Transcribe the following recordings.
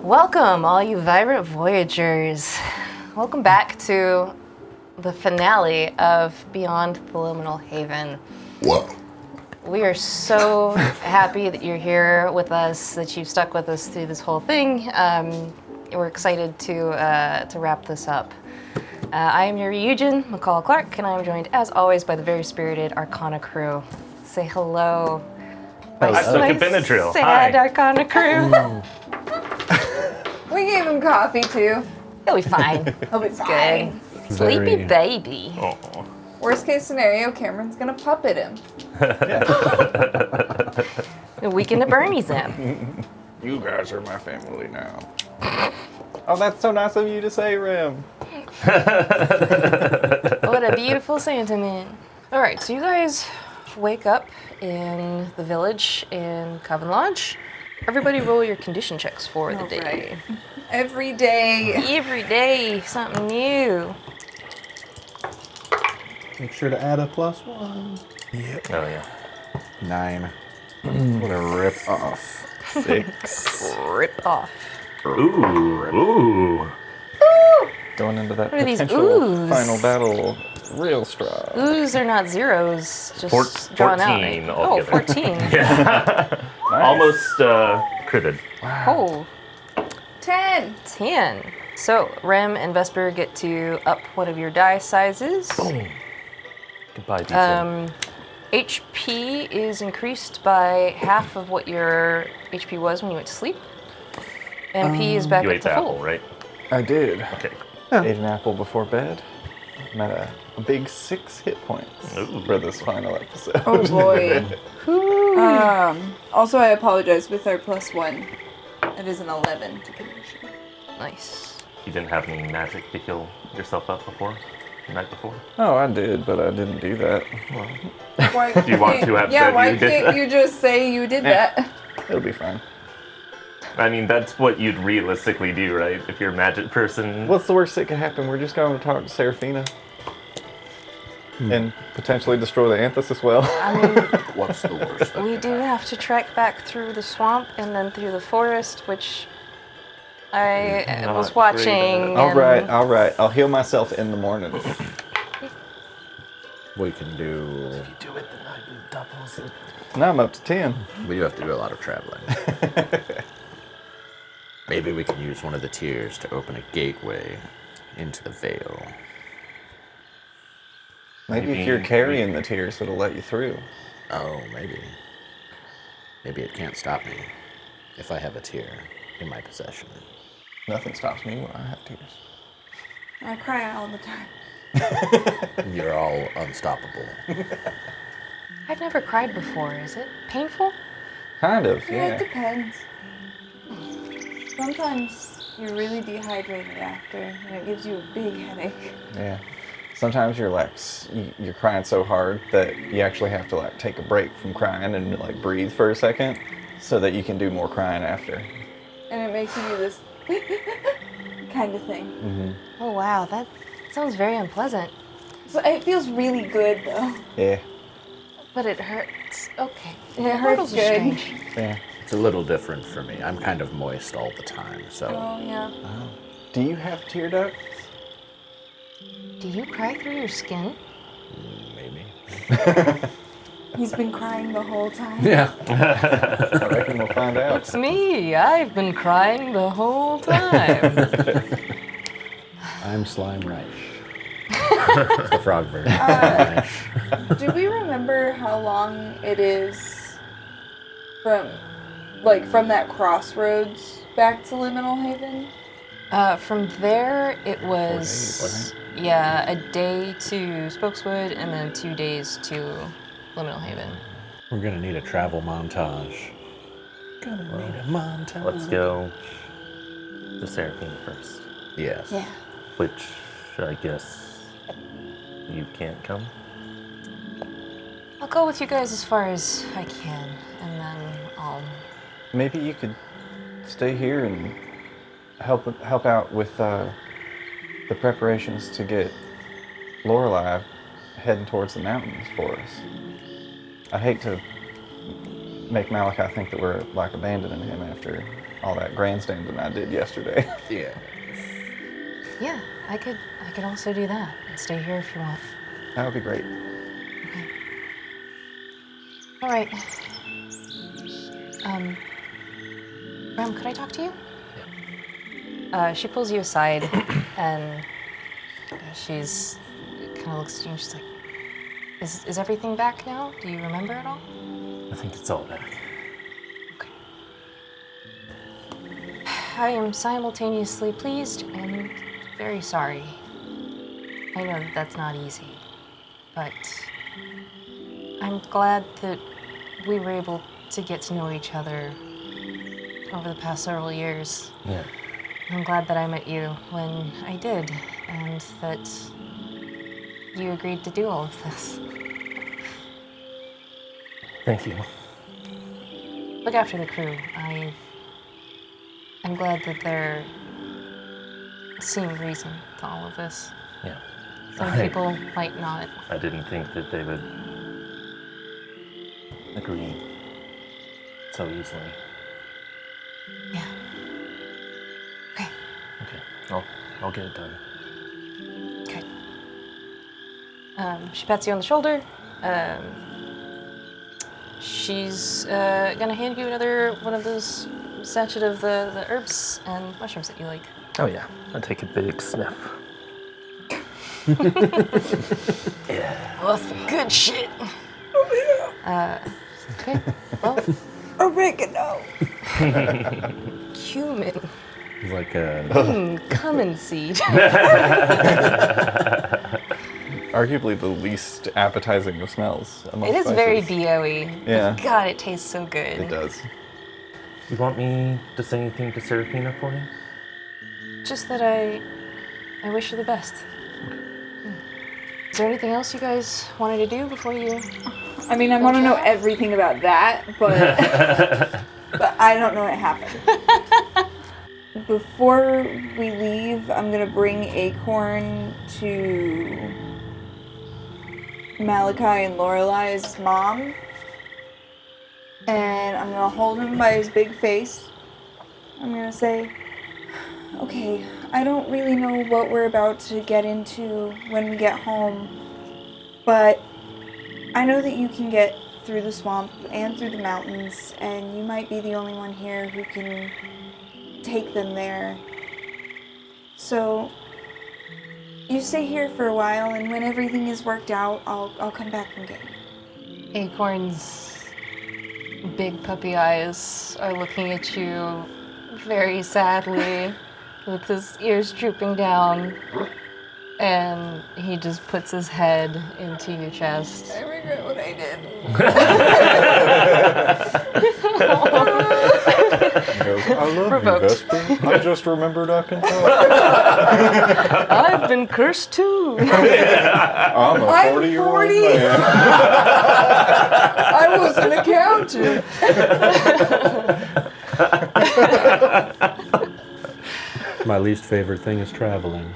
Welcome, all you vibrant voyagers. Welcome back to the finale of Beyond the Liminal Haven. Whoa. We are so happy that you're here with us, that you've stuck with us through this whole thing. We're excited to wrap this up. I am your Ryujin, McCall Clark, and I am joined, as always, by the very spirited Arcana crew. Say hello. I took a Benadryl. Sad Hi. Arcana crew. We gave him coffee too. He'll be fine. He'll be fine. Good. Sleepy baby. Oh. Worst case scenario, Cameron's gonna puppet him. A weekend at Bernie's him. You guys are my family now. Oh, that's so nice of you to say, Rim. What a beautiful sentiment. All right, so you guys wake up in the village in Coven Lodge. Everybody roll your condition checks for the day. Right. Every day. Every day, something new. Make sure to add a +1. Yep. Oh, yeah. 9. What a rip off. 6. Rip off. Ooh. Going into that What are these potential oohs? final battle real strong. Oohs are not zeros, just drawn out. 14 Oh, altogether. 14. Nice. Almost critted. Oh, 10. 10. So, Rem and Vesper get to up one of your die sizes. Goodbye, D10. HP is increased by half of what your HP was when you went to sleep. MP is back You up ate to the full. apple, right? I did. Okay. Ate an apple before bed. I'm at a big 6 hit points Ooh. for this final episode. Oh boy. Also, I apologize with our +1. It is an 11 to condition. Nice. You didn't have any magic to heal yourself up before? The night before? Oh, I did, but I didn't do that. Why Do you want to have Yeah, said why you did can't that? you just say you did that? It'll be fine. I mean, that's what you'd realistically do, right? If you're a magic person. What's the worst that could happen? We're just going to talk to Seraphina. And potentially destroy the anthesis well. What's the worst? We do have to trek back through the swamp and then through the forest, which I Not was great watching. All right, and all right. I'll heal myself in the morning. We can do. Do it, then I do doubles it. Now I'm up to 10. We do have to do a lot of traveling. Maybe we can use one of the tiers to open a gateway into the Vale. Maybe if you're carrying the tears, it'll let you through. Oh, maybe. Maybe it can't stop me if I have a tier in my possession. Nothing stops me when I have tears. I cry all the time. You're all unstoppable. I've never cried before. Is it painful? Kind of, Yeah, it yeah. depends. Sometimes you're really dehydrated after, and it gives you a big headache. Yeah. Sometimes you're like, you're crying so hard that you actually have to like take a break from crying and like breathe for a second so that you can do more crying after. And it makes you do this kind of thing. Oh wow, that sounds very unpleasant. So it feels really good though. Yeah, But it hurts. Okay. It hurts Portals are good. strange. yeah. It's a little different for me. I'm kind of moist all the time, so Oh yeah. Do you have tear ducts? Do you cry through your skin? maybe. He's been crying the whole time. Yeah. I reckon we'll find out. It's me. I've been crying the whole time. I'm Slime Reich. It's the frog version. Do we remember how long it is from Like, from that crossroads back to Liminal Haven? From there, it 4 was days, wasn't yeah, a day to Spokeswood and then 2 days to Liminal Haven. We're gonna need a travel montage. Gonna need a montage. Let's go to Seraphine first. Yes. Yeah. Which I guess you can't come. I'll go with you guys as far as I can, and then I'll. Maybe you could stay here and help out with the preparations to get Lorelei heading towards the mountains for us. I'd hate to make Malachi think that we're like abandoning him after all that grandstanding I did yesterday. Yeah. Yeah, I could also do that and stay here if you want. That would be great. All right. Ram, could I talk to you? Yeah. She pulls you aside, and she's kind of looks at you and she's like, "Is everything back now? Do you remember it all?" I think it's all back. Okay. I am simultaneously pleased and very sorry. I know that that's not easy, but I'm glad that we were able to get to know each other over the past several years. Yeah. I'm glad that I met you when I did, and that you agreed to do all of this. Thank you. Look after the crew. I'm glad that they're seeing reason to all of this. Yeah. Some people might not. I didn't think that they would agree so easily. Yeah. Okay. Okay. I'll get it done. Okay. She pats you on the shoulder. She's gonna hand you another one of those sachet of the herbs and mushrooms that you like. Oh yeah. I'll take a big sniff. Oh, that's the good shit. Okay. Well, Oregano! cumin. It's like a Cumin seed. Arguably the least appetizing of smells. among It is very spices. BO-y. Yeah. God, it tastes so good. It does. You want me to say anything to Seraphina for you? Just that I wish you the best. Is there anything else you guys wanted to do before you? I mean, I want to know everything about that, but but I don't know what happened. Before we leave, I'm gonna bring Acorn to Malachi and Lorelei's mom, and I'm gonna hold him by his big face. I'm gonna say, "Okay, I don't really know what we're about to get into when we get home, but I know that you can get through the swamp and through the mountains, and you might be the only one here who can take them there. So you stay here for a while, and when everything is worked out, I'll come back and get you." Acorn's big puppy eyes are looking at you very sadly, with his ears drooping down, and he just puts his head into your chest. I regret what I did. He goes, I love Revoked. you, Vesper. I just remembered I can talk. I've been cursed too. I'm a I'm 40-year-old 40. man. I was an accountant. my least favorite thing is traveling.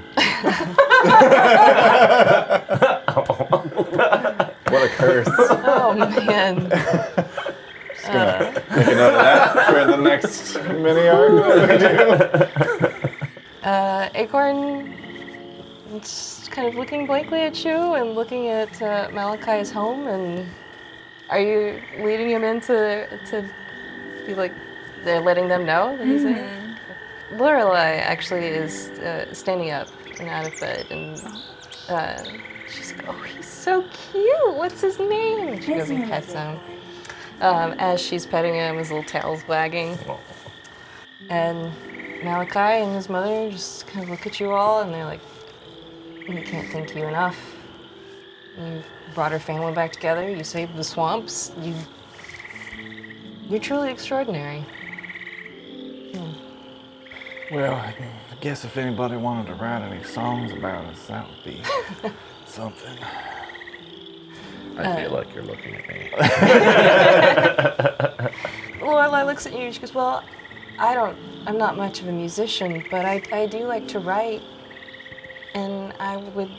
What a curse. Oh man. Just gonna make a note of that for the next mini arc that we do. Acorn is kind of looking blankly at you and looking at Malachi's home, and are you leading him in to be like, they're letting them know that he's there? Lorelei actually is standing up and out of bed, and she's like, "Oh, he's so cute. What's his name?" And she His goes and name pets is him. as she's petting him, his little tail's wagging. And Malachi and his mother just kind of look at you all, and they're like, "We can't thank you enough. You've brought our family back together. You saved the swamps. You're truly extraordinary." Well, I guess if anybody wanted to write any songs about us, that would be something. I feel like you're looking at me. Lorelai looks at you and she goes, "Well, I'm not much of a musician, but I do like to write, and I would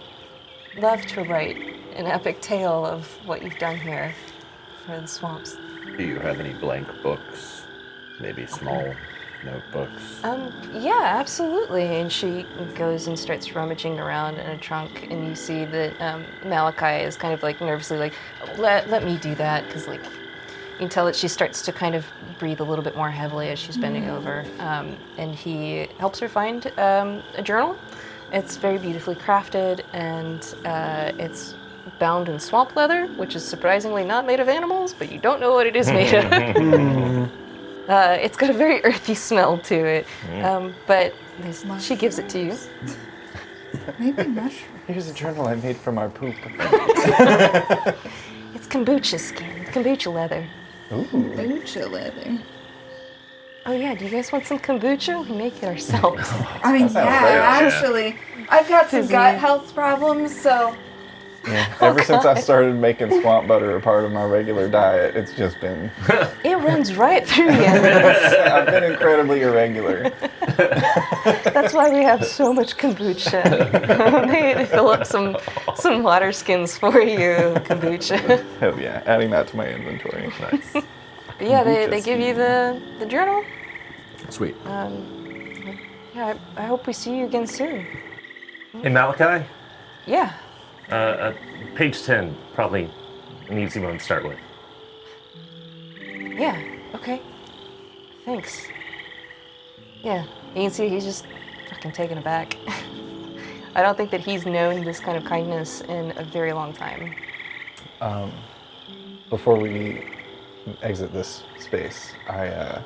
love to write an epic tale of what you've done here for the swamps." Do you have any blank books? Maybe small notebooks? Yeah, absolutely. And she goes and starts rummaging around in a trunk, and you see that Malachi is kind of like nervously like, let me do that, because like you can tell that she starts to kind of breathe a little bit more heavily as she's bending over. And he helps her find a journal. It's very beautifully crafted, and it's bound in swamp leather, which is surprisingly not made of animals, but you don't know what it is made of. It's got a very earthy smell to it, but she gives it to you. Maybe mushroom. Here's a journal I made from our poop. It's kombucha skin, kombucha leather. Kombucha leather. Oh yeah, do you guys want some kombucha? We make it ourselves. I mean, yeah, great. actually. I've got some Susie. gut health problems, so Yeah. Ever since I started making swamp butter a part of my regular diet, it's just been. It runs right through you. I've been incredibly irregular. That's why we have so much kombucha. They fill up some water skins for you, kombucha. Hell yeah, adding that to my inventory. Nice. But yeah, they Kombucha give you the journal. Sweet. Yeah, I hope we see you again soon. Hey, Malachi? Yeah. Page 10, probably an easy one to start with. Yeah, okay. Thanks. Yeah, you can see he's just fucking taken aback. I don't think that he's known this kind of kindness in a very long time. Before we exit this space, I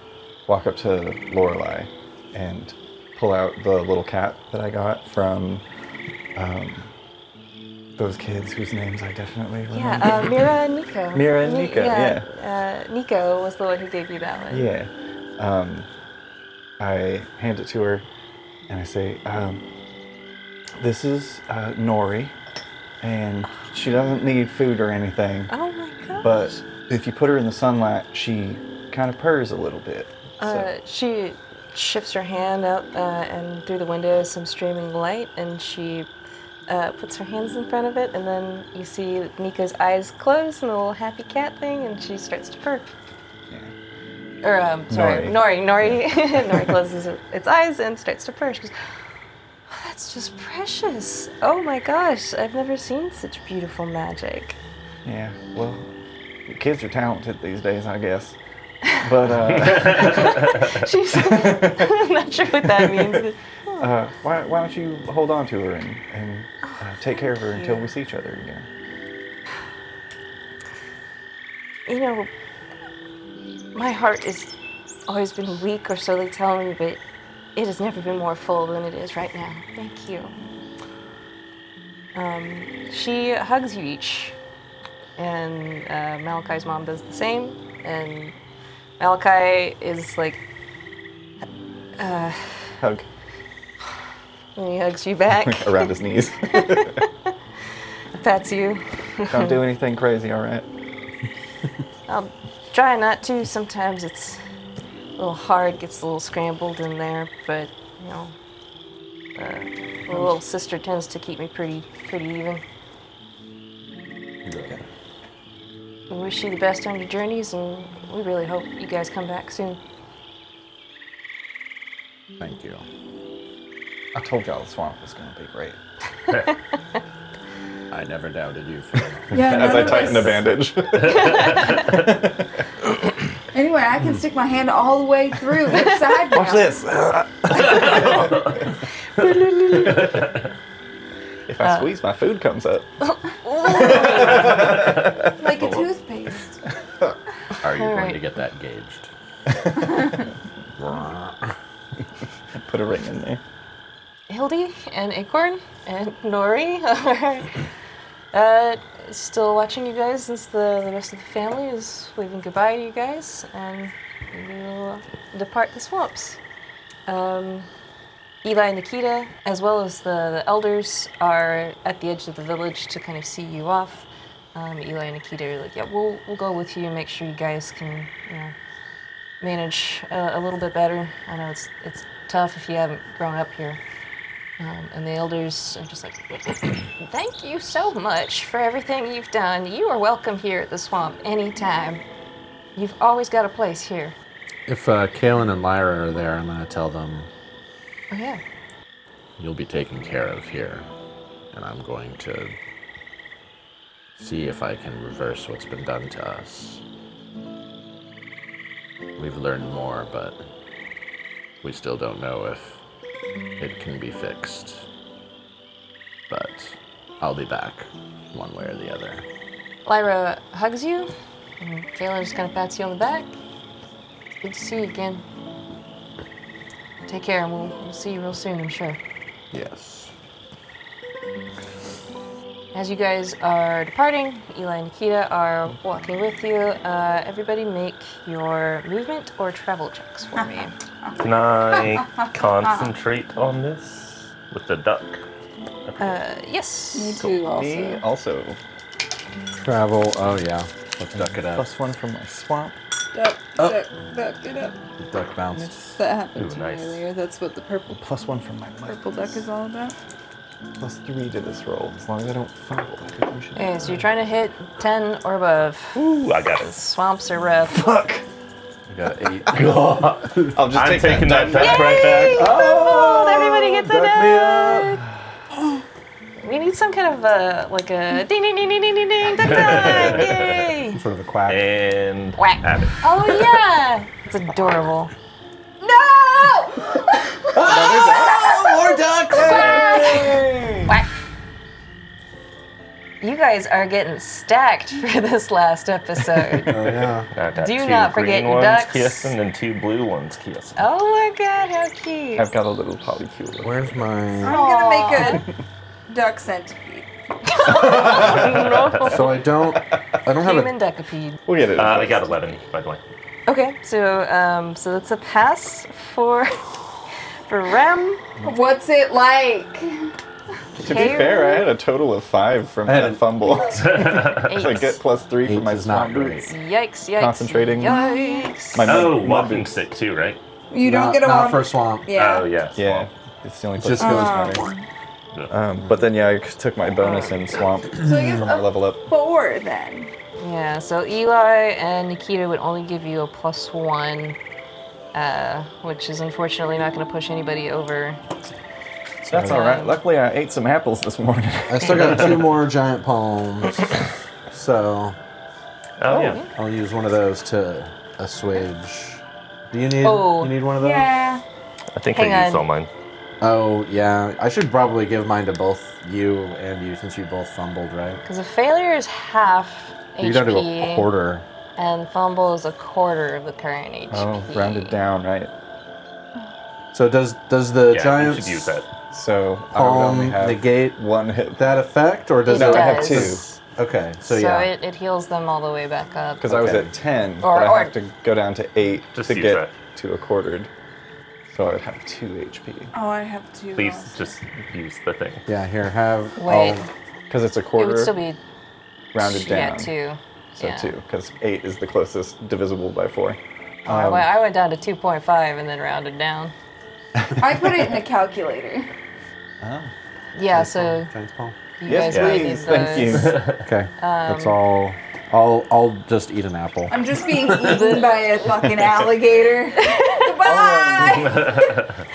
walk up to Lorelai and pull out the little cat that I got from those kids whose names I definitely remember. Yeah, Mira and Nico. Mira and Nico, yeah. Nico was the one who gave you that one. Yeah. I hand it to her and I say, this is Nori, and she doesn't need food or anything, Oh my gosh. but if you put her in the sunlight, she kind of purrs a little bit. She shifts her hand out and through the window is some streaming light, and she puts her hands in front of it, and then you see Nico's eyes close and a little happy cat thing, and she starts to purr. Yeah. Or, sorry, Nori. Nori closes its eyes and starts to purr. She goes, "Oh, that's just precious. Oh my gosh, I've never seen such beautiful magic." Yeah, well, kids are talented these days, I guess. But She's I'm not sure what that means. why don't you hold on to her and take care of her until we see each other again? You know, my heart has always been weak, or so they tell me, but it has never been more full than it is right now. Thank you. She hugs you each, and Malachi's mom does the same, and Malachi is like, Hug and he hugs you back, around his knees. pats you. Don't do anything crazy, all right? I'll try not to. Sometimes it's a little hard, gets a little scrambled in there, but you know, the little sister tends to keep me pretty even. Good. We wish you the best on your journeys, and we really hope you guys come back soon. Thank you. I told y'all the swamp was going to be great. I never doubted you for a moment. Yeah, As I none of tighten the us- bandage. Anyway, I can stick my hand all the way through the side now. Watch this. If I squeeze, my food comes up. Like a toothpaste. Are you get that gauged. Put a ring in there. Hildy and Acorn and Nori are still watching you guys since the rest of the family is waving goodbye to you guys, and you will depart the swamps. Eli and Nikita, as well as the elders, are at the edge of the village to kind of see you off. Eli and Nikita are like, yeah, we'll go with you and make sure you guys can, manage a little bit better. I know it's tough if you haven't grown up here. And the elders are just like, thank you so much for everything you've done. You are welcome here at the swamp anytime. You've always got a place here. If Kaelin and Lyra are there, I'm going to tell them Oh, yeah. you'll be taken care of here. And I'm going to see if I can reverse what's been done to us. We've learned more, but we still don't know if it can be fixed. But I'll be back, one way or the other. Lyra hugs you, and Kayla just kind of pats you on the back. Good to see you again. Take care, and we'll see you real soon, I'm sure. Yes. As you guys are departing, Eli and Nikita are walking with you. Everybody make your movement or travel checks for me. Can I concentrate on this with the duck? Yes. Me too, Me also. also. Travel, oh yeah. Let's duck it up. +1 from my swamp. Duck, duck, get up. Duck bounce. That happened Ooh, to nice. me earlier. That's what the +1 from my purple duck is all about. +3 to this roll. As long as I don't fumble, I think we should. Okay, so you're trying to hit 10 or above. Ooh, I got it. Swamps are rough. Fuck! We got 8. I'll just I'm take taking that duck. duck right back. Oh, everybody gets a duck me duck. We need some kind of like a ding ding ding ding ding ding ding duck time! Yay! Sort of a quack. And Whack. have it. Oh yeah, it's adorable. No! More ducks! Whack. You guys are getting stacked for this last episode. Oh yeah. I got Do 2 not forget green your ones ducks. kissing and 2 blue ones kissing. Oh my god, how cute! I've got a little polycule. Where's my... I'm gonna make a duck centipede. So I don't have a... Human decipede. We'll get it. I got 11, by the way. Okay, so that's a pass for Rem. What's it like? To be fair, I had a total of 5 from I had that an- fumble. Eight. So I get +3 Eight from my is not swamp great. boots. Yikes! Yikes! Concentrating. Yikes! My Oh, mud walking boots. stick too, right? You don't get a not one. for swamp. Yeah. Oh, yes. Yeah, it's the only It place just goes that matter. But then yeah, I took my bonus in swamp So I guess for my a level up. 4 then. Yeah, so Eli and Nikita would only give you a +1, which is unfortunately not going to push anybody over. That's all right. Luckily, I ate some apples this morning. I still got 2 more giant palms. So Oh, yeah. I'll use one of those to assuage. Do you need Oh. you need one of those? Yeah. I think Hang I used on. all mine. Oh yeah. I should probably give mine to both you and you since you both fumbled, right? Because a failure is half You gotta do a HP, quarter. and fumble is a quarter of the current HP. Oh, rounded down, right? So does the Yeah, giant you should use that. So I would only palm have negate 1 hit that effect, or does No, it? I have does. 2 Okay, so So yeah. it heals them all the way back up. because I was Okay. at 10, Or- but I or- have to go down to 8 Just to use get that. to a quartered. So I would have 2 HP Oh, I have 2. Please also. just use the thing. Yeah, here have. Wait, because it's a it quarter would still be rounded down. Yeah, 2. So yeah. 2, because 8 is the closest divisible by 4. I went down to 2.5 and then rounded down. I put it in a calculator. Yeah, so Giant's palm. you Yes, guys really need please. Thank you. those. Okay, that's all. I'll just eat an apple. I'm just being eaten by a fucking alligator. Goodbye!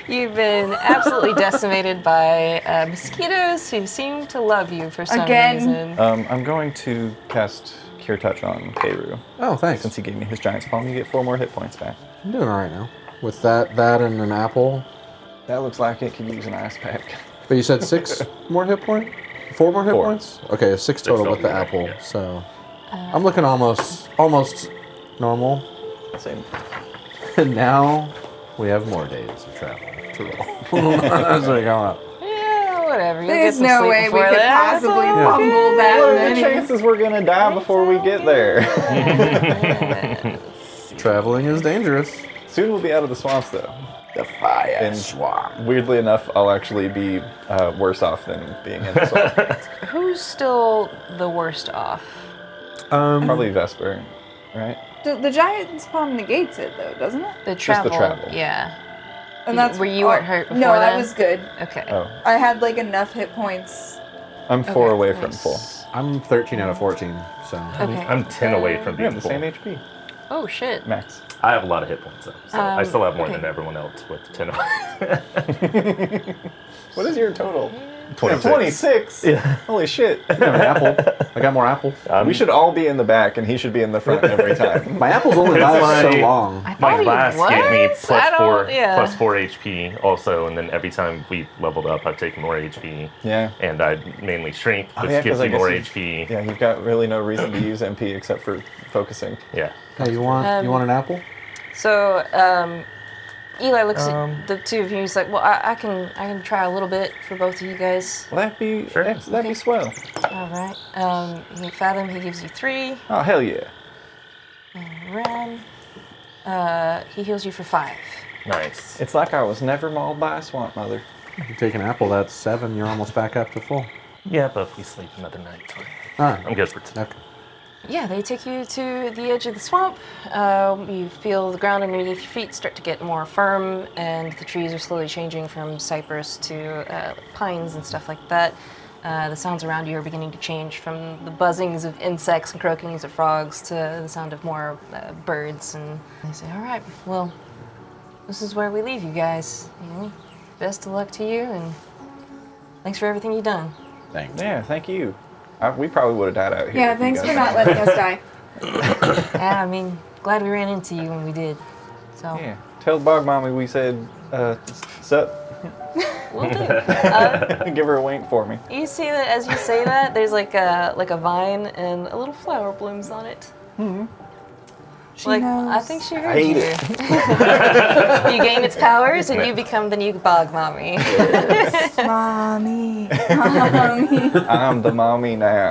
You've been absolutely decimated by mosquitoes who seem to love you for some Again. reason. I'm going to cast Cure Touch on Keiru. Oh, thanks. Since he gave me his Giant's Palm, you get 4 more hit points back. I'm doing all right now. With that and an apple. That looks like it could use an ice pack. But you said 6 more hit points? 4 more hit 4. points? Okay, 6 total with the total, apple. yeah. So I'm looking almost normal. Same. And now we have more days of travel to roll. That's like, Yeah, whatever. You'll There's get some no sleep way we before could that. possibly It's all fumble that What are the many. chances we're gonna die before we get there? traveling is dangerous. Soon we'll be out of the swamps, though. The fire And swamp. weirdly enough, I'll actually be worse off than being in the swamp. Who's still the worst off? Probably Vesper, right? The giant spawn negates it, though, doesn't it? The Just travel. the travel. Yeah. And that's Were you weren't hurt before No, that then? was good. Okay. Oh, I had like enough hit points. I'm 4 Okay, away from nice. full. I'm 13 out of 14, so. Okay. I'm 10 away from We have being the full. same HP, Oh shit. max. I have a lot of hit points though, so I still have more okay. than everyone else with 10. What is your total? 26. 26? Yeah. Holy shit. I have an apple. I got more apples. We should all be in the back and he should be in the front every time. My apples only last so my- long. I thought My he last was. gave me I plus don't- 4, yeah. plus 4 HP also, and then every time we leveled up, I've taken more HP. Yeah. And I mainly strength, which yeah, 'cause gives I you guess more you- HP. Yeah, you've got really no reason to use MP except for focusing. Yeah. Hey, you want an apple? So, Eli looks at the two of you. He's like, "Well, I can try a little bit for both of you guys." Well, that'd be, Sure. that'd be swell. All right. Fathom, he gives you 3. Oh, hell yeah. Ram, he heals you for 5. Nice. It's like I was never mauled by a swamp mother. If you take an apple, that's 7. You're almost back up to full. Yeah, but if we sleep another night, it's fine. Alright. I'm good for today. Okay. Yeah, they take you to the edge of the swamp. You feel the ground underneath your feet start to get more firm, and the trees are slowly changing from cypress to pines and stuff like that. The sounds around you are beginning to change from the buzzings of insects and croakings of frogs to the sound of more birds. And they say, "All right, well, this is where we leave you guys. You know, best of luck to you, and thanks for everything you've done." Thanks. Yeah, thank you. We probably would have died out here. Yeah, if you thanks guys for not hadn't. letting us die. Yeah, I mean, glad we ran into you when we did. So Yeah, tell Bog Mommy we said, sup. we'll do. Give her a wink for me. You see that as you say that, there's like a vine and a little flower blooms on it. She Like knows. I think she heard hate you. it. You gain its powers and you become the new bog mommy. Mommy. Mommy. I'm the mommy now.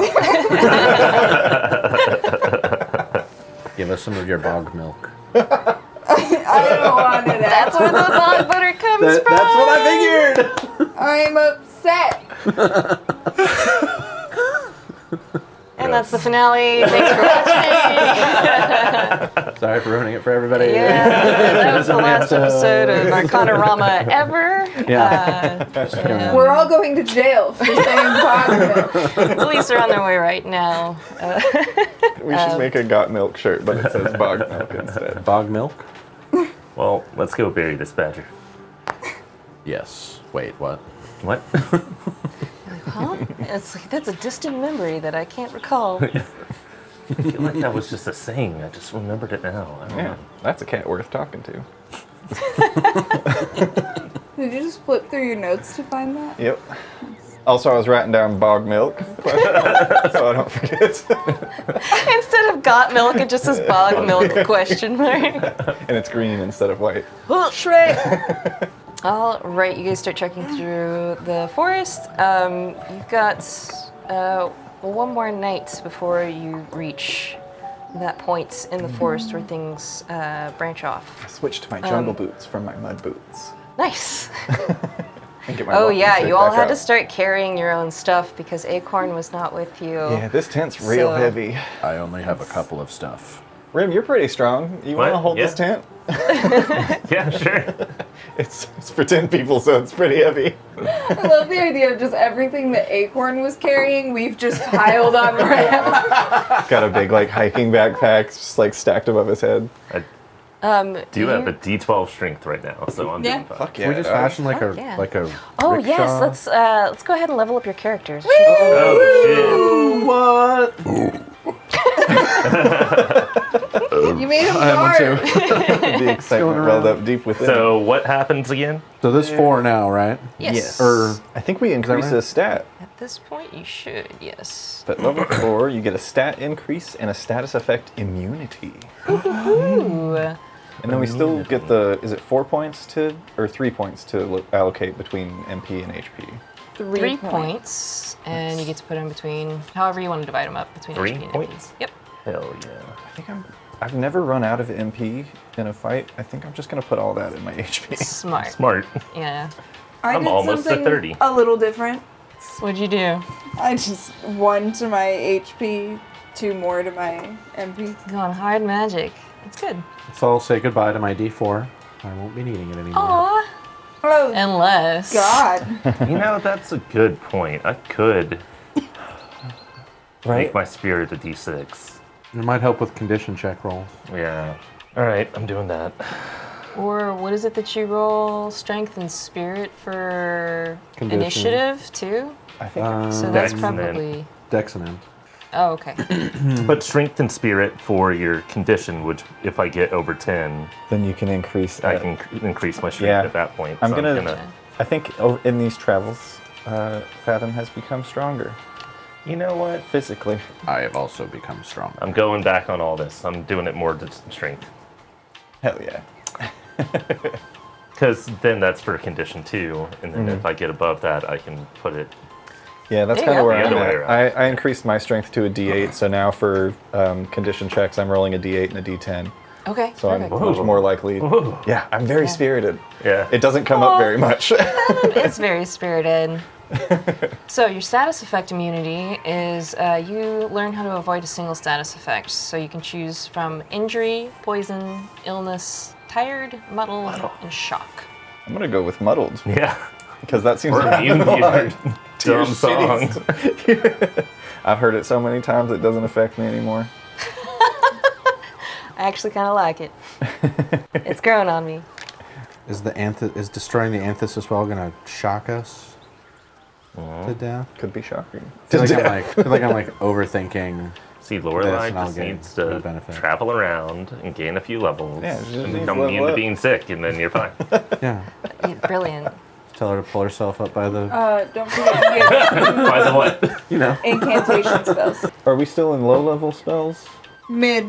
Give us some of your bog milk. I don't want it. That's where the bog butter comes from. That's what I figured! I'm upset. And that's the finale. Thanks for watching. Sorry for ruining it for everybody. Yeah, that was the last episode of Arcanarama ever. Yeah. Yeah. We're all going to jail for saying positive. Police are on their way right now. We should make a got milk shirt, but it says bog milk instead. Bog milk? Well, let's go bury this badger. Yes. Wait, what? What? Huh? It's like that's a distant memory that I can't recall. I feel like that was just a saying. I just remembered it now. I don't Yeah, know. that's a cat worth talking to. Did you just flip through your notes to find that? Yep. Also, I was writing down bog milk, so I don't forget. Instead of got milk, it just says bog milk question mark. And it's green instead of white. Shrek. All right, you guys start trekking through the forest. You've got one more night before you reach that point in the forest where things branch off. I switched to my jungle boots from my mud boots. Nice. And get my Oh walking yeah, stick you all back had to out. start carrying your own stuff because Acorn was not with you. Yeah, this tent's real So- heavy. I only have a couple of stuff. Rim, you're pretty strong. You want to What? hold this Yeah. tent? Yeah, sure. It's for 10 people, so it's pretty heavy. I love the idea of just everything that Acorn was carrying, we've just piled on Ram. Got a big like hiking backpack, just like stacked above his head. I do have a D12 strength right now, so I'm Yeah. doing fine. Fuck Can we just fashion like Fuck yeah. a Oh rickshaw? yes, let's go ahead and level up your characters. Oh What? You made him I am one fart. too. The excitement welled up deep within. So what happens again? So this 4 now, right? Yes. Or I think we increase right? the stat. At this point, you should, yes. But level 4, you get a stat increase and a status effect immunity. Ooh. And then we still get the, is it 4 points to, or 3 points to allocate between MP and HP? 3 points, and you get to put in between, however you want to divide them up between 3 HP and points? MP. Yep. Hell yeah. I think I've never run out of MP in a fight. I think I'm just going to put all that in my HP. Smart. Smart. Yeah. I'm did almost at something 30. A little different. What'd you do? I just 1 to my HP, 2 more to my MP. Going hard magic. It's good. so I'll say goodbye to my D4. I won't be needing it anymore. Aw. Oh, Unless. God. You know, that's a good point. I could make my spirit a d6. It might help with condition check rolls. Yeah. All right, I'm doing that. Or what is it that you roll? Strength and spirit for Condition. initiative too? I think So that's Dex and probably. Dexonant. Oh, okay. But strength and spirit for your condition, which if I get over 10, then you can increase I that. can increase my strength Yeah. at that point. I'm so gonna- I think in these travels, Fathom has become stronger You know what? physically. I have also become strong. I'm going back on all this. I'm doing it more to strength. Hell yeah. Because then that's for condition 2, and then if I get above that, I can put it. Yeah, that's There you kind of go. where The I'm other way at. I increased my strength to a D8, so now for condition checks, I'm rolling a D8 and a D10. Okay. So I'm perfect. much more likely. Yeah, I'm very spirited. Yeah. It doesn't come up very much. It's very spirited. So your status effect immunity is you learn how to avoid a single status effect. So you can choose from injury, poison, illness, tired, muddled, and shock. I'm gonna go with muddled Yeah. because that seems Or to be immune to your your dumb song. shitties. I've heard it so many times it doesn't affect me anymore. I actually kind of like it. It's growing on me. Is destroying the anthesis spell gonna shock us to death? Could be shocking. I feel like I'm like overthinking. See, Lorelai This, and I'll just get needs no to benefit. travel around and gain a few levels Yeah, she just and needs become to level immune to up. being sick, and then you're fine. Yeah. Brilliant. Tell her to pull herself up by the, Don't forget to get By the what? you know. incantation spells. Are we still in low level spells? Mid,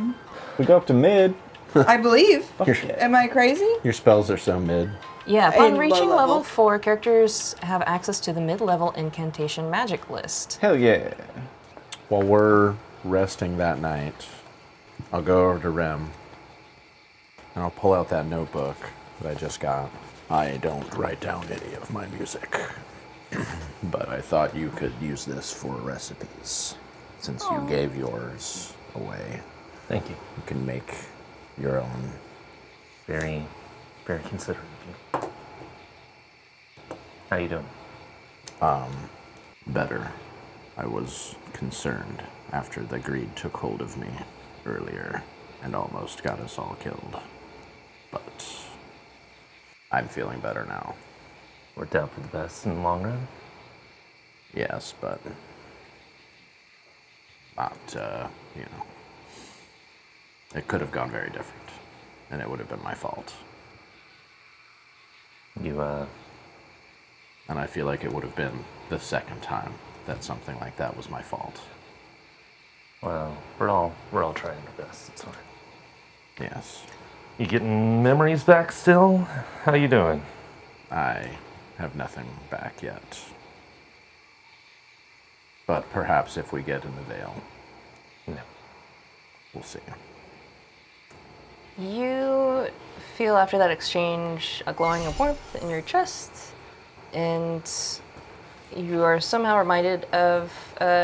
We go up to mid. I believe. Your, Am I crazy? your spells are so mid. Yeah, upon In low reaching level level. 4, characters have access to the mid-level incantation magic list. Hell yeah. While we're resting that night, I'll go over to Rem and I'll pull out that notebook that I just got. I don't write down any of my music, but I thought you could use this for recipes. Since you gave yours away, Thank you. you can make your own. Very, very considerate of you. How you doing? Better. I was concerned after the greed took hold of me earlier and almost got us all killed. But I'm feeling better now. Worked out for the best in the long run. Yes, but not, it could have gone very different, and it would have been my fault. You, And I feel like it would have been the second time that something like that was my fault. well, we're all trying our best. It's fine. Yes, You getting memories back still? How you doing? I have nothing back yet. But perhaps if we get in the Vale, No. we'll see. You feel after that exchange a glowing of warmth in your chest, and you are somehow reminded of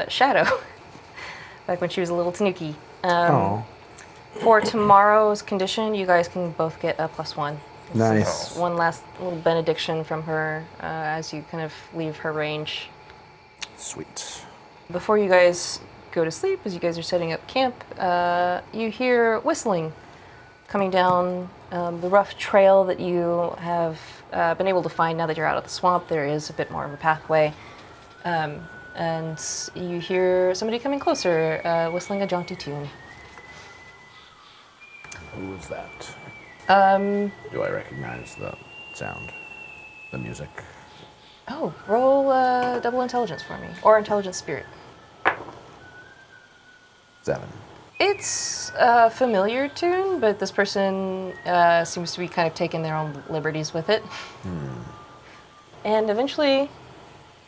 Shadow, back when she was a little tanuki. Oh, For tomorrow's condition, you guys can both get a +1. This Nice. is one last little benediction from her as you kind of leave her range. Sweet. Before you guys go to sleep, as you guys are setting up camp, you hear whistling coming down the rough trail that you have been able to find now that you're out of the swamp. There is a bit more of a pathway. And you hear somebody coming closer, whistling a jaunty tune. Who was that? Do I recognize the sound? The music? Oh, roll double intelligence for me. Or intelligence spirit. 7. It's a familiar tune, but this person seems to be kind of taking their own liberties with it. And eventually,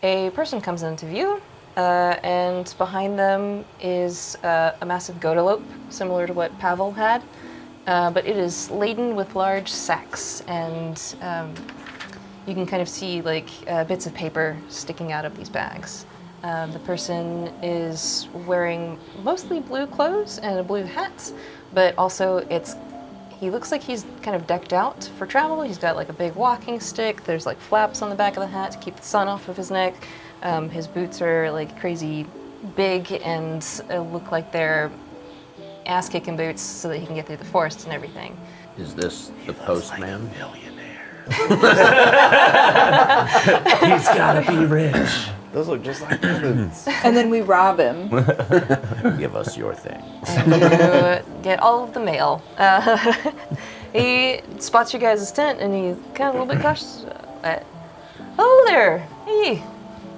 a person comes into view, and behind them is a massive godalope, similar to what Pavel had, but it is laden with large sacks, and you can kind of see like bits of paper sticking out of these bags. The person is wearing mostly blue clothes and a blue hat, but also he looks like he's kind of decked out for travel. He's got like a big walking stick. There's like flaps on the back of the hat to keep the sun off of his neck. His boots are like crazy big and look like they're ass-kicking boots so that he can get through the forest and everything. Is this the postman? He's gotta be rich. Those look just like my boots. And then we rob him. Give us your thing. You get all of the mail. He spots you guys' tent and he's kind of a little bit cautious. Hello there. Hey,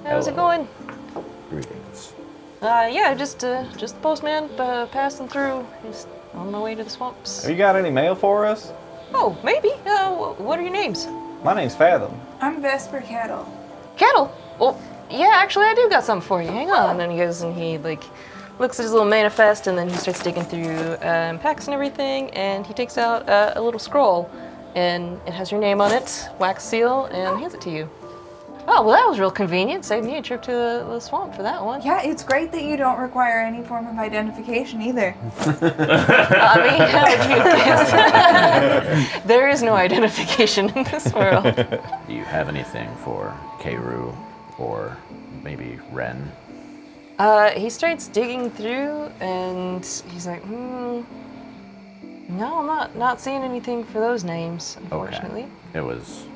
how's it going? Greetings. Yeah, just the postman passing through. Just on my way to the swamps. Have you got any mail for us? Oh, maybe. What are your names? My name's Fathom. I'm Vesper Cattle. Cattle. Well, yeah, actually, I do got something for you. Hang on. And he goes and he like looks at his little manifest, and then he starts digging through packs and everything, and he takes out a little scroll, and it has your name on it, wax seal, and hands it to you. Oh, well, that was real convenient. Saved me a trip to the swamp for that one. Yeah, it's great that you don't require any form of identification either. I mean, how would you guess? There is no identification in this world. Do you have anything for Keiru or maybe Ren? He starts digging through, and he's like, no, I'm not seeing anything for those names, unfortunately. Okay. It was,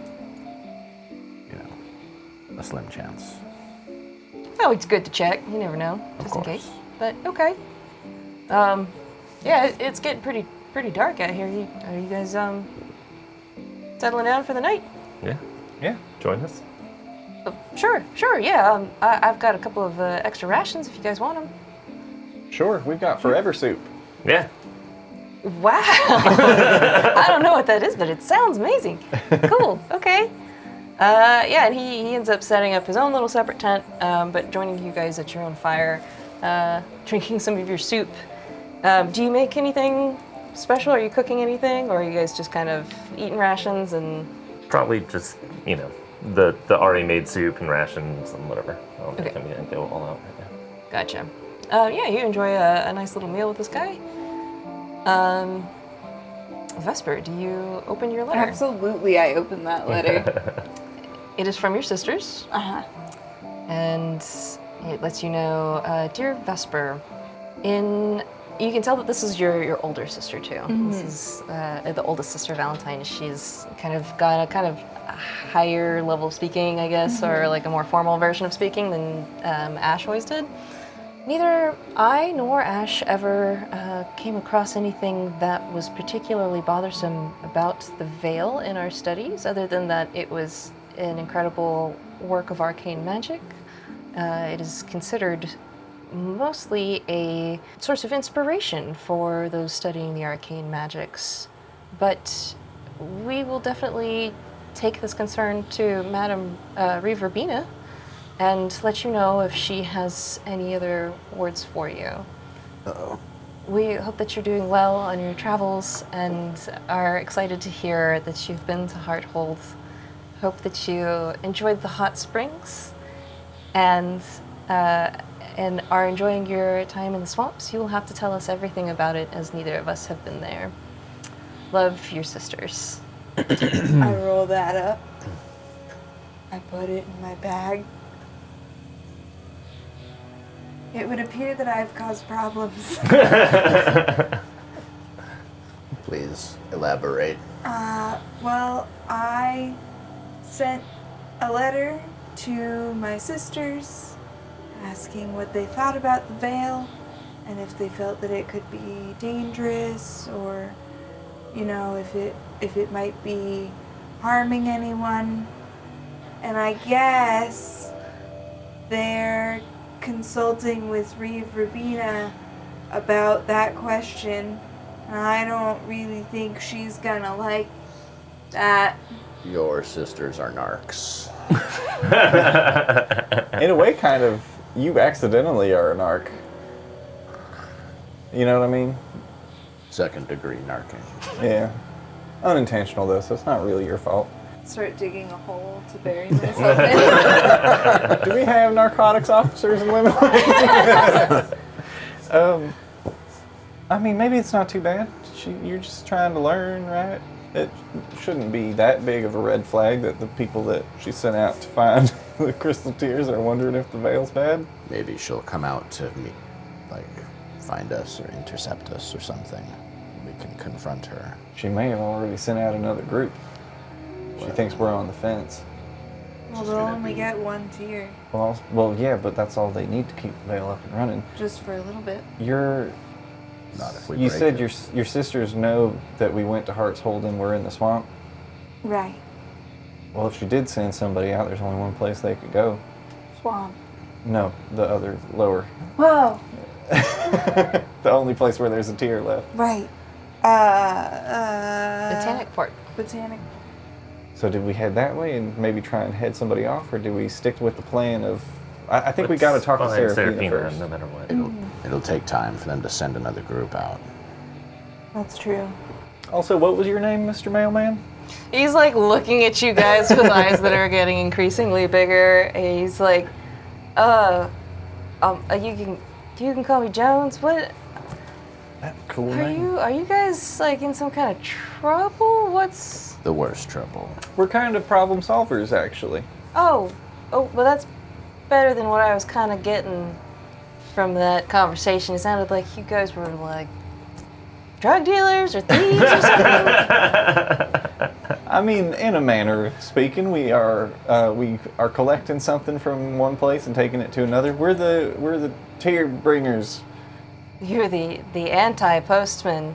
a slim chance. Oh, it's good to check. You never know, just in case. But okay. Yeah, it's getting pretty dark out here. Are you guys settling down for the night? Yeah. Yeah. Join us. Sure. Yeah. I've got a couple of extra rations if you guys want them. Sure, we've got forever soup. Yeah. Wow. I don't know what that is, but it sounds amazing. Cool. Okay. Yeah, and he ends up setting up his own little separate tent, but joining you guys at your own fire, drinking some of your soup. Do you make anything special? Are you cooking anything, or are you guys just kind of eating rations and? Probably just, the already made soup and rations and whatever. I don't think I'm gonna go all out right now. Gotcha. Yeah, you enjoy a nice little meal with this guy. Vesper, do you open your letter? Absolutely, I opened that letter. It is from your sisters. Uh-huh. And it lets you know, Dear Vesper, you can tell that this is your older sister too. Mm-hmm. This is the oldest sister, Valentine. She's kind of got a kind of higher level of speaking, I guess, or like a more formal version of speaking than Ash always did. Neither I nor Ash ever came across anything that was particularly bothersome about the veil in our studies, other than that it was an incredible work of arcane magic. It is considered mostly a source of inspiration for those studying the arcane magics. But we will definitely take this concern to Madame Reverbina and let you know if she has any other words for you. Uh-oh. We hope that you're doing well on your travels and are excited to hear that you've been to Hearthold. Hope that you enjoyed the hot springs and are enjoying your time in the swamps. You will have to tell us everything about it, as neither of us have been there. Love, your sisters. I roll that up. I put it in my bag. It would appear that I've caused problems. Please elaborate. Well, I sent a letter to my sisters asking what they thought about the veil and if they felt that it could be dangerous or you know, if it might be harming anyone. And I guess they're consulting with Reeve Rabina about that question. And I don't really think she's gonna like that. Your sisters are narcs. In a way, kind of, you accidentally are a narc. You know what I mean? Second degree narking. Yeah. Unintentional, though, so it's not really your fault. Start digging a hole to bury myself in. Do we have narcotics officers in Liminal? I mean, maybe it's not too bad. You're just trying to learn, right? It shouldn't be that big of a red flag that the people that she sent out to find the crystal tears are wondering if the veil's bad. Maybe she'll come out to meet, like, find us or intercept us or something. We can confront her. She may have already sent out another group. She thinks we're on the fence. Well, they'll only get one tier, Well, yeah, but that's all they need to keep the veil up and running. just for a little bit. Not if we You break said it. your sisters know that we went to Heart's Hold and we're in the swamp. Right. Well, if she did send somebody out, there's only one place they could go. Swamp. No, the other, lower. Whoa. The only place where there's a tier left. Right. Botanic Port. Botanic. So did we head that way and maybe try and head somebody off, or do we stick with the plan of... I think we got to talk to Seraphina first. no matter what. It'll take time for them to send another group out. That's true. Also, what was your name, Mr. Mailman? He's like looking at you guys with eyes that are getting increasingly bigger. And he's like, you can call me Jones. What? That's a cool name. Are you guys like in some kind of trouble? What's? The worst trouble. We're kind of problem solvers, actually. Oh, well, that's better than what I was kind of getting from that conversation. It sounded like you guys were like drug dealers or thieves or something. I mean, in a manner of speaking, we are collecting something from one place and taking it to another. We're the tier bringers. You're the anti-postman.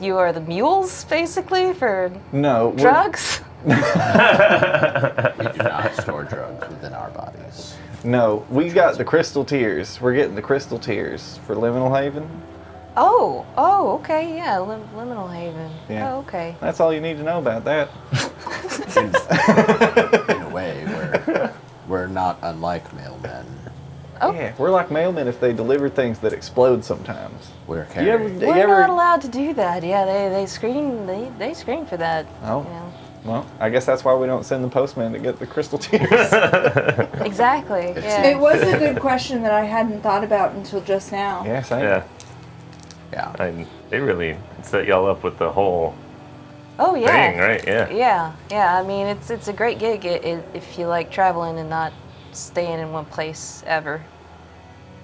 You are the mules, basically, for drugs? We do not store drugs within our bodies. No, we got the crystal tears. We're getting the crystal tears for Liminal Haven. Oh, okay, yeah, Liminal Haven. Yeah. Oh, okay. That's all you need to know about that. In a way, we're not unlike mailmen. Oh. Yeah, we're like mailmen if they deliver things that explode sometimes. We're You ever, carrying. you We're ever, not allowed to do that. Yeah, they screen for that. Oh. You know. Well, I guess that's why we don't send the postman to get the crystal tears. Exactly. Yeah. It was a good question that I hadn't thought about until just now. Yeah, same. Yeah, Yeah. they really set y'all up with the whole Oh yeah. thing, right? Yeah. Yeah. I mean, it's a great gig if you like traveling and not staying in one place ever.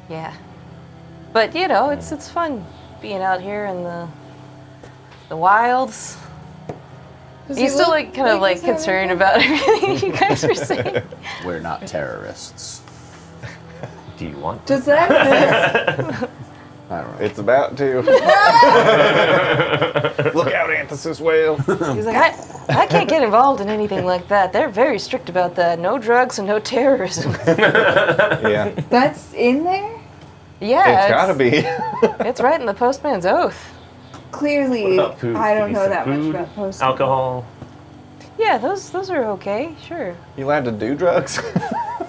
Yeah. But you know, it's fun being out here in the wilds. He's still like kind of like concerned about everything you guys are saying. We're not terrorists. Do you want to? Does that I don't know. It's about to. Look out, anthesis whale. He's like, I can't get involved in anything like that. They're very strict about that. No drugs and no terrorism. Yeah. That's in there? Yeah, It's gotta be. It's right in the postman's oath. Clearly, What about food? I don't Give me know some that much food, about post. Alcohol. Yeah, those are okay. Sure. You allowed to do drugs?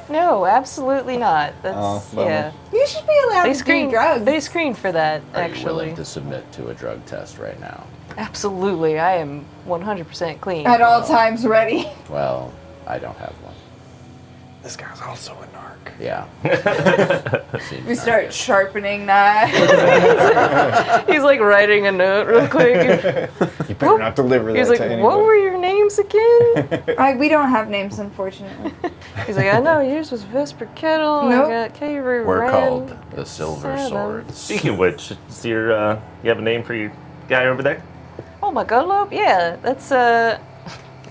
No, absolutely not. That's Oh, bummer. yeah. You should be allowed They to screen do drugs. They screen for that Are you actually. willing to submit to a drug test right now? Absolutely, I am 100% clean. At all times ready. Well, I don't have one. This guy's also a narc. Yeah. Seems We not start good. sharpening that. He's like writing a note real quick. You better not deliver that He's to like, anybody. "What were your names again?" We don't have names, unfortunately. He's like, "I know yours was Vesper Kettle. Nope. I got K-Ray We're Ram." called the Silver Seven. Swords. Speaking of which, is your you have a name for your guy over there? Oh my Godlope? Yeah, that's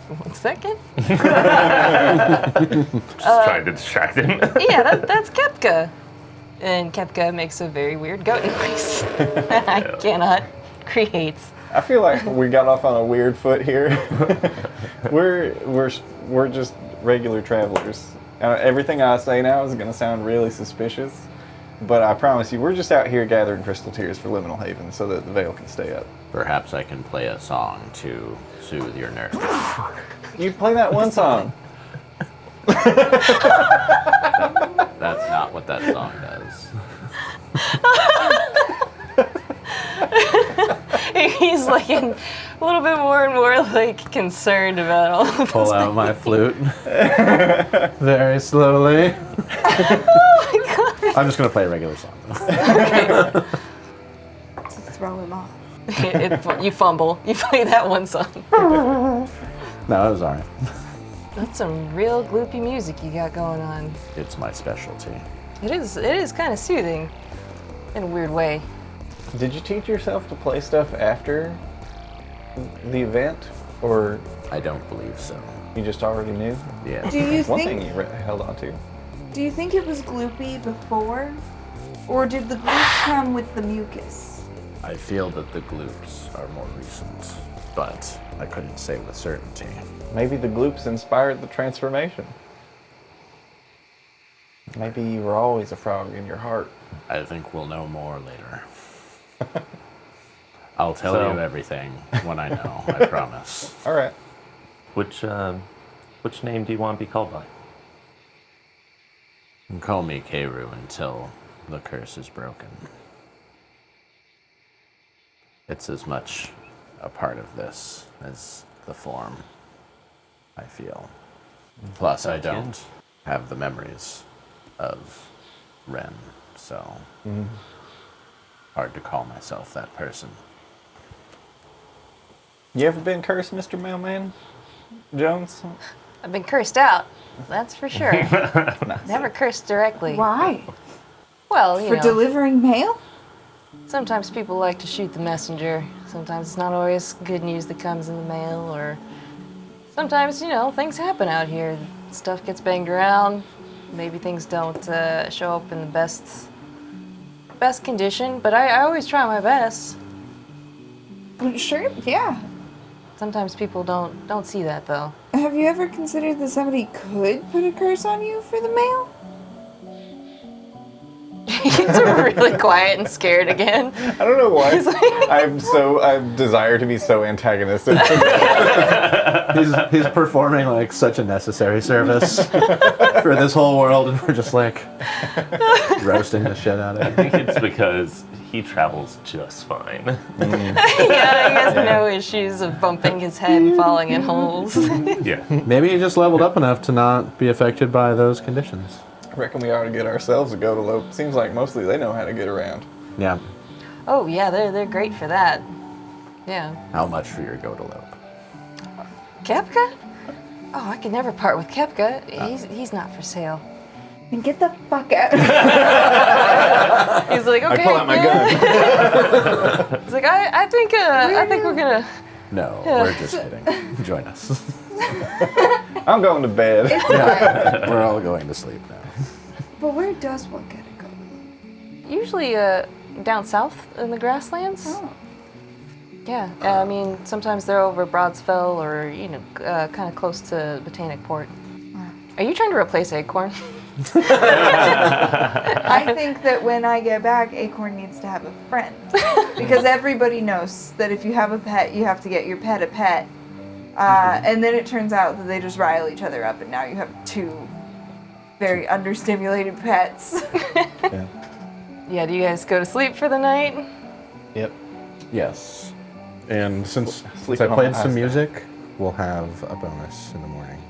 1 second. Just trying to distract him. Yeah, that's Kepka. And Kepka makes a very weird goat noise that I cannot create. I feel like we got off on a weird foot here. we're just regular travelers. Everything I say now is going to sound really suspicious, but I promise you, we're just out here gathering crystal tears for Liminal Haven so that the veil can stay up. Perhaps I can play a song to soothe your nerves. You play that one song. That's not what that song does. He's like a little bit more and more like concerned about all of this. Pull out my flute very slowly. Oh my god. I'm just gonna play a regular song. Throw him off. You fumble. You play that one song. No, it was alright. That's some real gloopy music you got going on. It's my specialty. It is kind of soothing in a weird way. Did you teach yourself to play stuff after the event, or I don't believe so. you just already knew? Yeah. Do you One thing think? you held on to. Do you think it was gloopy before, or did the gloops come with the mucus? I feel that the gloops are more recent, but I couldn't say with certainty. Maybe the gloops inspired the transformation. Maybe you were always a frog in your heart. I think we'll know more later. I'll tell So- you everything when I know, I promise. All right. Which name do you want to be called by? You can call me Keiru until the curse is broken. It's as much a part of this as the form, I feel. Plus, I don't have the memories of Ren, so hard to call myself that person. You ever been cursed, Mr. Mailman Jones? I've been cursed out. That's for sure. Never cursed directly. Why? Well, you For know, delivering mail? sometimes people like to shoot the messenger. Sometimes it's not always good news that comes in the mail, or sometimes, you know, things happen out here. Stuff gets banged around. Maybe things don't show up in the best condition, but I always try my best. Sure, yeah. Sometimes people don't see that though. Have you ever considered that somebody could put a curse on you for the mail? He's really quiet and scared again. I don't know why. He's like- I desire to be so antagonistic. He's performing like such a necessary service for this whole world, and we're just like roasting the shit out of I it. think it's because he travels just fine. Yeah, he has no issues of bumping his head and falling in holes. Yeah. Maybe he just leveled up enough to not be affected by those conditions. I reckon we ought to get ourselves a go-to-lope. Seems like mostly they know how to get around. Yeah. Oh yeah, they're great for that. Yeah. How much for your go-to-lope? Kepka? Oh, I could never part with Kepka. He's not for sale. And get the fuck out. He's like, okay. I pull out my yeah. gun. He's like, I think we're gonna. No, Yeah. we're just kidding. Join us. I'm going to bed. We're all going to sleep now. But where does one get a go? Usually down south in the grasslands. Oh. Yeah, I mean sometimes they're over Broadsfell or kind of close to Botanic Port. Are you trying to replace Acorn? I think that when I get back, Acorn needs to have a friend. Because everybody knows that if you have a pet, you have to get your pet a pet. And then it turns out that they just rile each other up, and now you have two very understimulated pets. Yeah, do you guys go to sleep for the night? Yep. Yes. And since Sleep I on played my some ice music, we'll have a bonus in the morning.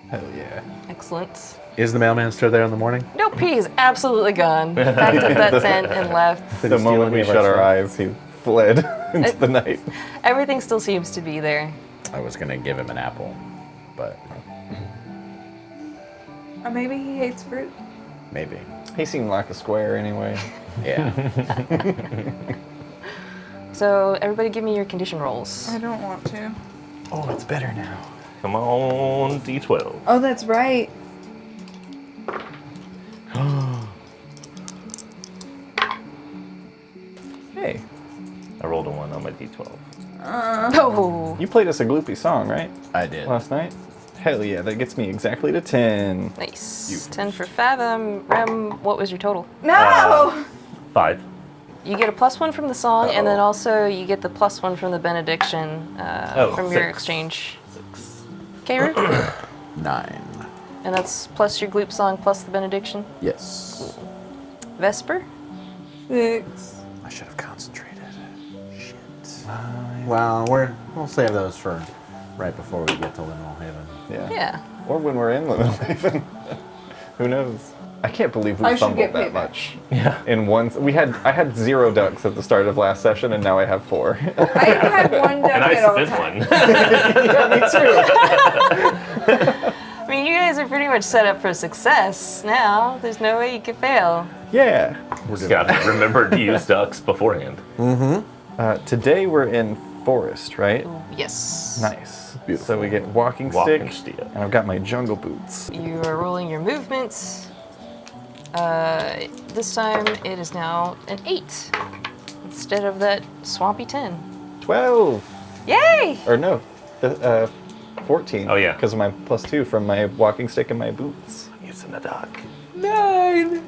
Hell yeah. Excellent. Is the mailman still there in the morning? Nope, he is absolutely gone. Packed up that tent and left. Did The he steal moment any we of shut our stuff? eyes, he fled into the night. Everything still seems to be there. I was gonna give him an apple, but Or maybe he hates fruit. maybe. He seemed like a square anyway. Yeah. So everybody give me your condition rolls. I don't want to. Oh, it's better now. Come on, D12. Oh, that's right. Hey. I rolled a 1 on my D12. played us a gloopy song, right? I did. Last night? Hell yeah, that gets me exactly to 10. Nice. 10 for Fathom. Rem, what was your total? No! 5. You get a +1 from the song, and then also you get the +1 from the benediction from your 6. exchange. 6. Kairu? 9. And that's plus your gloop song plus the benediction. Yes. Vesper? 6. I should have concentrated. Shit. Well, we'll save those for right before we get to Liminal Haven. Yeah. Yeah. Or when we're in Liminal Haven. Who knows? I can't believe we I should fumbled get that payback. much. Yeah. In one, I had 0 ducks at the start of last session, and now I have 4. I had 1 duck And at all I spent times. one. Me too. I mean, you guys are pretty much set up for success now. There's no way you could fail. Yeah. Just gotta remember to use ducks beforehand. Today we're in forest, right? Yes. Nice. Beautiful. So we get walking Walking stick, stick. and I've got my jungle boots. You are rolling your movements. This time it is now an 8 instead of that swampy 10. 12. Yay! Or no, 14. Oh, yeah. Because of my +2 from my walking stick and my boots. Using a duck. 9.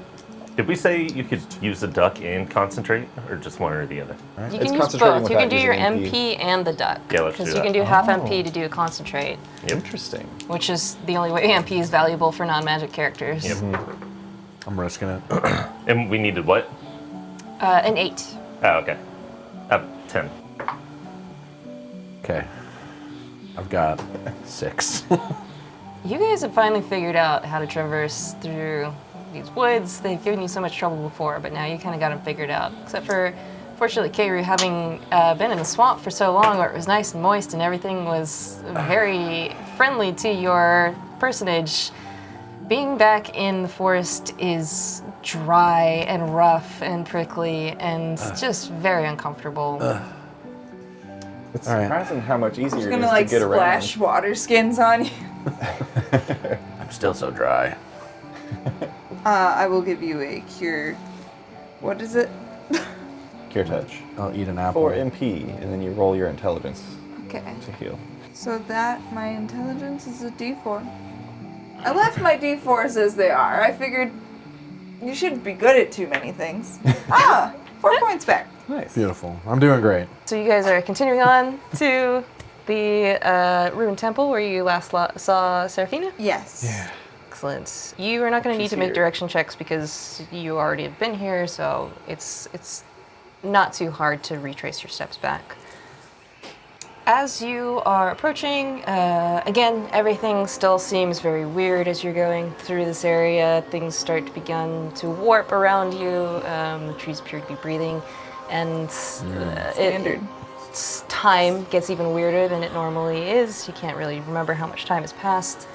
Did we say you could use a duck and concentrate, or just one or the other? You It's can use concentrating both. You can without do your using MP and the duck. Yeah, let's do Because you that. can do half MP to do a concentrate, Interesting. which is the only way MP is valuable for non-magic characters. Yep. I'm risking it. And we needed what? An 8. Oh, okay. 10. Okay. I've got 6. You guys have finally figured out how to traverse through these woods. They've given you so much trouble before, but now you kind of got them figured out. Except for, fortunately, Keiru having been in the swamp for so long where it was nice and moist and everything was very friendly to your personage. Being back in the forest is dry and rough and prickly and just very uncomfortable. It's All right. surprising how much easier Just it gonna is like to get splash water skins on you. I'm still so dry. I will give you a cure. What is it? around. Cure touch. I'll eat an apple. 4 MP, and then you roll your intelligence Okay. to heal. So that, my intelligence is a D4. I left my D4s as they are. I figured you shouldn't be good at too many things. 4 points back. Nice. Beautiful. I'm doing great. So you guys are continuing on to the ruined temple where you last saw Seraphina? Yes. Yeah. Excellent. You are not going to need She's to make here. direction checks because you already have been here, so it's not too hard to retrace your steps back. As you are approaching, again, everything still seems very weird as you're going through this area. Things start to begin to warp around you. The trees appear to be breathing, and Standard. time gets even weirder than it normally is. You can't really remember how much time has passed.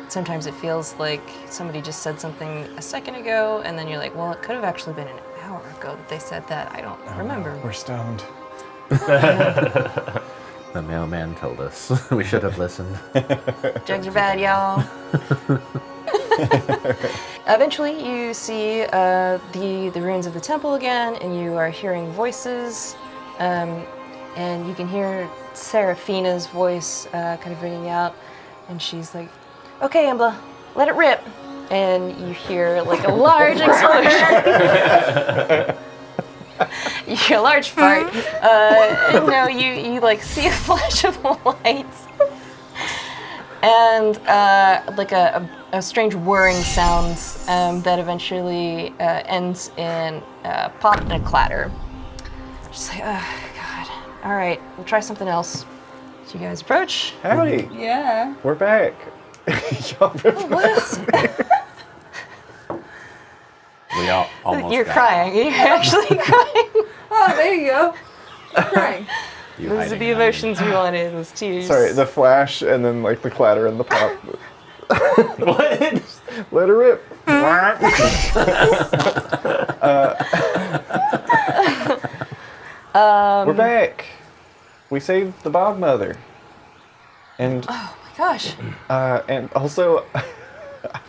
Sometimes it feels like somebody just said something a second ago, and then you're like, well, it could have actually been an hour ago that they said that. I don't remember. We're stoned. The mailman told us we should have listened. Jugs are bad, y'all. Eventually, you see the ruins of the temple again, and you are hearing voices, and you can hear Seraphina's voice kind of ringing out, and she's like, "Okay, Embla, let it rip," and you hear like a large explosion. You hear a large fart. No, you like see a flash of light, and like a strange whirring sound that eventually ends in a pop and a clatter. Just like, oh god. All right, we'll try something else. So you guys approach. Howdy. Yeah. We're back. Y'all ripped We all almost You're got crying. You're actually crying. Oh, there you go. Crying. you Those are hiding the under- emotions we wanted. Was tears. Sorry, the flash and then like the clatter and the pop. What? Let her rip. We're back. We saved the bog mother. And Oh my gosh. and also I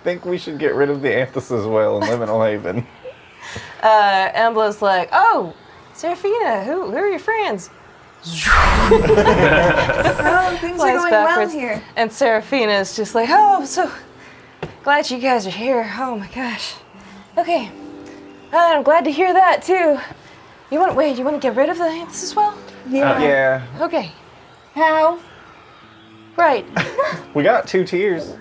think we should get rid of the anthesis well in Liminal Haven. Embla's like, oh, Seraphina, who are your friends? Oh, things are flies going backwards. well here. And Seraphina is just like, oh, I'm so glad you guys are here. Oh my gosh. Okay. I'm glad to hear that too. You want to get rid of the anthesis well? Yeah. Okay. How? Right. We got 2 tiers.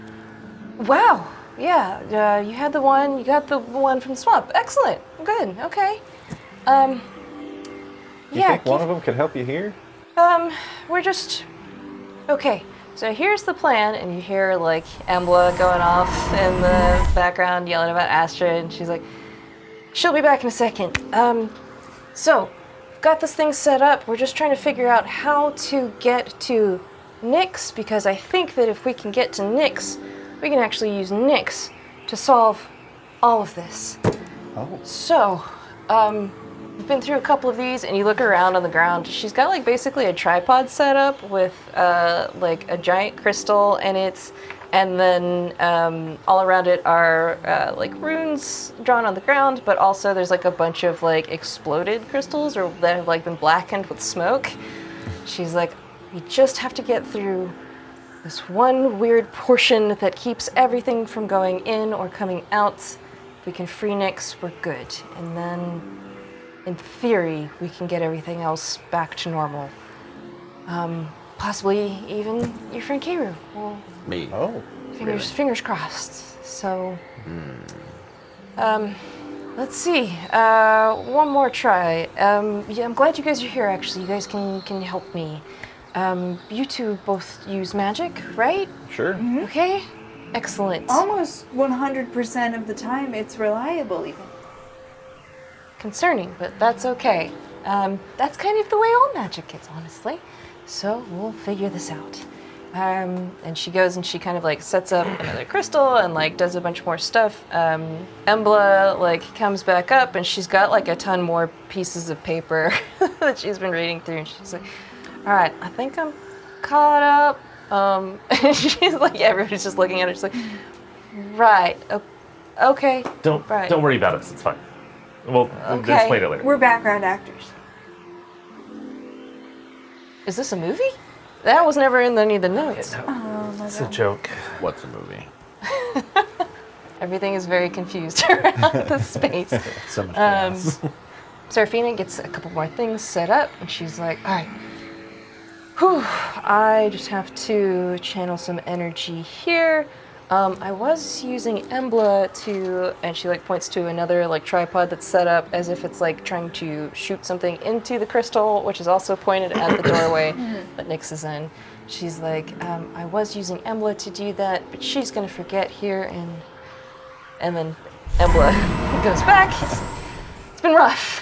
Wow. Yeah. You had the one. You got the one from the swamp. Excellent. Good. Okay. You Yeah. think one of them could help you here? We're just okay. So here's the plan, and you hear like Embla going off in the background, yelling about Astra, and she's like, "She'll be back in a second." So got this thing set up. We're just trying to figure out how to get to Nyx, because I think that if we can get to Nyx, we can actually use Nyx to solve all of this. Oh. So, we've been through a couple of these, and you look around on the ground. She's got like basically a tripod set up with like a giant crystal in it, and then all around it are like runes drawn on the ground, but also there's like a bunch of like exploded crystals or that have like been blackened with smoke. She's like, we just have to get through this one weird portion that keeps everything from going in or coming out. If we can free Nyx, we're good. And then, in theory, we can get everything else back to normal. Possibly even your friend Kiru. Well, Me. Oh. fingers crossed. So, let's see. One more try. Yeah, I'm glad you guys are here. Actually, you guys can help me. You two both use magic, right? Sure. Okay. Excellent. Almost 100% of the time, it's reliable even. Concerning, but that's okay. That's kind of the way all magic is, honestly. So we'll figure this out. And she goes and she kind of like sets up another crystal and like does a bunch more stuff. Embla like comes back up and she's got like a ton more pieces of paper that she's been reading through, and she's like, all right, I think I'm caught up. And she's like, everybody's just looking at her. She's like, right, okay. Don't worry about us. It's fine. We'll Okay. explain it later. We're background actors. Is this a movie? That was never in any of the notes. Oh my It's a god. joke. What's a movie? Everything is very confused around the space. So much chaos. Seraphina gets a couple more things set up, and she's like, all right, whew, I just have to channel some energy here. I was using Embla to, and she like points to another like tripod that's set up as if it's like trying to shoot something into the crystal, which is also pointed at the doorway that Nyx is in. She's like, I was using Embla to do that, but she's gonna forget here, and then Embla goes back. It's been rough.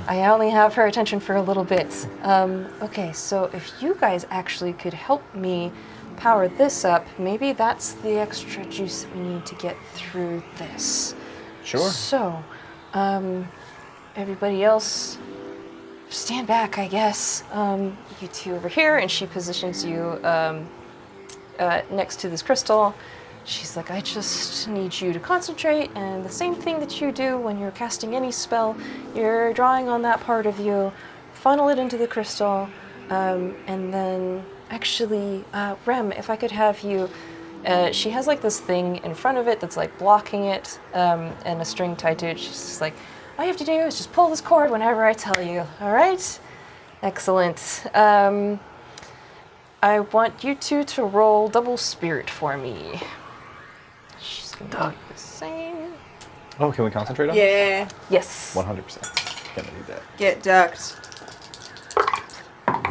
I only have her attention for a little bit. Okay, so if you guys actually could help me power this up, maybe that's the extra juice that we need to get through this. Sure. So, everybody else, stand back, I guess. You two over here, and she positions you next to this crystal. She's like, I just need you to concentrate, and the same thing that you do when you're casting any spell, you're drawing on that part of you, funnel it into the crystal, and then actually, Rem, if I could have you, she has like this thing in front of it that's like blocking it, and a string tied to it. She's just like, all you have to do is just pull this cord whenever I tell you, all right? Excellent. I want you two to roll double spirit for me. She's gonna do the same. Oh, can we concentrate on Yeah. Yes. 100%. Gonna need that. Get ducked.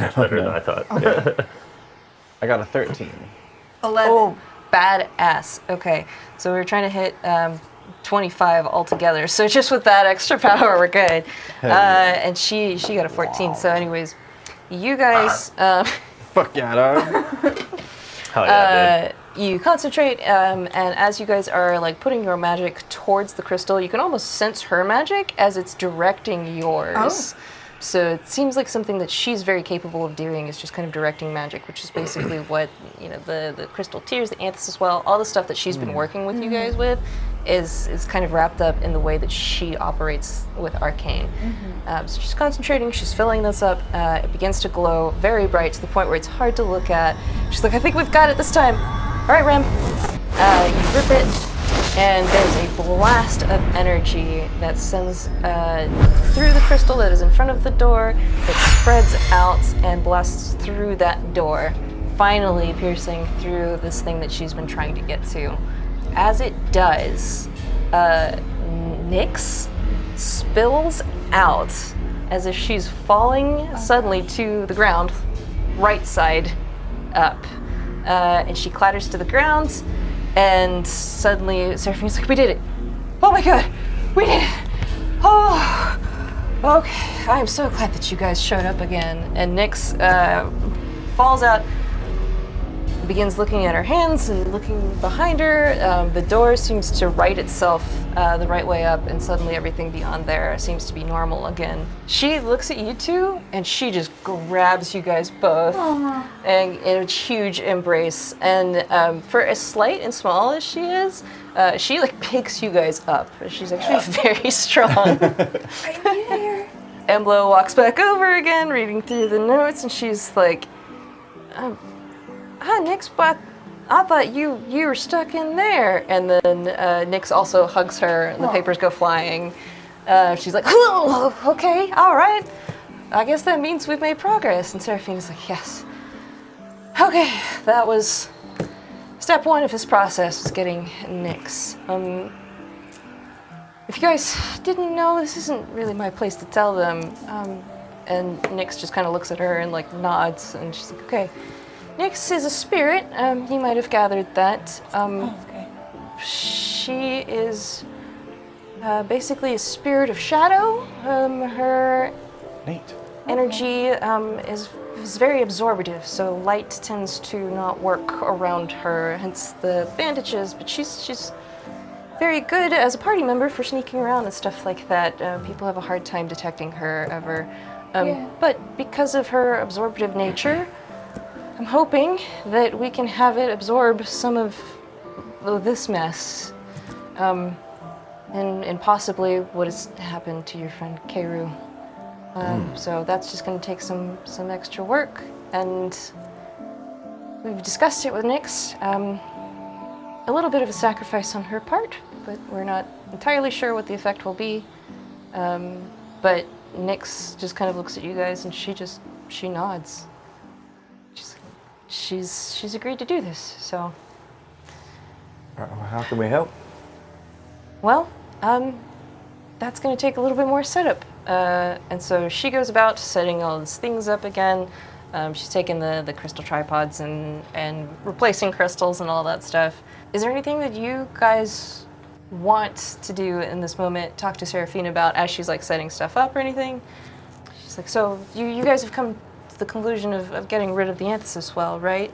Much better than I thought. I got a 13. 11. Oh, badass. Okay, so we're trying to hit 25 altogether. So just with that extra power, we're good. And she got a 14. So anyways, you guys, Fuck yeah, dog. Hell yeah, dude. you concentrate, and as you guys are like putting your magic towards the crystal, you can almost sense her magic as it's directing yours. Oh. So it seems like something that she's very capable of doing is just kind of directing magic, which is basically what, you know, the crystal tears, the anthesis well, all the stuff that she's been working with you guys with is kind of wrapped up in the way that she operates with arcane. So she's concentrating, she's filling this up. It begins to glow very bright to the point where it's hard to look at. She's like, I think we've got it this time. All right, Rem. You rip it, and there's a blast of energy that sends through the crystal that is in front of the door. It spreads out and blasts through that door, finally piercing through this thing that she's been trying to get to. As it does, Nyx spills out as if she's falling suddenly to the ground, right side up. And she clatters to the ground, and suddenly Seraphine's like, we did it. Oh my god, we did it. Oh, okay. I'm so glad that you guys showed up again. And Nyx falls out, begins looking at her hands and looking behind her. The door seems to right itself the right way up, and suddenly everything beyond there seems to be normal again. She looks at you two, and she just grabs you guys both and in a huge embrace. And for as slight and small as she is, she like picks you guys up. She's actually very strong. I'm here. Emblo walks back over again, reading through the notes, and she's like, Nyx, but I thought you were stuck in there. And then Nyx also hugs her, and the papers go flying. She's like, oh, okay, all right. I guess that means we've made progress. And Seraphine's like, yes. Okay, that was step one of his process, was getting Nyx. If you guys didn't know, this isn't really my place to tell them. And Nyx just kind of looks at her and like nods, and she's like, okay. Nyx is a spirit. You might have gathered that. Okay. She is basically a spirit of shadow. Her Neat. energy is very absorptive, so light tends to not work around her, hence the bandages. But she's very good as a party member for sneaking around and stuff like that. People have a hard time detecting her ever. But because of her absorptive nature, I'm hoping that we can have it absorb some of this mess, and possibly what has happened to your friend Keiru. So that's just going to take some extra work, and we've discussed it with Nyx. A little bit of a sacrifice on her part, but we're not entirely sure what the effect will be. But Nyx just kind of looks at you guys, and she nods. She's agreed to do this, so. How can we help? Well, that's going to take a little bit more setup. And so she goes about setting all these things up again. She's taking the crystal tripods and replacing crystals and all that stuff. Is there anything that you guys want to do in this moment? Talk to Seraphine about as she's like setting stuff up or anything? She's like, so you guys have come the conclusion of getting rid of the anthesis well, right?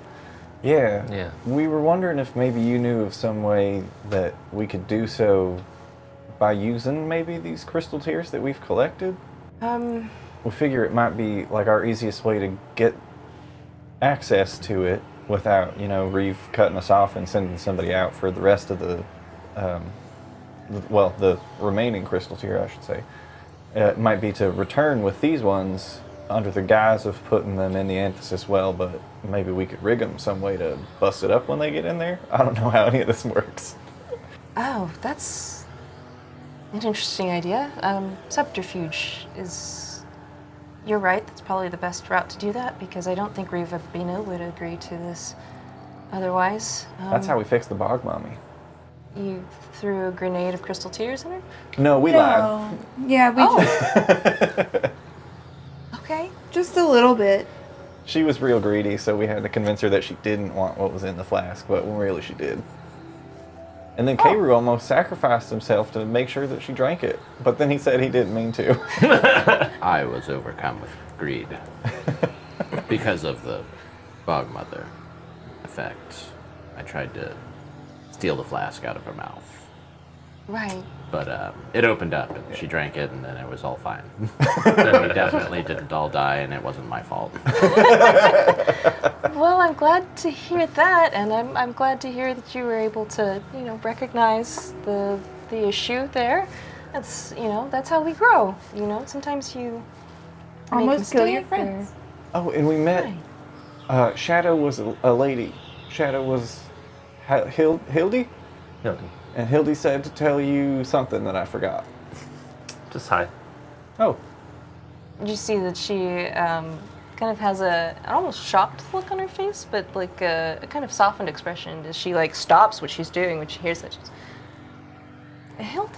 Yeah. We were wondering if maybe you knew of some way that we could do so by using maybe these crystal tears that we've collected. We figure it might be like our easiest way to get access to it without, Reeve cutting us off and sending somebody out for the rest of the remaining crystal tier, I should say. It might be to return with these ones under the guise of putting them in the anthesis well, but maybe we could rig them some way to bust it up when they get in there. I don't know how any of this works. Oh, that's an interesting idea. Subterfuge is... You're right, that's probably the best route to do that, because I don't think Reeve Abino would agree to this otherwise. That's how we fixed the bog mummy. You threw a grenade of crystal tears in her? No, we lied. Yeah, we Okay. just a little bit. She was real greedy, so we had to convince her that she didn't want what was in the flask, but really she did. And then Keiru almost sacrificed himself to make sure that she drank it, but then he said he didn't mean to. I was overcome with greed because of the bog mother effect. I tried to steal the flask out of her mouth. Right. But it opened up, and she drank it, and then it was all fine. Then we definitely didn't all die, and it wasn't my fault. Well, I'm glad to hear that, and I'm glad to hear that you were able to, recognize the issue there. That's, that's how we grow. Sometimes you Almost kill your mistake friends. Oh, and we met. Shadow was a lady. Shadow was Hildy? Hildy. And Hildy said to tell you something that I forgot. Just hi. Oh, You see that she kind of has an almost shocked look on her face, but like a kind of softened expression as she like stops what she's doing when she hears that. She's, Hildy.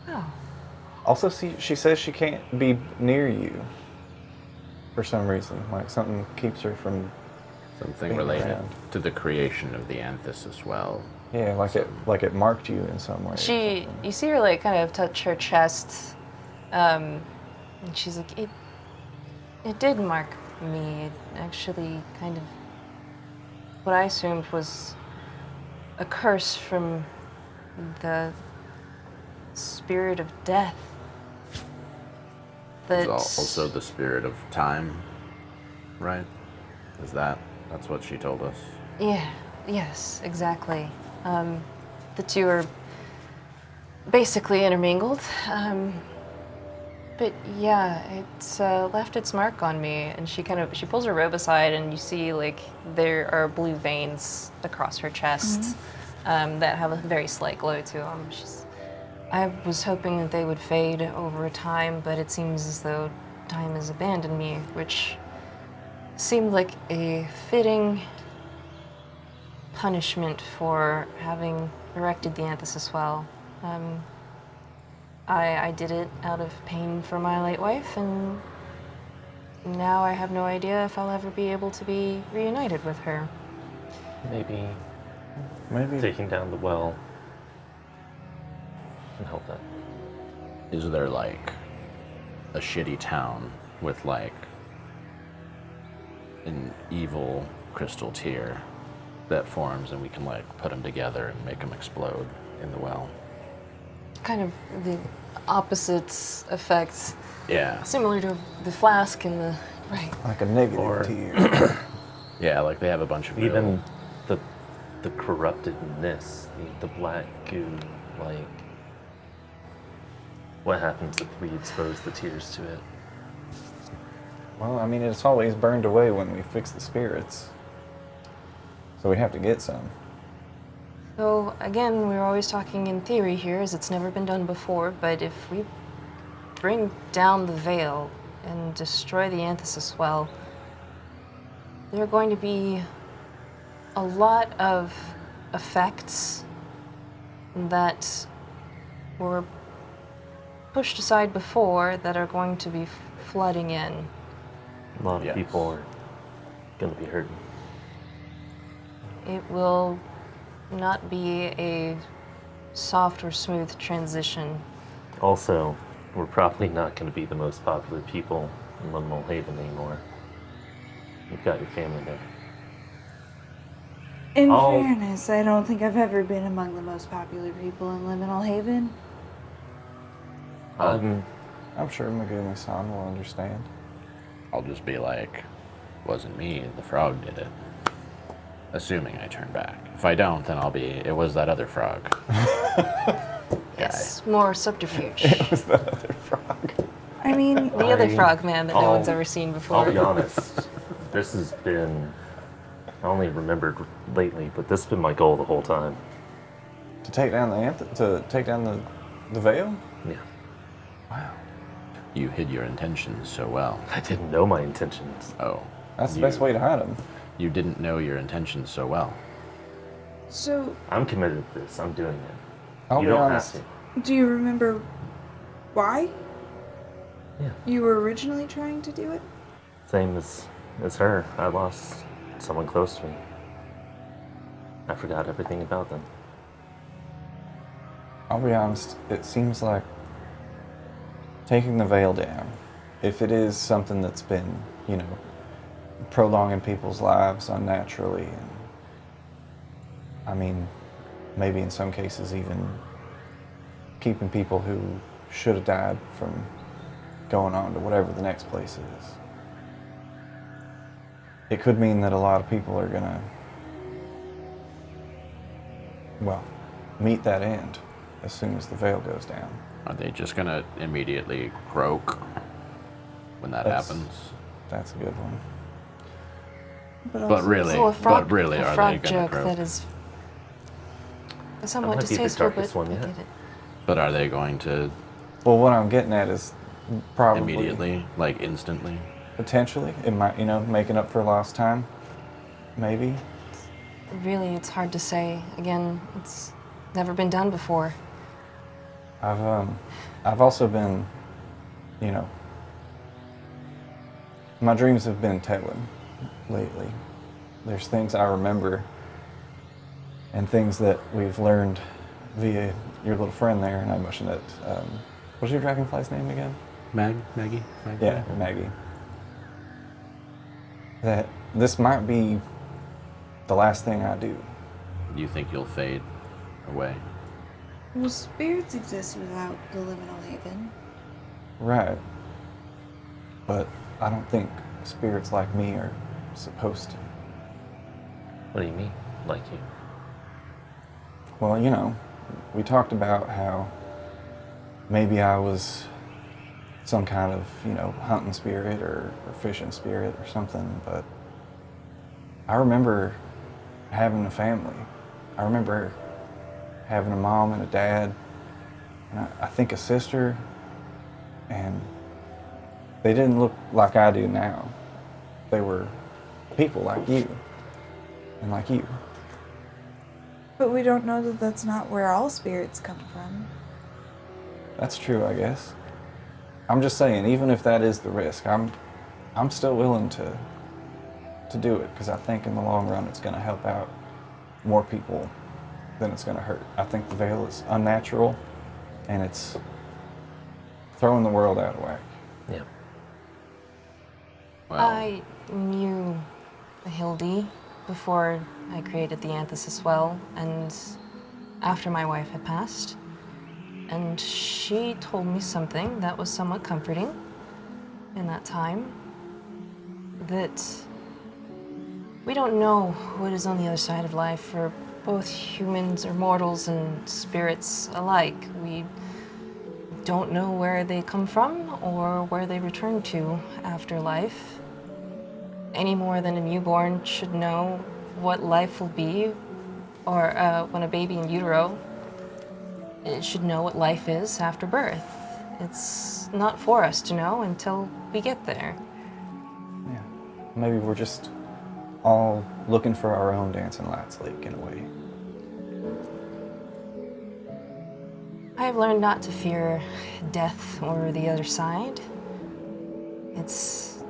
Oh. also she says she can't be near you for some reason. Like something keeps her from. Something Being related around. to the creation of the anthesis well. Yeah, like it marked you in some way. or something. You see her like kind of touch her chest, and she's like, it did mark me. It actually kind of what I assumed was a curse from the spirit of death. It's That also the spirit of time, right? That's what she told us. Yeah, yes, exactly. The two are basically intermingled. But yeah, it's left its mark on me, and she pulls her robe aside, and you see like there are blue veins across her chest that have a very slight glow to them. I was hoping that they would fade over time, but it seems as though time has abandoned me, which seemed like a fitting punishment for having erected the anthesis well. I did it out of pain for my late wife, and now I have no idea if I'll ever be able to be reunited with her. Maybe Maybe. taking down the well can help that. Is there like a shitty town with like an evil crystal tear that forms, and we can like put them together and make them explode in the well? Kind of the opposite effects, Yeah. similar to the flask and the right. Like a negative Or- tear. Yeah, like they have a bunch of Even the corruptedness, the black goo, like what happens if we expose the tears to it? Well, I mean, it's always burned away when we fix the spirits. So we have to get some. So again, we're always talking in theory here, as it's never been done before, but if we bring down the veil and destroy the anthesis well, there are going to be a lot of effects that were pushed aside before that are going to be flooding in. A lot of Yes. people are gonna be hurting. It will not be a soft or smooth transition. Also, we're probably not gonna be the most popular people in Liminal Haven anymore. You've got your family there. In Oh. fairness, I don't think I've ever been among the most popular people in Liminal Haven. I'm I'm sure Megumi-san will understand. I'll just be like, wasn't me, the frog did it. Assuming I turn back. If I don't, then I'll be, it was that other frog. Yes, more subterfuge. Was that other frog? I mean, The other I- frog man that no I'll- one's ever seen before. I'll be honest. This has been, I only remembered lately, but this has been my goal the whole time. To take down the veil? Yeah. Wow. You hid your intentions so well. I didn't know my intentions. Oh. That's the best way to hide them. You didn't know your intentions so well. so I'm committed to this. I'm doing it. I'll You be don't honest. have to. do you remember why Yeah. you were originally trying to do it? Same as her. I lost someone close to me. I forgot everything about them. I'll be honest, it seems like taking the veil down, if it is something that's been, prolonging people's lives unnaturally, and I mean, maybe in some cases even keeping people who should have died from going on to whatever the next place is. It could mean that a lot of people are gonna, well, meet that end as soon as the veil goes down. Are they just gonna immediately croak when that happens? That's a good one. But really, Oh, a frog, but really, a are frog they gonna joke croak? that is somewhat might be the distasteful, but darkest one I yet. get it. But are they going to Well, what I'm getting at is probably immediately, like instantly? potentially, it might, making up for lost time, maybe. Really, it's hard to say. Again, it's never been done before. I've also been, my dreams have been telling lately. There's things I remember and things that we've learned via your little friend there, and I mentioned that, what's your dragonfly's name again? Maggie? Yeah, Maggie. That this might be the last thing I do. You think you'll fade away? Well, spirits exist without the liminal haven. Right. But I don't think spirits like me are supposed to. What do you mean, like you? Well, we talked about how maybe I was some kind of, hunting spirit or fishing spirit or something, but I remember having a family. I remember having a mom and a dad, and I think a sister, and they didn't look like I do now. They were people like you, and like you. But we don't know that that's not where all spirits come from. That's true, I guess. I'm just saying, even if that is the risk, I'm still willing to do it, because I think in the long run it's going to help out more people than it's going to hurt. I think the veil is unnatural, and it's throwing the world out of whack. Yeah. Well, I knew Hildy before I created the anthesis well, and after my wife had passed. And she told me something that was somewhat comforting in that time, that we don't know what is on the other side of life for both humans or mortals and spirits alike. We don't know where they come from or where they return to after life, any more than a newborn should know what life will be, or when a baby in utero, it should know what life is after birth. It's not for us to know until we get there. Yeah. Maybe we're just all looking for our own dancing lights leak in a way. I've learned not to fear death or the other side. It's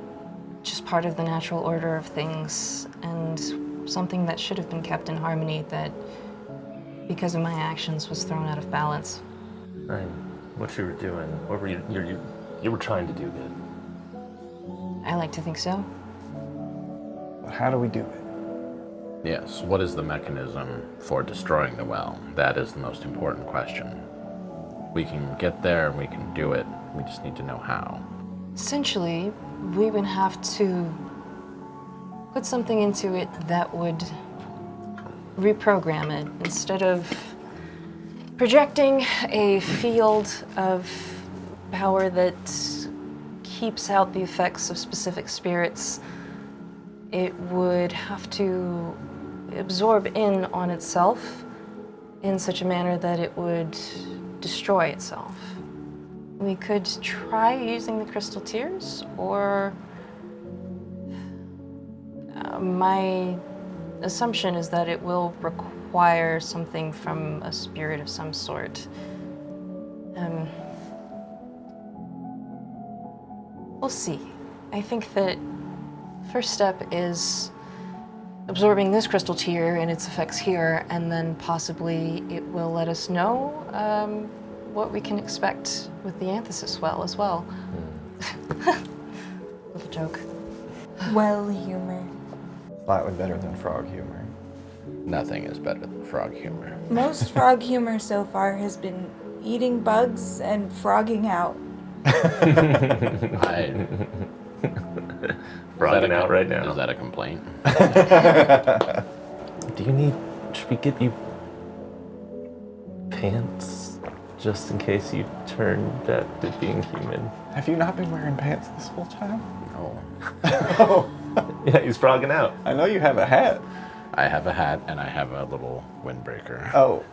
just part of the natural order of things, and something that should have been kept in harmony that, because of my actions, was thrown out of balance. And what you were doing, what were you were trying to do good. I like to think so. But how do we do it? yes, what is the mechanism for destroying the well? That is the most important question. We can get there, we can do it, we just need to know how. Essentially, we would have to put something into it that would reprogram it. Instead of projecting a field of power that keeps out the effects of specific spirits, it would have to absorb in on itself in such a manner that it would destroy itself. We could try using the crystal tears, or my assumption is that it will require something from a spirit of some sort. We'll see. I think that first step is absorbing this crystal tear and its effects here, and then possibly it will let us know what we can expect with the anthesis well as well. Little joke. Well humor. Slightly better than frog humor. Nothing is better than frog humor. Most frog humor so far has been eating bugs and frogging out. Frogging out right now. Is that a complaint? Do you need... Should we get you pants? Just in case you turn back to being human. Have you not been wearing pants this whole time? No. Oh, Yeah, he's frogging out. I know you have a hat. I have a hat and I have a little windbreaker. Oh,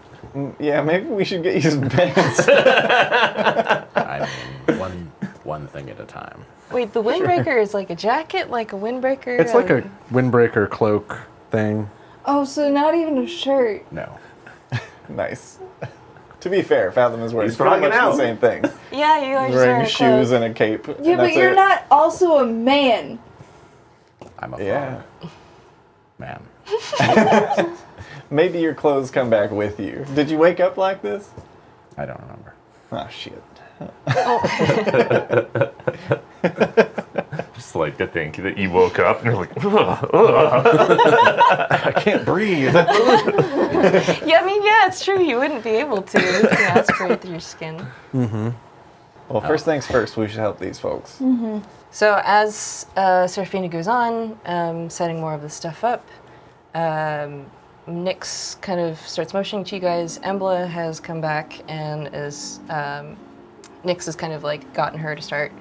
yeah, maybe we should get you some pants. I mean, one thing at a time. Wait, the windbreaker is like a jacket, like a windbreaker? It's like a windbreaker cloak thing. Oh, so not even a shirt. No. Nice. To be fair, Fathom is wearing He's pretty much frogging out. the same thing. Yeah, you are just Wearing a shoes clothes. and a cape. Yeah, and but that's you're it. not also a man. I'm a Yeah. man. Maybe your clothes come back with you. Did you wake up like this? I don't remember. Oh, shit. Just like to think that you woke up and you're like, I can't breathe. Yeah, I mean, yeah, it's true. You wouldn't be able to. You can aspirate through your skin. Well, first things first, we should help these folks. So as Serafina goes on, setting more of this stuff up, Nyx kind of starts motioning to you guys. Embla has come back and is Nyx has kind of like gotten her to start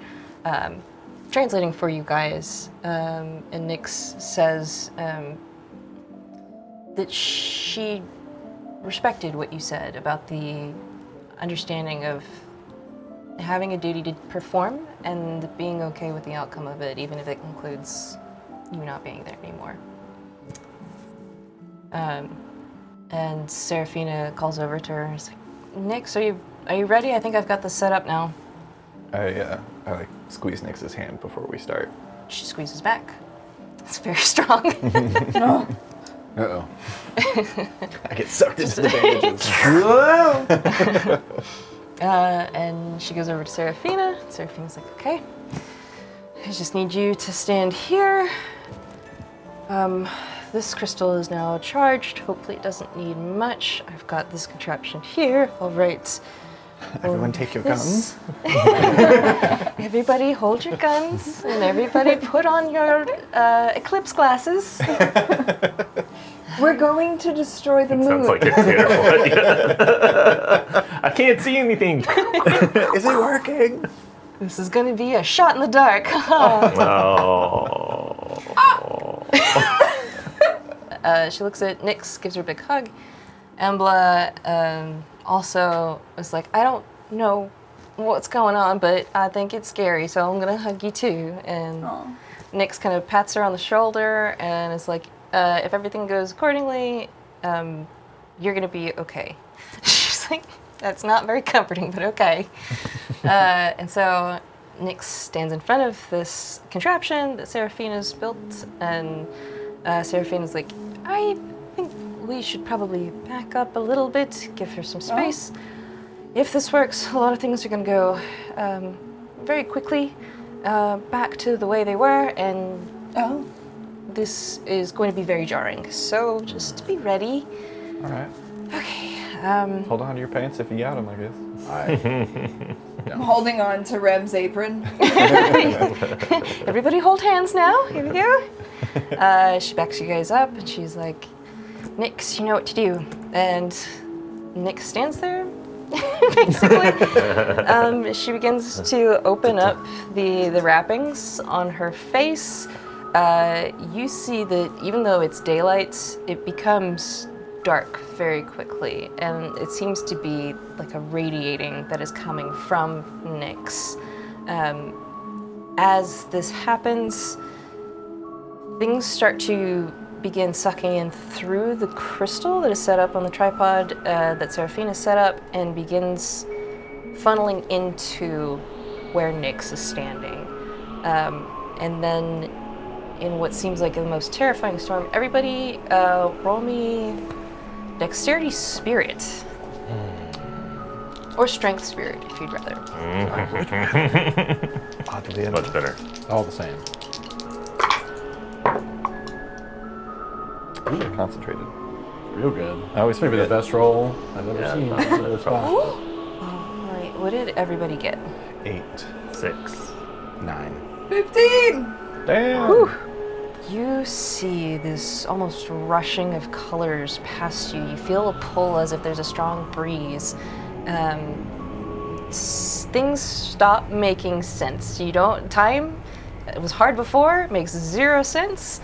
translating for you guys. And Nyx says that she respected what you said about the understanding of having a duty to perform and being okay with the outcome of it, even if it includes you not being there anymore. And Serafina calls over to her and is like, Nyx, are you ready? I think I've got this set up now. I like squeeze Nyx's hand before we start. She squeezes back. It's very strong. Uh-oh. I get sucked into the bandages. And she goes over to Serafina. Serafina's like, okay, I just need you to stand here. This crystal is now charged. Hopefully it doesn't need much. I've got this contraption here. All right. Everyone take your guns. Everybody hold your guns and everybody put on your eclipse glasses. We're going to destroy the moon. sounds like a terrible idea. I can't see anything. Is it working? This is going to be a shot in the dark. She looks at Nyx, gives her a big hug. Embla also was like, I don't know what's going on, but I think it's scary, so I'm going to hug you too. And Nyx kind of pats her on the shoulder and is like, if everything goes accordingly, you're going to be okay. She's like, that's not very comforting, but okay. And so Nyx stands in front of this contraption that Serafina's built, and Serafina's like, I think we should probably back up a little bit, give her some space. If this works, a lot of things are going to go very quickly back to the way they were, and this is going to be very jarring. So just be ready. All right. Okay. Hold on to your pants if you got them, I guess. I'm holding on to Rem's apron. Everybody hold hands now. Here we go. She backs you guys up, and she's like, Nyx, you know what to do. And Nyx stands there, basically. She begins to open up the wrappings on her face. You see that even though it's daylight, it becomes dark very quickly, and it seems to be like a radiating that is coming from Nyx. As this happens, things start to begin sucking in through the crystal that is set up on the tripod that Serafina set up, and begins funneling into where Nyx is standing. And then, in what seems like the most terrifying storm, everybody roll me Dexterity Spirit. Or Strength Spirit, if you'd rather. Oddly Much better. All the same. Ooh, concentrated. Real good. I always Maybe the forget. best roll I've ever Yeah, seen. probably. What did everybody get? 8. 6. 9. 15! Damn! You see this almost rushing of colors past you. You feel a pull as if there's a strong breeze. Things stop making sense. Time, it was hard before, it makes 0 sense.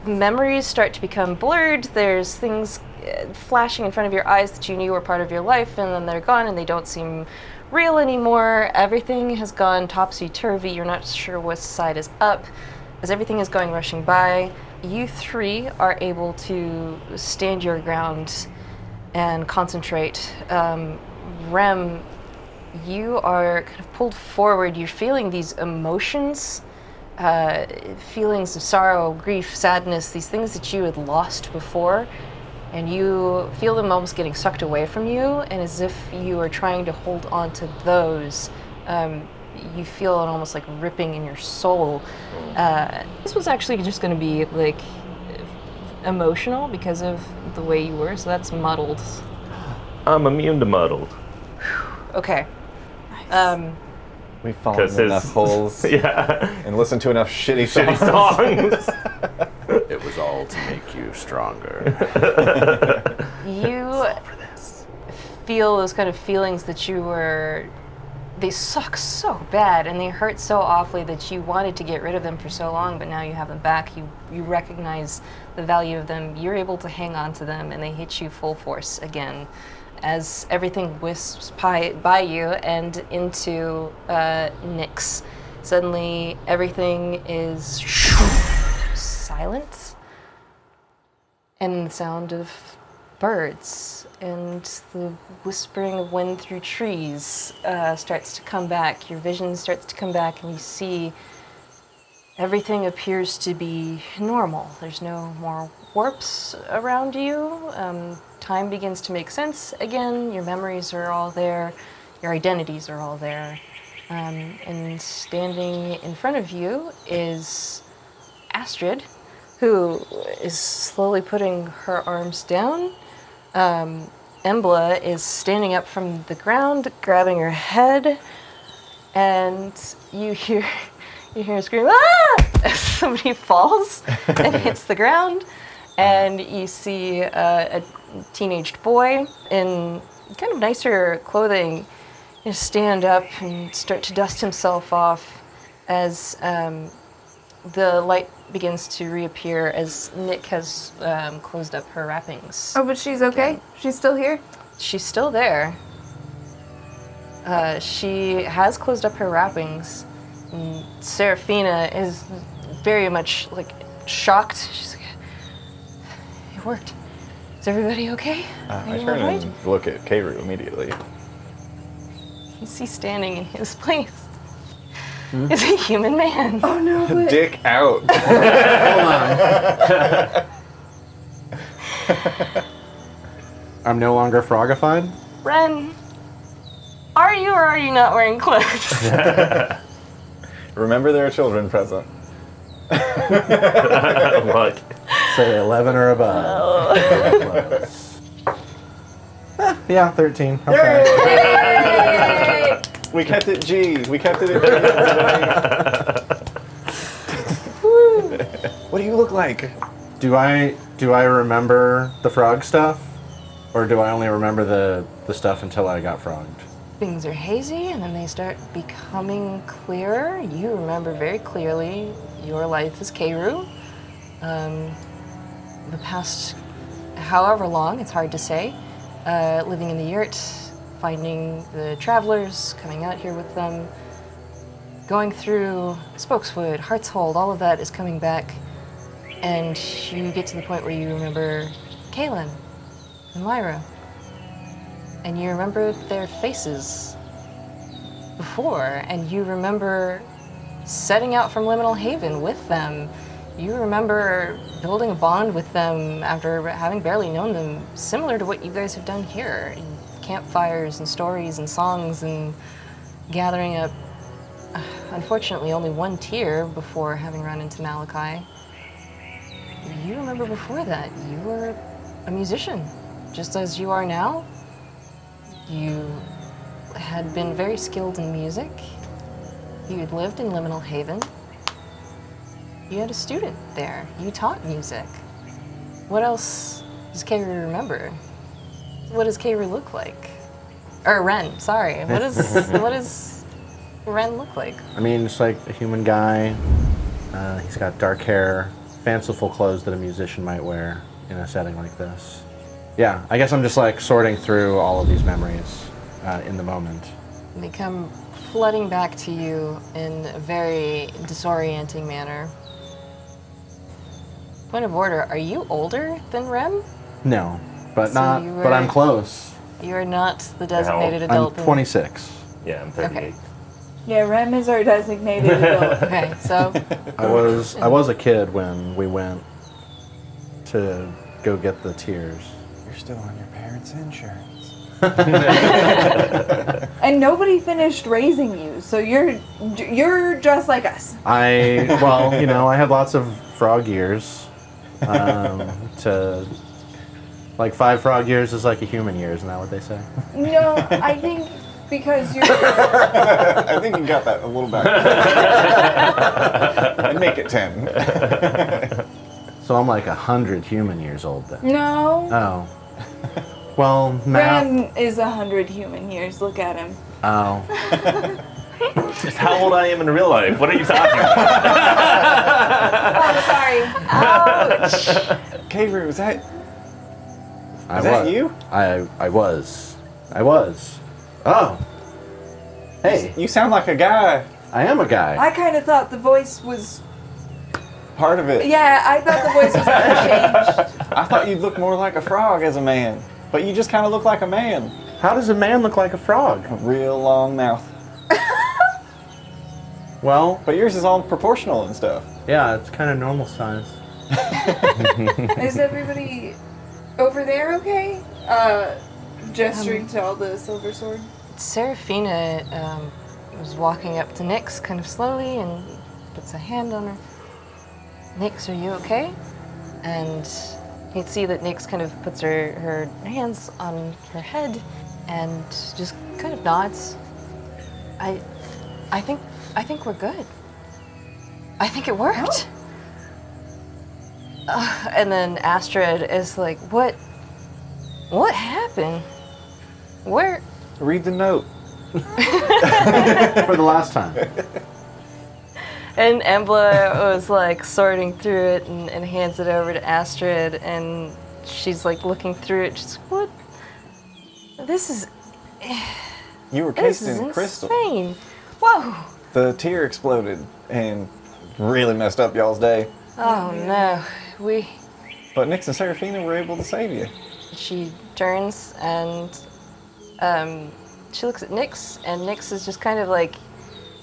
Memories start to become blurred. There's things flashing in front of your eyes that you knew were part of your life, and then they're gone and they don't seem real anymore. Everything has gone topsy-turvy. You're not sure which side is up. As everything is going rushing by, you 3 are able to stand your ground and concentrate. Rem, you are kind of pulled forward. You're feeling these emotions, feelings of sorrow, grief, sadness, these things that you had lost before, and you feel them almost getting sucked away from you, and as if you are trying to hold on to those. You feel it almost like ripping in your soul. This was actually just going to be like emotional because of the way you were, so that's muddled. I'm immune to muddled. Okay. We've fallen in enough holes Yeah. and listened to enough shitty Shitty songs. songs. It was all to make you stronger. You feel those kind of feelings that they suck so bad and they hurt so awfully that you wanted to get rid of them for so long, but now you have them back. You recognize the value of them. You're able to hang on to them, and they hit you full force again as everything wisps by you and into Nyx. Suddenly, everything is silent, and the sound of birds and the whispering of wind through trees starts to come back. Your vision starts to come back, and you see everything appears to be normal. There's no more warps around you. Time begins to make sense again. Your memories are all there. Your identities are all there. And standing in front of you is Astrid, who is slowly putting her arms down. Embla is standing up from the ground, grabbing her head, and you hear a scream, "Ah!" as somebody falls and hits the ground, and you see a teenaged boy in kind of nicer clothing stand up and start to dust himself off as the light begins to reappear as Nick has closed up her wrappings. Oh, but she's okay? Okay. She's still here? She's still there. She has closed up her wrappings. And Seraphina is very much like shocked. She's like, "It worked. Is everybody okay? Are I you turn all right?" and look at Keiru immediately. You see standing in his place is a human man. Oh no, but... Dick out. I'm no longer frogified? Ren, are you or are you not wearing clothes? Remember there are children present. Look. Say 11 or above. Yeah, 13. Okay. Yay! We kept it G. We kept it in G. What do you look like? Do I remember the frog stuff? Or do I only remember the stuff until I got frogged? Things are hazy and then they start becoming clearer. You remember very clearly your life as Keiru. The past however long, it's hard to say, living in the yurt, finding the travelers, coming out here with them, going through Spokeswood, Heartshold, all of that is coming back. And you get to the point where you remember Kaylin and Lyra. And you remember their faces before, and you remember setting out from Liminal Haven with them. You remember building a bond with them after having barely known them, similar to what you guys have done here. Campfires and stories and songs and gathering up, unfortunately, only one tear before having run into Malachi. You remember before that, you were a musician, just as you are now. You had been very skilled in music. You had lived in Liminal Haven. You had a student there. You taught music. What else does Kayru remember? What does Kayru look like? Or Ren, sorry. What does Ren look like? I mean, just like a human guy. He's got dark hair, fanciful clothes that a musician might wear in a setting like this. Yeah, I guess I'm just like sorting through all of these memories in the moment. They come flooding back to you in a very disorienting manner. Point of order, are you older than Rem? No, but So not. you But I'm were- close. You are not the designated old? adult. I'm 26. Yeah, I'm 38. Okay. Yeah, Rem is our designated adult. Okay, so I was a kid when we went to go get the tears. You're still on your parents' insurance. And nobody finished raising you, so you're just like us. I had lots of frog years. To like 5 frog years is like a human year, isn't that what they say? No, I think because you're. I think you got that a little back. And make it 10. So I'm like 100 human years old then. No. Oh. Well, math. Rem is 100 human years. Look at him. Oh. Just how old I am in real life. What are you talking about? Oh, sorry. Kayru, is that Is that you? I was. Oh. Hey, You sound like a guy. I am a guy. I kind of thought the voice was. Part of it. Yeah, I thought the voice was going to change. I thought you'd look more like a frog as a man, but you just kind of look like a man. How does a man look like a frog? A real long mouth. Well, But yours is all proportional and stuff. yeah, it's kind of normal size. Is everybody over there okay? Gesturing to all the silver sword. Seraphina was walking up to Nyx kind of slowly and puts a hand on her. Nyx, are you okay? And you'd see that Nyx kind of puts her hands on her head and just kind of nods. I think we're good. I think it worked. And then Astrid is like, what happened? Where? Read the note. For the last time. And Embla was like sorting through it and hands it over to Astrid, and she's like looking through it. She's like, what? This is You were cased this is in crystal. insane. Whoa! The tear exploded and really messed up y'all's day. Oh no, But Nyx and Seraphina were able to save you. She turns and she looks at Nyx, and Nyx is just kind of like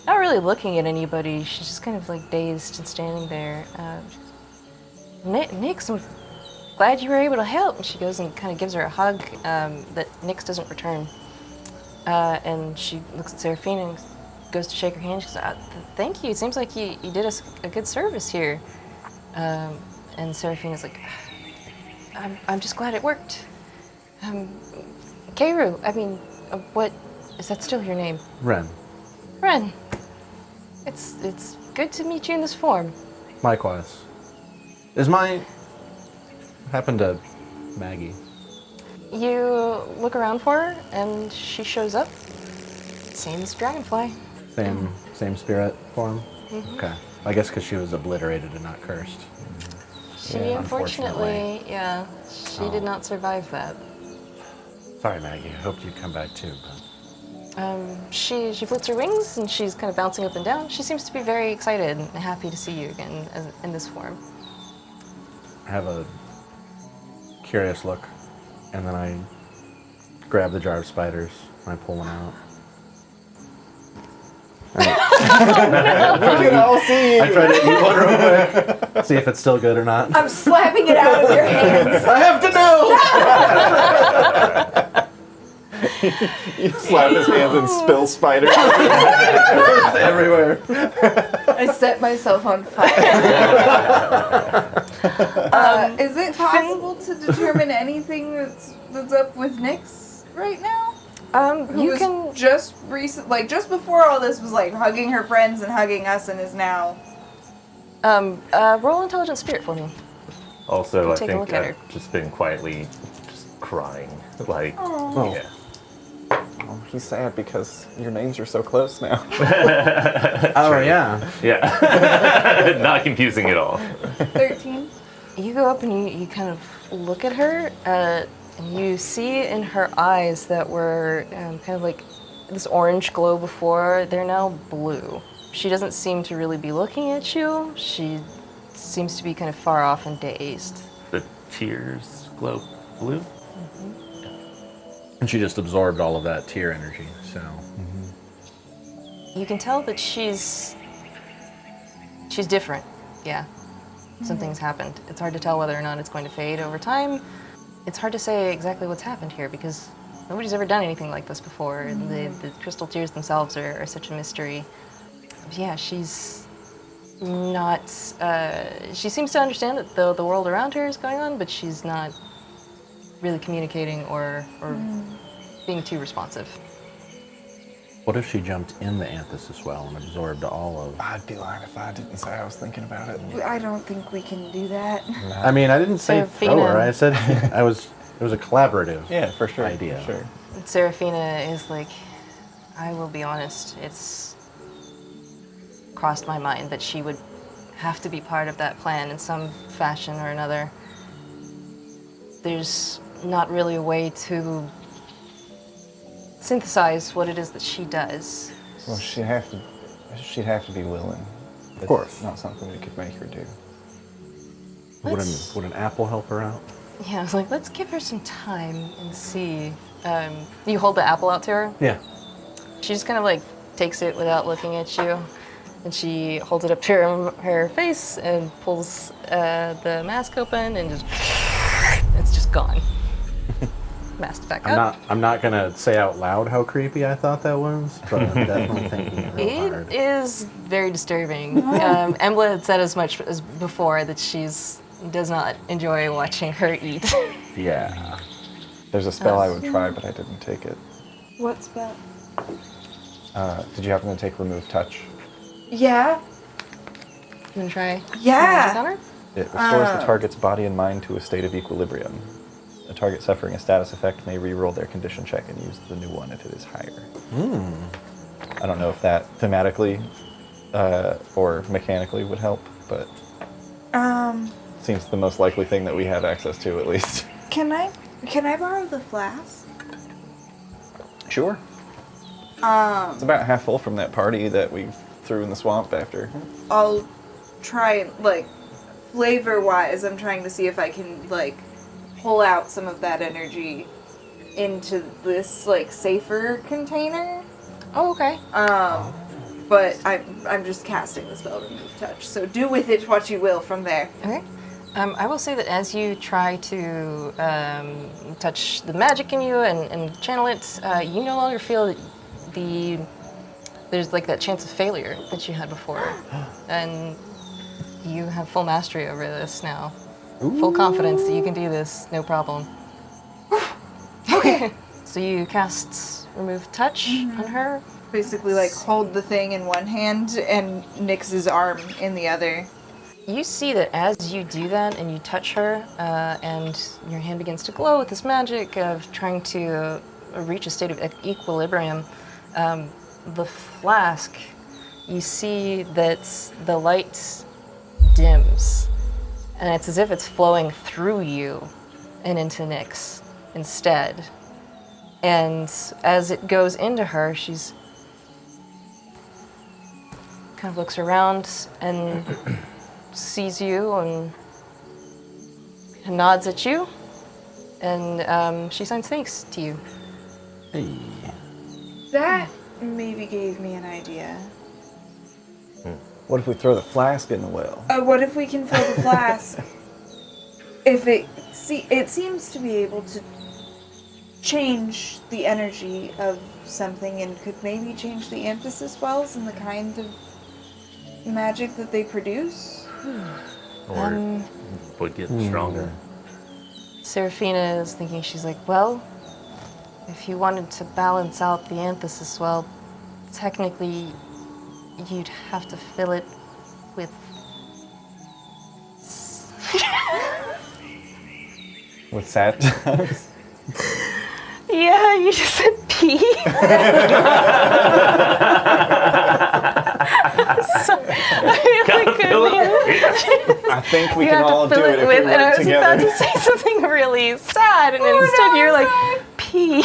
not really looking at anybody. She's just kind of like dazed and standing there. Nyx, I'm glad you were able to help. And she goes and kind of gives her a hug that Nyx doesn't return. And she looks at Seraphina and goes to shake her hand. She goes, thank you. It seems like you did us a good service here. And Seraphina's like, I'm just glad it worked. Kayru, I mean, what, is that still your name? Ren. Ren. It's good to meet you in this form. Likewise. Happened to Maggie. You look around for her, and she shows up. Same as Dragonfly. Same spirit form? Okay. I guess because she was obliterated and not cursed. She Yeah, unfortunately, yeah, she did not survive that. Sorry, Maggie. I hoped you'd come back too, but... She flips her wings, and she's kind of bouncing up and down. She seems to be very excited and happy to see you again in this form. I have a curious look, and then I grab the jar of spiders and I pull one out. We can all see you. I try to eat one real quick, see if it's still good or not. I'm slapping it out of your hands. I have to know! You slap his hands and spill spiders. Everywhere. I set myself on fire. Is it possible to determine anything that's up with Nyx right now? Who You was can. just just before all this was like hugging her friends and hugging us, and is now. Roll intelligent spirit for me. Also, I Take a think look at I've her. just been quietly just crying. Like, Oh. yeah. Oh, he's sad because your names are so close now. Oh, yeah. Yeah. Not confusing at all. 13. You go up and you kind of look at her, and you see in her eyes that were kind of like this orange glow before, they're now blue. She doesn't seem to really be looking at you. She seems to be kind of far off and dazed. The tears glow blue. And she just absorbed all of that tear energy, so. You can tell that she's different. Yeah. Something's happened. It's hard to tell whether or not it's going to fade over time. It's hard to say exactly what's happened here because nobody's ever done anything like this before. And the crystal tears themselves are such a mystery. But yeah, she's not. She seems to understand that the world around her is going on, but she's not really communicating or being too responsive. What if she jumped in the anthesis well and absorbed all of... I'd be lying if I didn't say I was thinking about it. I don't think we can do that. I mean, I didn't say throw her. I said it was a collaborative Yeah, for sure. idea. For sure. Seraphina is like, I will be honest, it's crossed my mind that she would have to be part of that plan in some fashion or another. There's not really a way to synthesize what it is that she does. Well, she'd have to be willing. Of course. Not something we could make her do. Would an apple help her out? Yeah, I was like, let's give her some time and see. You hold the apple out to her. Yeah. She just kind of like takes it without looking at you, and she holds it up to her face and pulls the mask open, and it's just gone. Masked back up. I'm not gonna say out loud how creepy I thought that was, but I'm definitely thinking real hard. It is very disturbing. Embla had said as much as before that she's does not enjoy watching her eat. Yeah. There's a spell I would try, but I didn't take it. What spell? Did you happen to take Remove Touch? Yeah. You wanna try? Yeah. On her? It restores the target's body and mind to a state of equilibrium. A target suffering a status effect may re-roll their condition check and use the new one if it is higher. I don't know if that thematically or mechanically would help, but seems the most likely thing that we have access to, at least. Can I borrow the flask? Sure. It's about half full from that party that we threw in the swamp after. I'll try and flavor-wise, I'm trying to see if I can pull out some of that energy into this safer container. Oh, okay. But I'm just casting the spell Remove Touch. So do with it what you will from there. Okay. I will say that as you try to touch the magic in you and channel it, you no longer feel that there's that chance of failure that you had before, and you have full mastery over this now. Full confidence that you can do this, no problem. Okay. So you cast Remove Touch on her. Basically, hold the thing in one hand and Nix's arm in the other. You see that as you do that and you touch her, and your hand begins to glow with this magic of trying to reach a state of equilibrium, the flask, you see that the light dims, and it's as if it's flowing through you and into Nyx instead. And as it goes into her, she's kind of looks around and sees you and nods at you, and she signs thanks to you. Hey. That maybe gave me an idea. What if we throw the flask in the well? What if we can fill the flask? If it seems to be able to change the energy of something and could maybe change the anthesis wells and the kind of magic that they produce. Or would get stronger. Seraphina is thinking, she's like, well, if you wanted to balance out the anthesis, well, technically, you'd have to fill it with... With sad times. Yeah, you just said pee. So, I think we you can have all to do fill it if with, we and I work was about to together. say something really sad, and instead you're like, pee.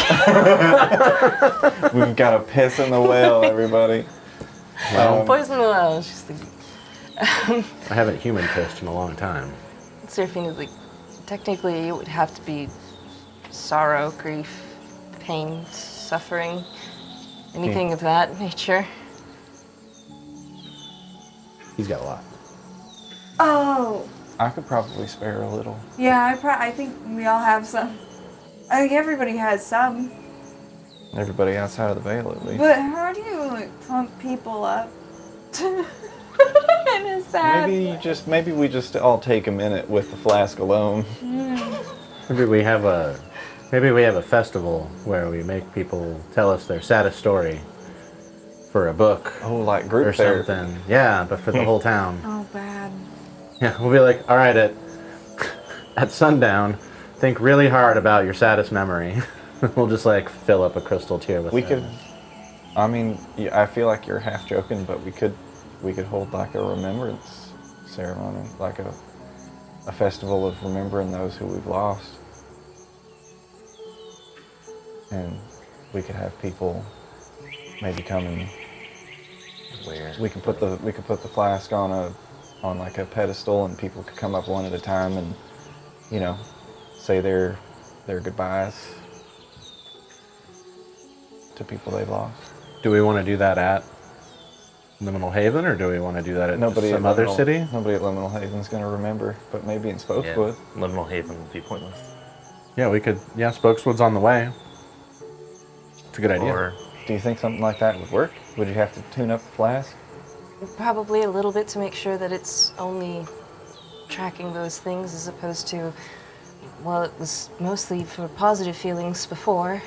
We've got to piss in the well, everybody. Poison the well. It's just like, I haven't human pissed in a long time. surfing is like, technically it would have to be sorrow, grief, pain, suffering, anything of that nature. He's got a lot. Oh, I could probably spare a little. yeah, I think we all have some. I think everybody has some. Everybody outside of the veil, at least. But how do you, like, pump people up? In a sad Maybe we just all take a minute with the flask alone. Maybe we have a festival where we make people tell us their saddest story for a book Oh, like or group therapy. something. Yeah, but for the whole town. Oh, bad. Yeah, we'll be like, all right, at sundown, think really hard about your saddest memory. We'll just like fill up a crystal tear with We it. could. I mean, I feel like you're half joking, but we could hold like a remembrance ceremony, like a festival of remembering those who we've lost, and we could have people maybe come and we could put the flask on like a pedestal, and people could come up one at a time and say their goodbyes to people they've lost. Do we want to do that at Liminal Haven, or do we want to do that at some other city? Nobody at Liminal Haven's going to remember, but maybe in Spokeswood. Yeah, Liminal Haven would be pointless. Yeah, we could. Yeah, Spokeswood's on the way. It's a good idea. Or Do you think something like that would work? Would you have to tune up the flask? Probably a little bit to make sure that it's only tracking those things as opposed to, well, it was mostly for positive feelings before.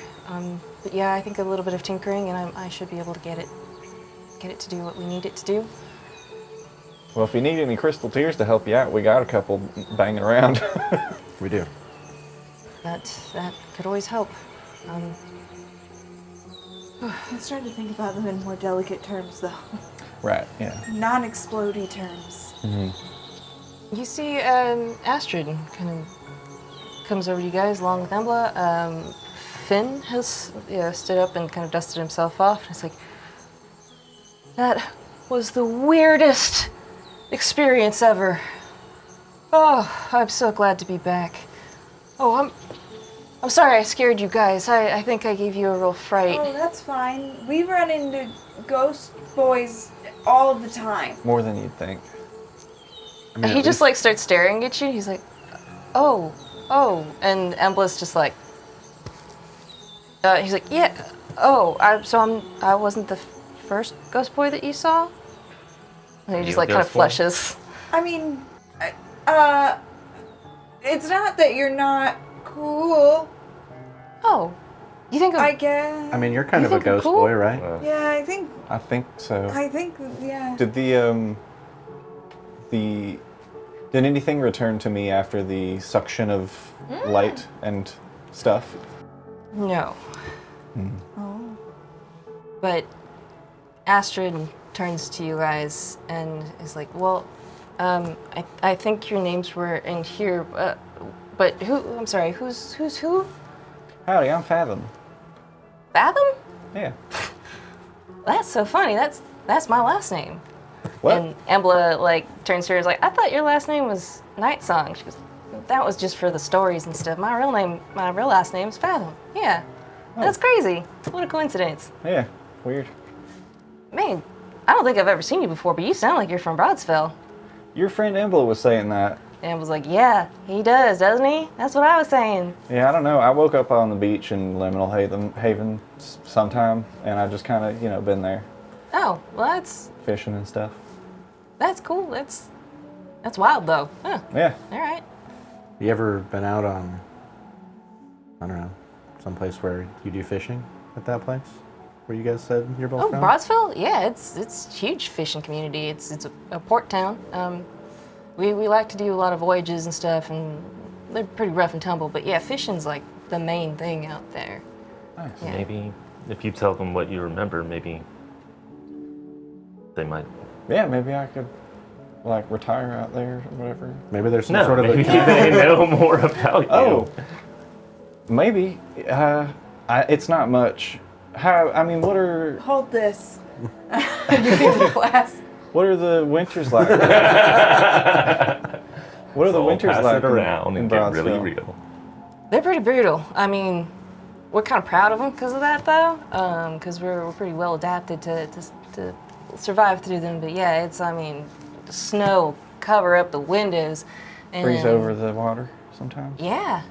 But yeah, I think a little bit of tinkering and I should be able to get it to do what we need it to do. Well, if you need any crystal tears to help you out, we got a couple banging around. We do. That could always help. Let's try to think about them in more delicate terms, though. Right, yeah. Non-explodey terms. You see, Astrid kind of comes over to you guys along with Embla. Finn has stood up and kind of dusted himself off. And it's like, that was the weirdest experience ever. Oh, I'm so glad to be back. Oh, I'm sorry I scared you guys. I think I gave you a real fright. Oh, that's fine. We run into ghost boys all the time. More than you'd think. I mean, He at just least- like starts staring at you. He's like, oh, and Embla's just like, he's like, yeah, oh, I wasn't the first ghost boy that you saw. And he just You a like kind of ghost boy? flushes. I mean, it's not that you're not cool, Oh, you think I I'm? guess. I mean, you're kind You of a think I'm ghost cool? boy, right? Yeah, I think so. yeah. Did anything return to me after the suction of light and stuff? No. Oh. But Astrid turns to you guys and is like, well, I think your names were in here, but who? I'm sorry, who's who? Howdy, I'm Fathom. Fathom? Yeah. That's so funny. That's my last name. What? And Embla like turns to her and is like, I thought your last name was Night Song. She goes, that was just for the stories and stuff. My real last name is Fathom. Yeah. That's crazy. What a coincidence. Yeah. Weird. Man, I don't think I've ever seen you before, but you sound like you're from Broadsville. Your friend Embla was saying that. And was like, yeah, he does, doesn't he? That's what I was saying. Yeah, I don't know. I woke up on the beach in Liminal Haven sometime, and I just kind of, been there Oh, well, fishing and stuff. that's cool. That's wild, though. Huh. Yeah. All right. You ever been out on, I don't know, Someplace where you do fishing at that place? Where you guys said you're both Oh, from? Broadsville? Yeah, it's a huge fishing community. It's a port town. We like to do a lot of voyages and stuff, and they're pretty rough and tumble. But yeah, fishing's like the main thing out there. Nice. Yeah. Maybe if you tell them what you remember, maybe they might. Yeah, maybe I could like retire out there or whatever. Maybe there's some No, sort of maybe a... they know more about you. Oh, maybe. It's not much. What are Hold this. Give me the glass. the winters like? What are the So winters pass like it around in and get really Broadsville? real. They're pretty brutal. I mean, we're kind of proud of them because of that, though, because we're pretty well adapted to survive through them. But yeah, snow cover up the windows. And Freeze over the water sometimes. Yeah.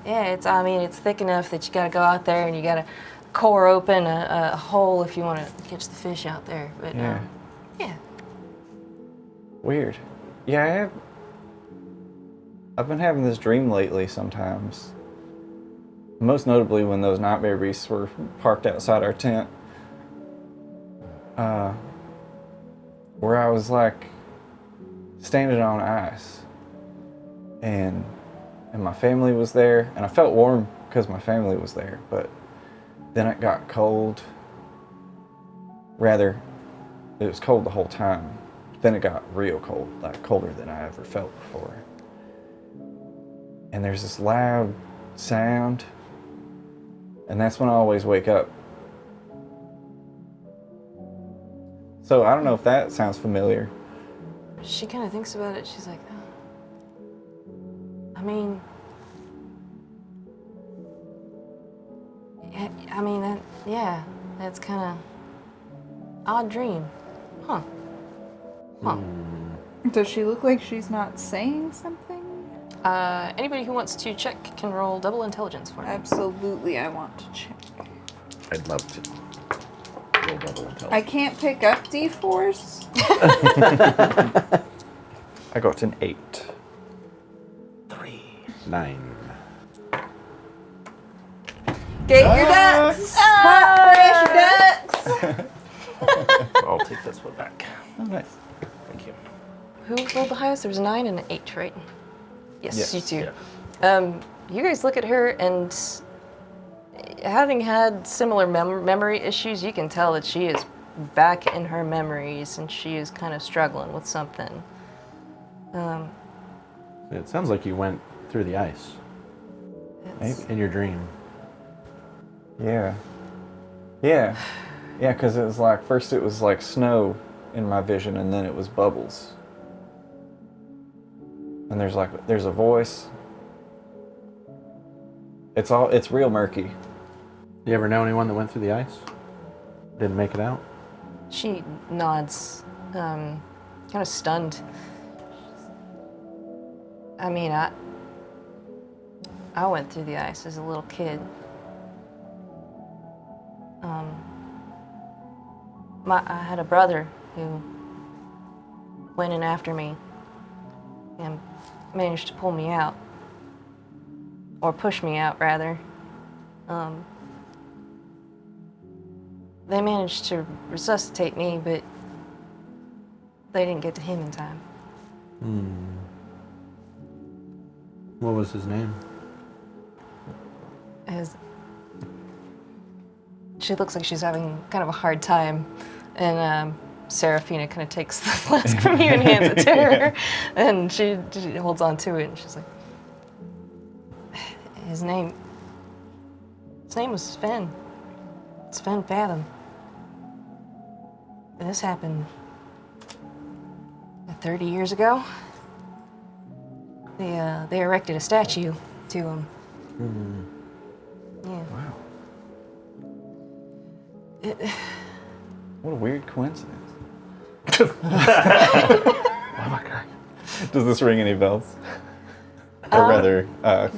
It's thick enough that you got to go out there and you got to core open a hole if you want to catch the fish out there. But Yeah. yeah. Weird. Yeah, I've been having this dream lately sometimes. Most notably when those nightmare beasts were parked outside our tent. Where I was like standing on ice and my family was there, and I felt warm because my family was there, but then it got cold. Rather, it was cold the whole time. Then it got real cold, like colder than I ever felt before. And there's this loud sound, and that's when I always wake up. So I don't know if that sounds familiar. She kind of thinks about it. She's like, oh. That's kind of odd dream. Huh. Does she look like she's not saying something? Anybody who wants to check can roll double intelligence for me. Absolutely, I want to check. I'd love to. Roll double intelligence. I can't pick up D4s. I got an 8. 9. Get your ducks! Hot fresh ducks! I'll take this one back. Oh, nice. Thank you. Who rolled the highest? There was a 9 and an 8, right? Yes, Yes. you two. Yeah. You guys look at her, and having had similar memory issues, you can tell that she is back in her memories, and she is kind of struggling with something. It sounds like you went through the ice It's- in your dream. Yeah. Yeah. Yeah, because it was like, first it was like snow in my vision, and then it was bubbles. And there's a voice. It's real murky. You ever know anyone that went through the ice? Didn't make it out? She nods, kind of stunned. I went through the ice as a little kid. I had a brother who went in after me and managed to pull me out, or push me out rather. They managed to resuscitate me, but they didn't get to him in time. What was his name? She looks like she's having kind of a hard time, and Seraphina kind of takes the flask from you and hands it to her, and she holds on to it, and she's like, his name was Sven. Sven Fathom. And this happened 30 years ago. They erected a statue to him. Yeah. Wow. What a weird coincidence. Oh my god. Does this ring any bells? Or rather,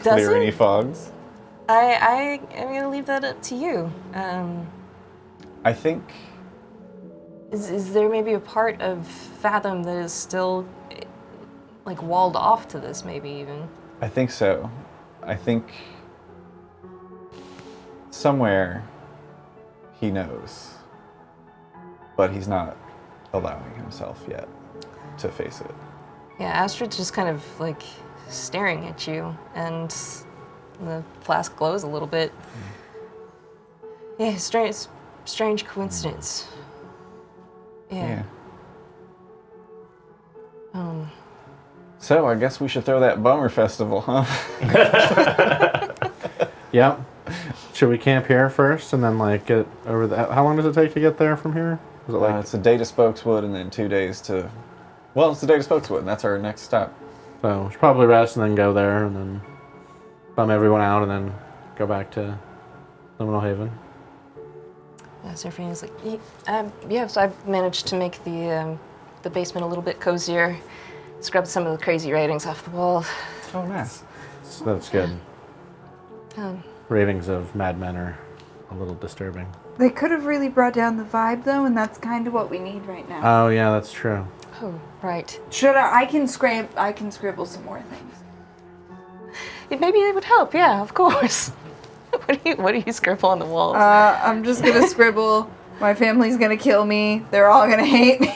clear it? any fogs? I am gonna leave that up to you. I think Is there maybe a part of Fathom that is still like walled off to this, maybe even? so. I think somewhere he knows, but he's not allowing himself yet to face it. Yeah, Astrid's just kind of like staring at you, and the flask glows a little bit. Yeah, strange coincidence. Yeah. So I guess we should throw that bummer festival, huh? Yep. Should we camp here first and then like get over the? How long does it take to get there from here? Is it like It's a day to Spokeswood and then 2 days to... Well, it's a day to Spokeswood, and that's our next stop. so? We should probably rest and then go there and then bum everyone out and then go back to Liminal Haven. Yeah, Seraphina's like, yeah, so I've managed to make the basement a little bit cozier. Scrubbed some of the crazy writings off the wall. Oh, nice. So that's good. Um, Ravings of madmen are a little disturbing. They could have really brought down the vibe, though, and that's kind of what we need right now. Oh yeah, that's true. oh, right. Should I can scribble some more things. Maybe it would help, yeah, of course. What do you scribble on the walls? I'm just gonna scribble. My family's gonna kill me. They're all gonna hate me.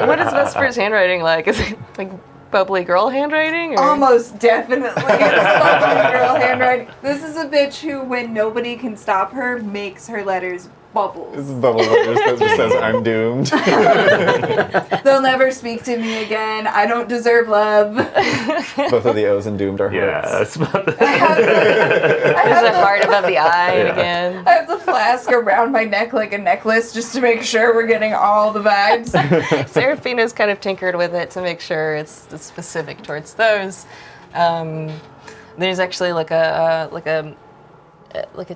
What is Vesper's handwriting like? Is it like bubbly girl handwriting? Or? Almost definitely. It's bubbly girl handwriting. This is a bitch who, when nobody can stop her, makes her letters bubbles. This is bubble letters that just says, I'm doomed. They'll never speak to me again. I don't deserve love. Both of the O's in doomed are Yeah, hearts. that's about that. There's a heart above the eye Yeah. again. I have the flask around my neck like a necklace just to make sure we're getting all the vibes. Seraphina's kind of tinkered with it to make sure it's specific towards those. There's actually like a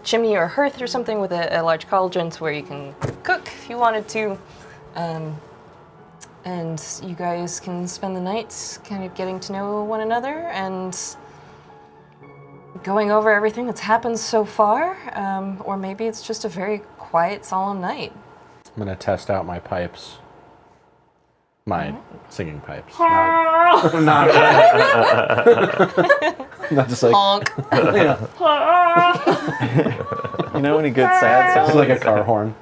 chimney or hearth or something with a large cauldron where you can cook if you wanted to. And you guys can spend the night kind of getting to know one another and going over everything that's happened so far. Or maybe it's just a very quiet, solemn night. I'm gonna test out my pipes. My singing pipes. Not just like Honk. You know any good sad songs? it's like a car horn.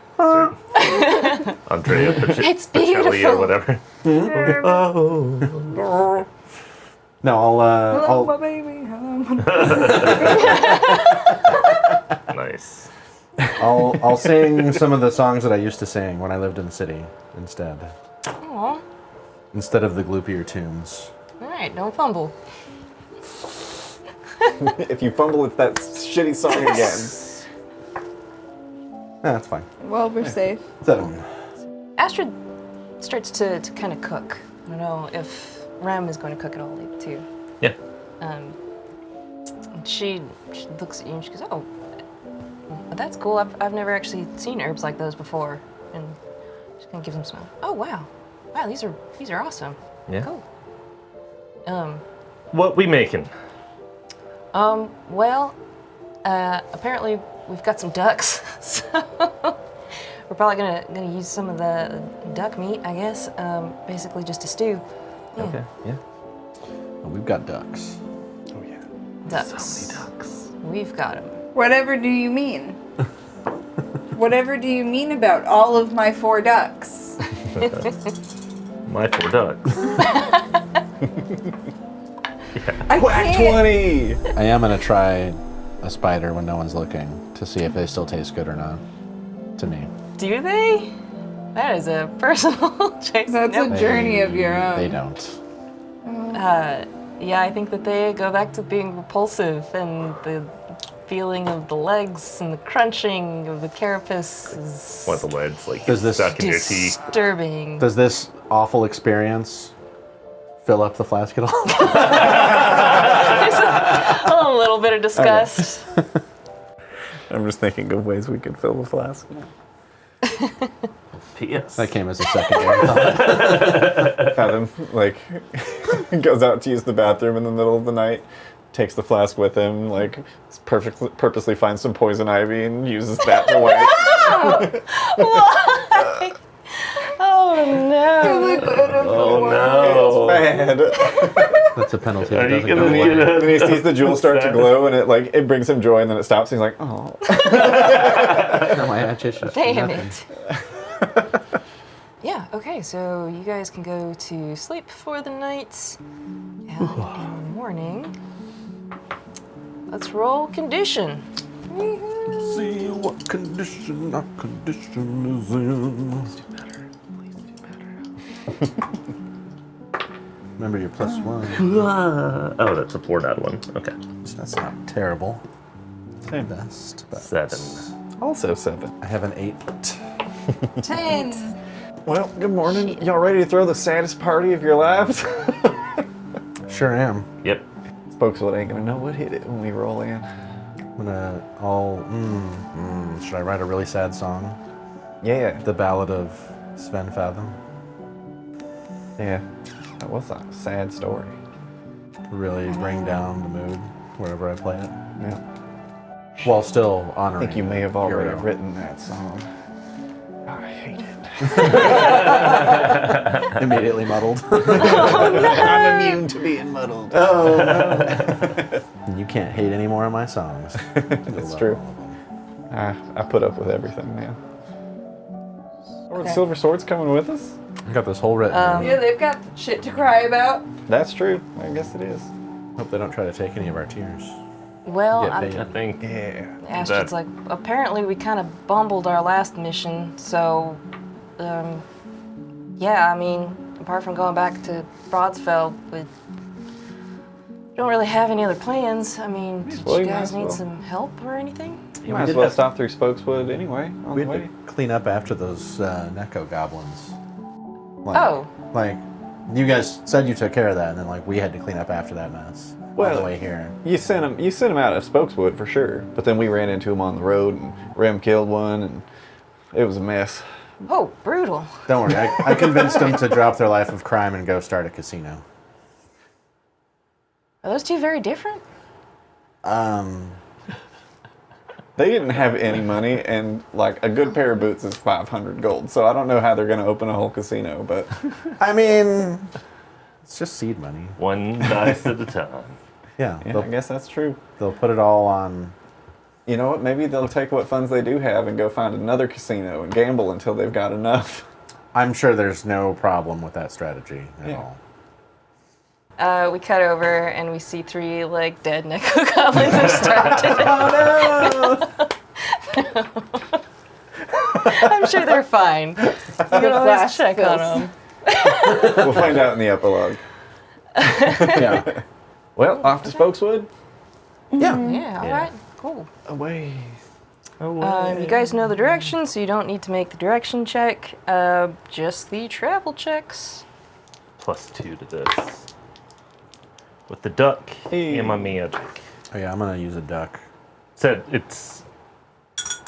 Andrea It's Bocelli beautiful. or whatever. No, Hello, my I'll baby. Hello, my Nice. I'll sing some of the songs that I used to sing when I lived in the city instead. Aw. Instead of the gloopier tunes. All right, don't fumble. If you fumble, it's that shitty song again. Yeah, that's fine. Well, we're safe. So, Astrid starts to kind of cook. I don't know if Rem is going to cook it all too. Yeah. And she looks at you and she goes, "Oh, that's cool. I've never actually seen herbs like those before." And she kind of gives them a smell. "Oh wow, these are awesome. Yeah. Cool." What we making? Well, apparently we've got some ducks, so we're probably gonna use some of the duck meat, I guess. Basically just a stew. Yeah. Okay. Yeah. oh, we've got ducks. Oh, yeah. Ducks. So many ducks. We've got them. Whatever do you mean? Whatever do you mean about all of my 4 ducks? My 4 ducks. I Whack can't. 20! I am gonna try a spider when no one's looking to see if they still taste good or not. To me. Do they? That is a personal choice. That's a Nope. journey of your own. They don't. Yeah, I think that they go back to being repulsive, and the feeling of the legs and the crunching of the carapace is What the legs like Does this- stuck in your teeth? disturbing. Does this awful experience fill up the flask at all? A little bit of disgust. I'm just thinking of ways we could fill the flask. P.S. That came as a secondary thought. Have him, like, goes out to use the bathroom in the middle of the night, takes the flask with him, like, purposely finds some poison ivy and uses that to wipe. Oh Oh no! Bad. That's a penalty. Are That you doesn't go gonna away. get And he sees the jewel start to glow, and it brings him joy, and then it stops. And he's like, oh. No, my hatch is just Damn nothing. it. Yeah, okay, so you guys can go to sleep for the night. And in the morning, let's roll condition. See what condition our condition is in. Remember your +1. Oh, that's a 4 out of 1. Okay. That's not terrible. Same. Best, but 7. Also 7. I have an 8. 10. Well, good morning. Y'all ready to throw the saddest party of your lives? Sure am. Yep. Spokeswood ain't gonna know what hit it when we roll in. I'm gonna should I write a really sad song? Yeah. The Ballad of Sven Fathom. Yeah. That was a sad story. Really bring down the mood wherever I play it. Yeah. While still I honoring think you may have already Uriel. written that song. I hate it. Immediately muddled. I'm immune to being muddled. Oh, no. You can't hate any more of my songs. That's true. I put up with everything now. Okay. Silver Sword's coming with us? I got this whole written. Yeah, they've got shit to cry about. That's true. I guess it is. Hope they don't try to take any of our tears. Well, Get I'm paid. I think. Yeah. Astrid's like, apparently we kind of bumbled our last mission, so, yeah, I mean, apart from going back to Broadsfeld, we don't really have any other plans. I mean, did Well, you you might guys as need well. some help or anything? You might as well stop through Spokeswood anyway on We the had way. to clean up after those Neko goblins. Like, Oh. Like, you guys said you took care of that, and then like we had to clean up after that mess on Well, the way here. You sent him out of Spokeswood for sure, but then we ran into him on the road, and Rem killed one, and it was a mess. Oh, brutal. Don't worry, I convinced them to drop their life of crime and go start a casino. Are those two very different? They didn't have any money, and like a good pair of boots is 500 gold. So I don't know how they're going to open a whole casino, but I mean, it's just seed money. 1 dice at a time. Yeah, yeah, I guess that's true. they'll put it all on. You know what? Maybe they'll take what funds they do have and go find another casino and gamble until they've got enough. I'm sure there's no problem with that strategy at Yeah. all. We cut over and we see 3 like dead Neko goblins distracted. I'm sure they're fine. You can always check on them. We'll find out in the epilogue. Yeah. Well, off to Spokeswood. Yeah. Yeah, all right, cool. Away. You guys know the direction, so you don't need to make the direction check. Just the travel checks. +2 to this. With the duck Hey. and my magic. Oh yeah, I'm gonna use a duck. Said it's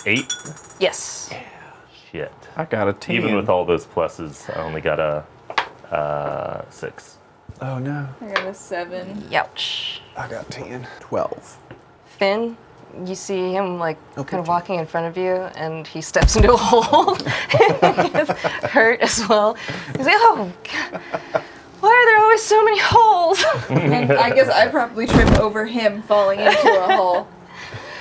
8. Yes. Shit. I got a 10. Even with all those pluses, I only got a 6. Oh no. I got a 7. Youch. I got 10. 12. Finn, you see him like kind of 13. walking in front of you, and he steps into a hole. He gets hurt as well. He's like, oh, God. Why are there always so many holes? And I guess I probably tripped over him falling into a hole.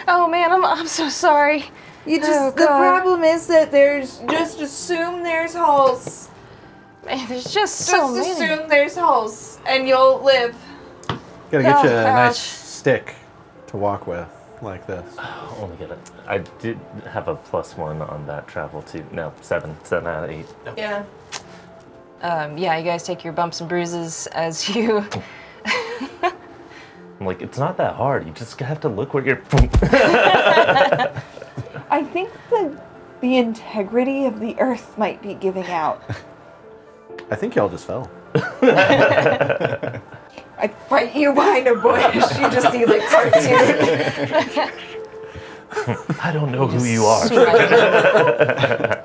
Oh man, I'm so sorry. You just Oh, the God. problem is that there's just assume there's holes. Man, there's just so Just many. assume there's holes and you'll live. Gotta get you a Oh, nice gosh. stick to walk with, like this. Only got it. I did have a +1 on that travel too. No, 7 out of 8. Yeah. Yeah, you guys take your bumps and bruises as you. I'm like, it's not that hard. You just have to look where you're. I think the integrity of the earth might be giving out. I think y'all just fell. I fight you behind a bush. You just see like cartoon. I don't know who you are.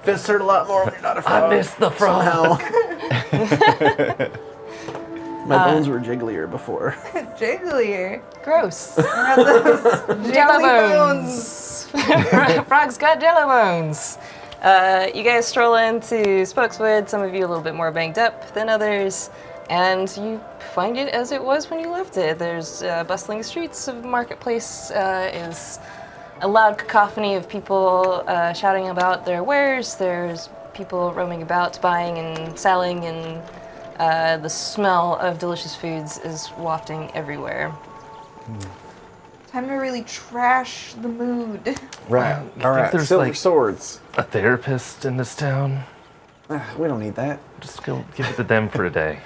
Fists hurt a lot more when you're not a frog. I missed the frog. My bones were jigglier before. Jigglier. Gross. Are those jelly Jello bones? bones. Frog's got jello bones. You guys stroll into Spokeswood, some of you a little bit more banged up than others, and you find it as it was when you left it. There's bustling streets of Marketplace, is a loud cacophony of people shouting about their wares. There's people roaming about, buying and selling, and the smell of delicious foods is wafting everywhere. Time to really trash the mood. Right. think All right. there's, Silver like- swords. A therapist in this town? We don't need that. Just go give it to them for a day.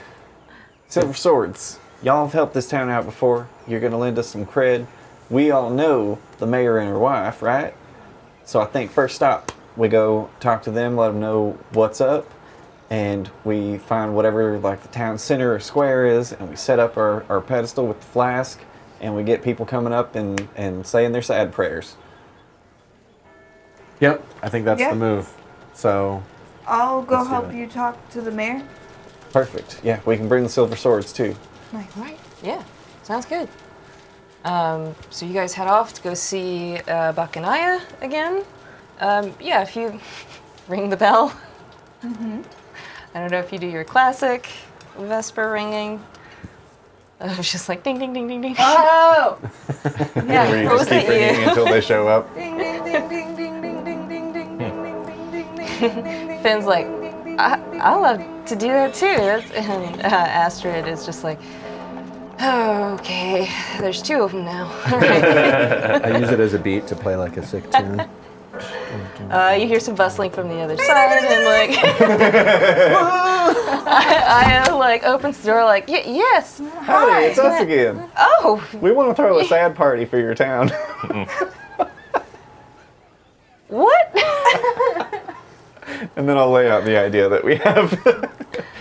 Silver swords. Y'all have helped this town out before. You're gonna lend us some cred. We all know the mayor and her wife, right? So I think first stop, we go talk to them, let them know what's up, and we find whatever like the town center or square is, and we set up our pedestal with the flask, and we get people coming up and saying their sad prayers. Yep, I think that's Yeah. the move. So, I'll go Let's do help it. you talk to the mayor. Perfect. Yeah, we can bring the silver swords too. Right. Yeah, sounds good. So you guys head off to go see Buck and Aya again. Yeah, if you ring the bell. I don't know if you do your classic Vesper ringing. It's just like ding, ding, ding, ding, ding. Oh! Yeah, Where you what just was keep it ringing you? until they show up. Ding, ding, ding, ding, ding, ding, ding, ding, ding, ding, ding, ding, ding, ding, ding. Finn's like, I love to do that too. And Astrid is just like, oh, okay, there's two of them now. I use it as a beat to play like a sick tune. You hear some bustling from the other side, and like, I like opens the door, like, yes, Howdy, it's us again. oh, We want to throw a sad party for your town. what? And then I'll lay out the idea that we have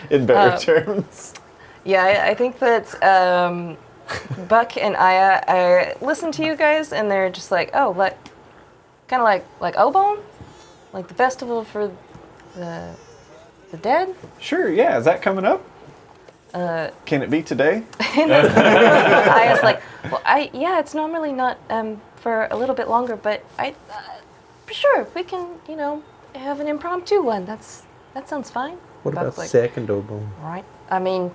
in better terms. Yeah, I think that Buck and Aya listen to you guys, and they're just like, oh, like, kind of like Obon, like the festival for the dead. Sure, yeah. Is that coming up? Can it be today? Aya's like, well, yeah, it's normally not for a little bit longer, but sure, we can, have an impromptu one. That sounds fine. What Buck's about like, second oboe? right? I mean,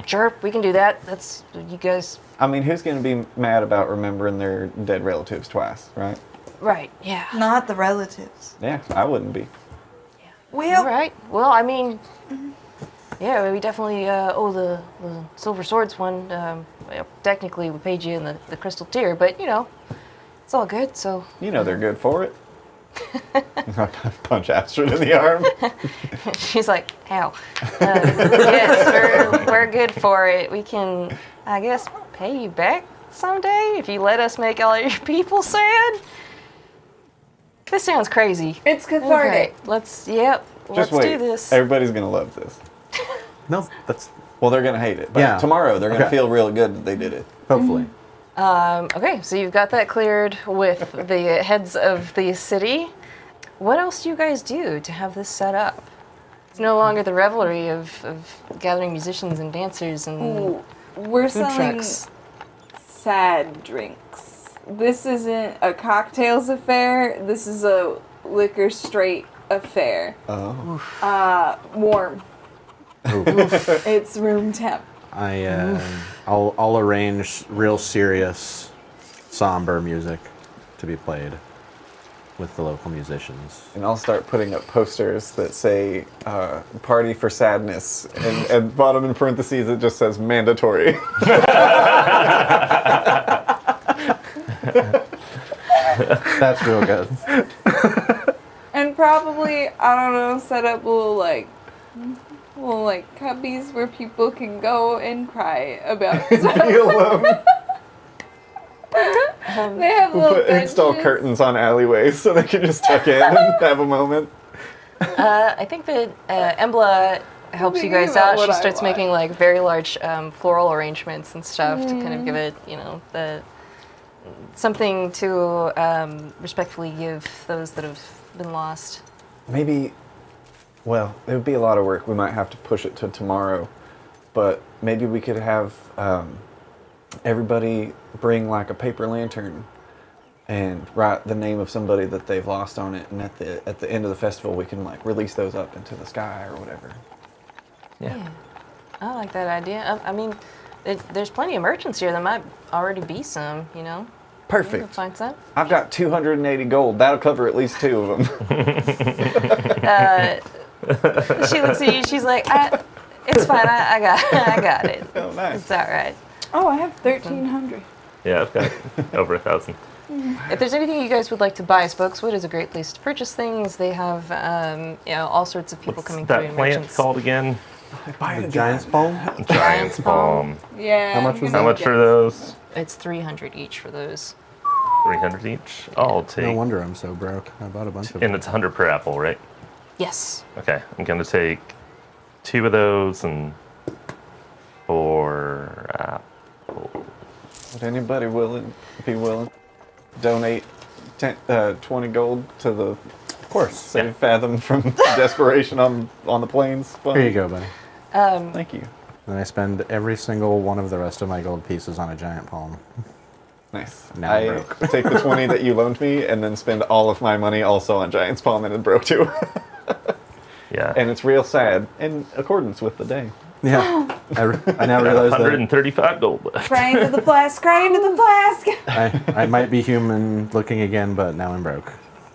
sure, we can do that. That's you guys. I mean, who's going to be mad about remembering their dead relatives twice, right? Right? Yeah. Not the relatives. Yeah, I wouldn't be. Well, All right. Well, I mean, yeah, we definitely owe the Silver Swords one. Well, technically, we paid you in the Crystal Tier, but it's all good. So You know they're good for it. Punch Astrid in the arm. she's like, "How? Yes, we're good for it. We can, I guess, pay you back someday if you let us make all your people sad." This sounds crazy. it's Okay, cathartic. let's Just wait. do this. Everybody's going to love this. No, that's Well, they're going to hate it. But Yeah. tomorrow, they're going to Okay. feel real good that they did it. hopefully. Okay, so you've got that cleared with the heads of the city. What else do you guys do to have this set up? It's no longer the revelry of gathering musicians and dancers and Ooh, we're food selling trucks. sad drinks. This isn't a cocktails affair. This is a liquor straight affair. Oh. Warm. It's room temp. I'll arrange real serious, somber music to be played with the local musicians. And I'll start putting up posters that say "Party for Sadness," and bottom in parentheses it just says "mandatory." That's real good. And probably, I don't know, set up little cubbies where people can go and cry about stuff. Be alone. They have little Install benches. curtains on alleyways so they can just tuck in and have a moment. I think that Embla helps you Thinking guys about out. what She I starts want. making like very large floral arrangements and stuff to kind of give it, the something to respectfully give those that have been lost. Maybe, well, it would be a lot of work. We might have to push it to tomorrow. But maybe we could have everybody bring like a paper lantern and write the name of somebody that they've lost on it, and at the end of the festival we can like release those up into the sky or whatever. Yeah. I like that idea. I mean, there's plenty of merchants here. There might already be some, you know? You Perfect. can find some. I've got 280 gold. That'll cover at least 2 of them. She looks at you. She's like, "It's fine. I got it. Oh, nice. It's all right." Oh, I have 1,300. Yeah, I've got over 1,000. If there's anything you guys would like to buy, Spokeswood is a great place to purchase things. They have, all sorts of people What's coming through. that and plant merchants. called again? The giant's palm? Giant's palm. Yeah. How much was How much for those? It's 300 each for those. 300 each? I'll take. No wonder I'm so broke. I bought a bunch of And them. it's 100 per apple, right? Yes. Okay, I'm going to take 2 of those and 4 apples. Would anybody be willing to donate 20 gold to the Of course. Save Fathom from desperation on the plains fund? Here you go, buddy. Thank you. Then I spend every single one of the rest of my gold pieces on a giant palm. Nice. Now I'm I broke. take the 20 that you loaned me and then spend all of my money also on Giant's Palm and broke too. Yeah. And it's real sad in accordance with the day. Yeah. I now realize that 135 gold left. Cry into the flask, cry into the flask. I might be human looking again, but now I'm broke.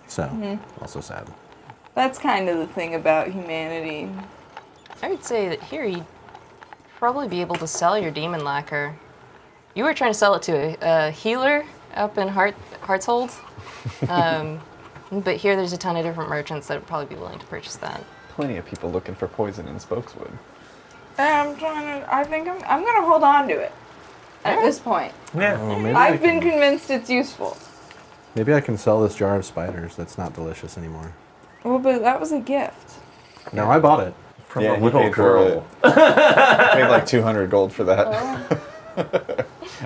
So, also sad. That's kind of the thing about humanity. I would say that here you'd probably be able to sell your demon lacquer. You were trying to sell it to a healer up in Heartshold. But here there's a ton of different merchants that would probably be willing to purchase that. Plenty of people looking for poison in Spokeswood. I think I'm gonna hold on to it at this point. Yeah. Oh, maybe I've been convinced it's useful. Maybe I can sell this jar of spiders that's not delicious anymore. Well, but that was a gift. No, I bought it. From Yeah, a he little paid for girl. Paid like 200 gold for that.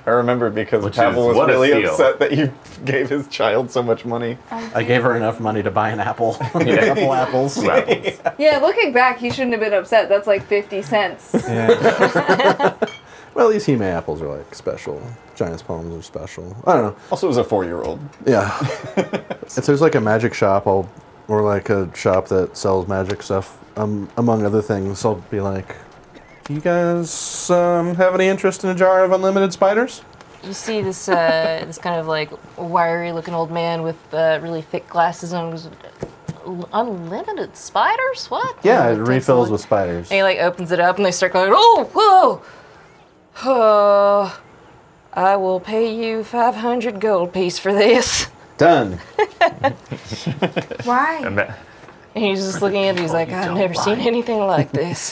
I remember because Which Pavel is was what a really steal. upset that you gave his child so much money. I gave her enough money to buy an apple. A couple apples. Two apples. Yeah, looking back, he shouldn't have been upset. That's like 50 cents. Well, these Hime apples are like special. Giant's palms are special. I don't know. Also, it was a 4-year-old. Yeah. If there's like a magic shop, or like a shop that sells magic stuff, among other things, I'll be like, do you guys have any interest in a jar of unlimited spiders? You see this this kind of like wiry looking old man with really thick glasses on. Goes, unlimited spiders? What? Yeah, it And he takes a refills look. with spiders. And he like opens it up and they start going, oh, whoa. I will pay you 500 gold piece for this. Done. Why? And he's just looking at it. He's like, I've never seen anything like this.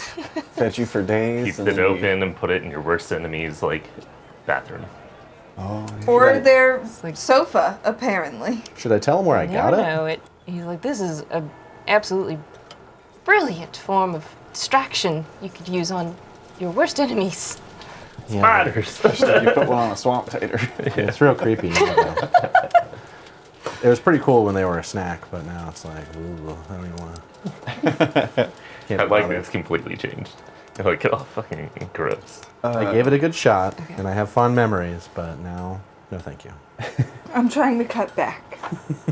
Fed you for days. Keep and it then you- open and put it in your worst enemy's like bathroom. Oh, Or right. their like- sofa, apparently. Should I tell him where I got never it? know it. He's like, this is a absolutely brilliant form of distraction you could use on your worst enemies. Spiders. You put one on a swamp tater. Yeah, it's real creepy now, though. It was pretty cool when they were a snack, but now it's like, ooh, I don't even want to. I like that it's completely changed. Like, oh, fucking gross. I gave it a good shot, and I have fond memories, but now, no thank you. I'm trying to cut back.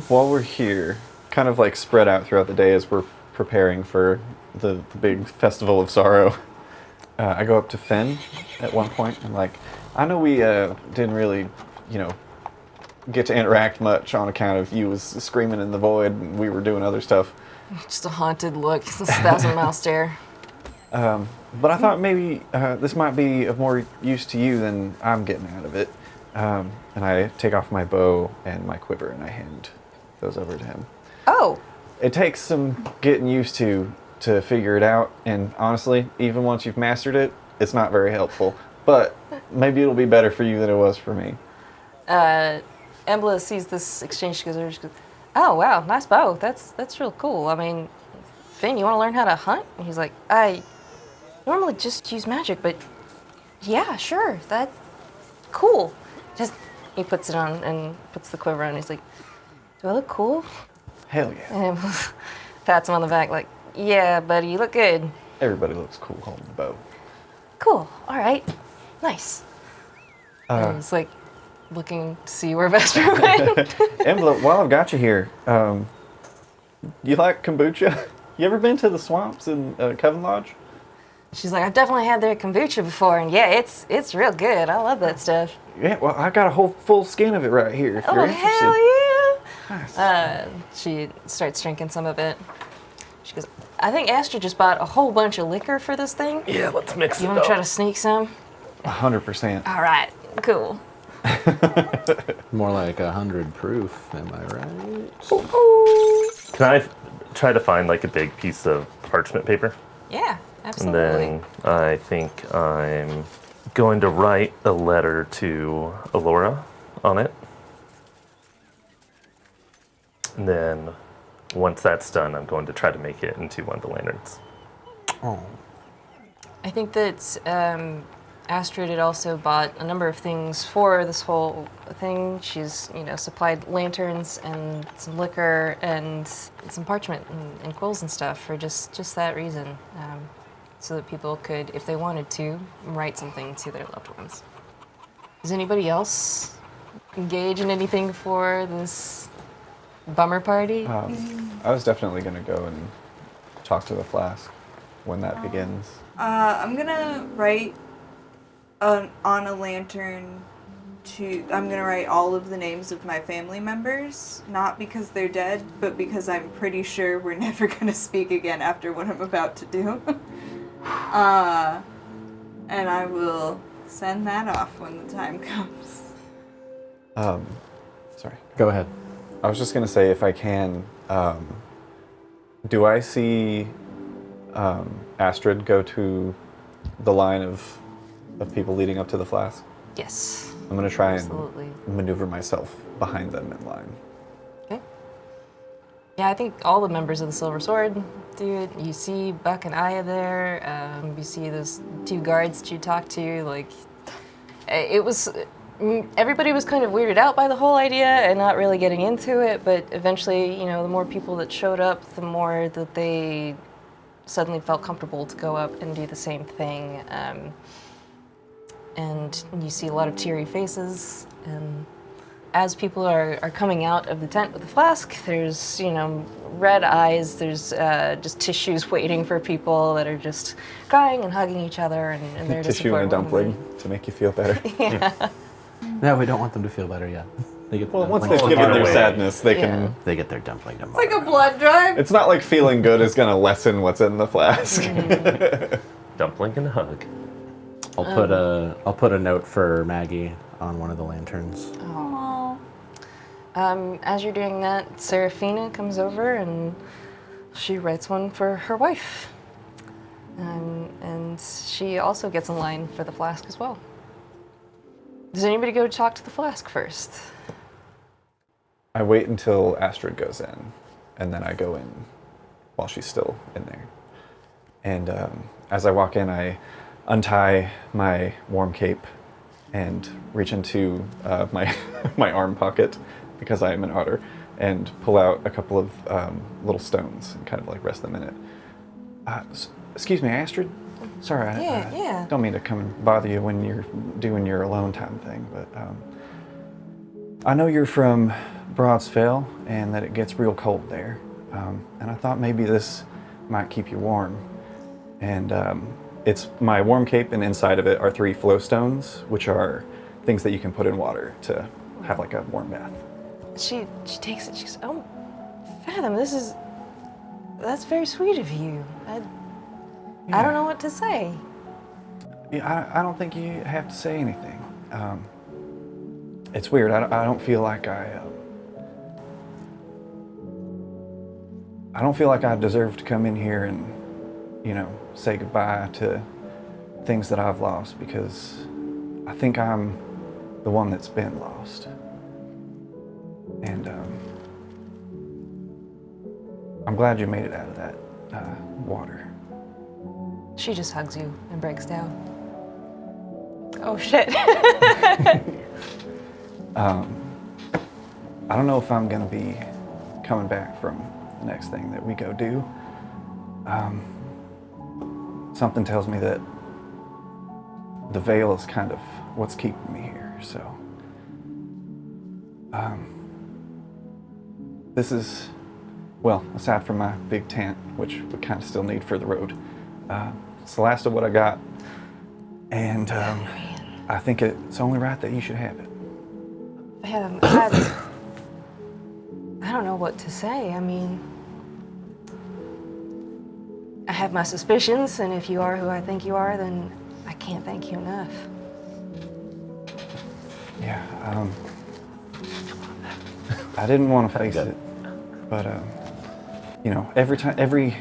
While we're here, kind of like spread out throughout the day as we're preparing for the big festival of sorrow, I go up to Finn at one point and like, I know we didn't really, get to interact much on account of you was screaming in the void and we were doing other stuff. Just a haunted look, just a 1,000-mile stare. But I thought maybe this might be of more use to you than I'm getting out of it. And I take off my bow and my quiver and I hand those over to him. Oh, It takes some getting used to figure it out, and honestly, even once you've mastered it, it's not very helpful. But maybe it'll be better for you than it was for me. Embla sees this exchange. She goes, oh, wow, nice bow. That's real cool. I mean, Finn, you want to learn how to hunt? And he's like, I normally just use magic, but yeah, sure, that's cool. Just, he puts it on and puts the quiver on. He's like, do I look cool? Hell yeah. And Embla pats him on the back like, yeah, buddy, you look good. Everybody looks cool holding the bow. Cool, all right, nice. And he's like, looking to see where Vesper went. Embla, while I've got you here, you like kombucha? You ever been to the swamps in Coven Lodge? She's like, I've definitely had their kombucha before, and yeah, it's real good. I love that stuff. Yeah, well, I got a whole full skin of it right here if you're interested. Hell yeah! Nice. She starts drinking some of it. She goes, I think Astrid just bought a whole bunch of liquor for this thing. Yeah, let's mix You it want up. to try to sneak some? 100%. All right, cool. More like 100 proof, am I right? Can I try to find like a big piece of parchment paper? Yeah, And absolutely. then I think I'm going to write a letter to Alora on it. And then once that's done, I'm going to try to make it into one of the lanterns. Oh. I think that Astrid had also bought a number of things for this whole thing. She's, supplied lanterns and some liquor and some parchment and quills and stuff for just that reason, so that people could, if they wanted to, write something to their loved ones. Does anybody else engage in anything for this bummer party? I was definitely going to go and talk to the flask when that begins. I'm gonna write on a lantern I'm gonna write all of the names of my family members, not because they're dead, but because I'm pretty sure we're never gonna speak again after what I'm about to do. And I will send that off when the time comes. Sorry. Go ahead. I was just going to say, if I can, do I see Astrid go to the line of people leading up to the flask? Yes. I'm going to try Absolutely. and maneuver myself behind them in line. Okay. Yeah, I think all the members of the Silver Sword do it. You see Buck and Aya there. You see those two guards that you talked to. Like, it was... Everybody was kind of weirded out by the whole idea and not really getting into it, but eventually, the more people that showed up, the more that they suddenly felt comfortable to go up and do the same thing. And you see a lot of teary faces, and as people are coming out of the tent with the flask, there's, red eyes, there's just tissues waiting for people that are just crying and hugging each other, and they're just Tissue and a dumpling to make you feel better. No, we don't want them to feel better yet. They get the Well, once dumpling they've given their away. sadness, they Yeah. can... They get their dumpling tomorrow. Like a blood drive. It's not like feeling good is going to lessen what's in the flask. Dumpling and a hug. I'll put a note for Maggie on one of the lanterns. As you're doing that, Serafina comes over and she writes one for her wife. And she also gets in line for the flask as well. Does anybody go talk to the flask first? I wait until Astrid goes in, and then I go in while she's still in there. And as I walk in, I untie my warm cape and reach into my my arm pocket, because I am an otter, and pull out a couple of little stones and kind of like rest them in it. Excuse me, Astrid? Sorry, I don't mean to come and bother you when you're doing your alone time thing, but I know you're from Broadsfell and that it gets real cold there, and I thought maybe this might keep you warm. And it's my warm cape, and inside of it are 3 flow stones, which are things that you can put in water to have like a warm bath. She takes it. She goes, "Oh, Fathom, that's very sweet of you. I don't know what to say." Yeah, I don't think you have to say anything. It's weird. I don't feel like I don't feel like I deserve to come in here and, say goodbye to things that I've lost, because I think I'm the one that's been lost. And I'm glad you made it out of that water. She just hugs you and breaks down. Oh shit. I don't know if I'm gonna be coming back from the next thing that we go do. Something tells me that the veil is kind of what's keeping me here, so This is, well, aside from my big tent, which we kind of still need for the road, it's the last of what I got. And I think it's only right that you should have it. I don't know what to say. I mean, I have my suspicions, and if you are who I think you are, then I can't thank you enough. Yeah, I didn't want to face it, but you know, every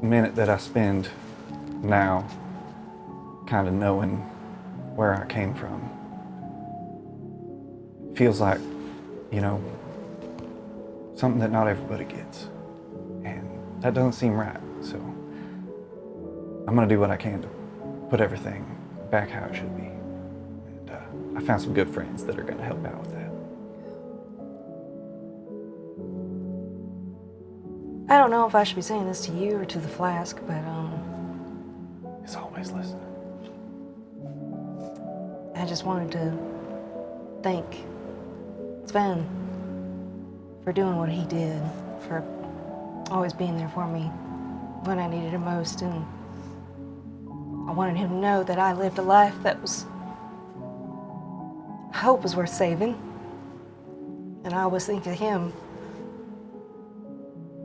minute that I spend now kind of knowing where I came from feels like, you know, something that not everybody gets, and that doesn't seem right. So I'm gonna do what I can to put everything back how it should be. And I found some good friends that are gonna help out with that. I don't know if I should be saying this to you or to the flask, but He's always listening. I just wanted to thank Sven for doing what he did, for always being there for me when I needed him most, and I wanted him to know that I lived a life that was, I hope was worth saving. And I always think of him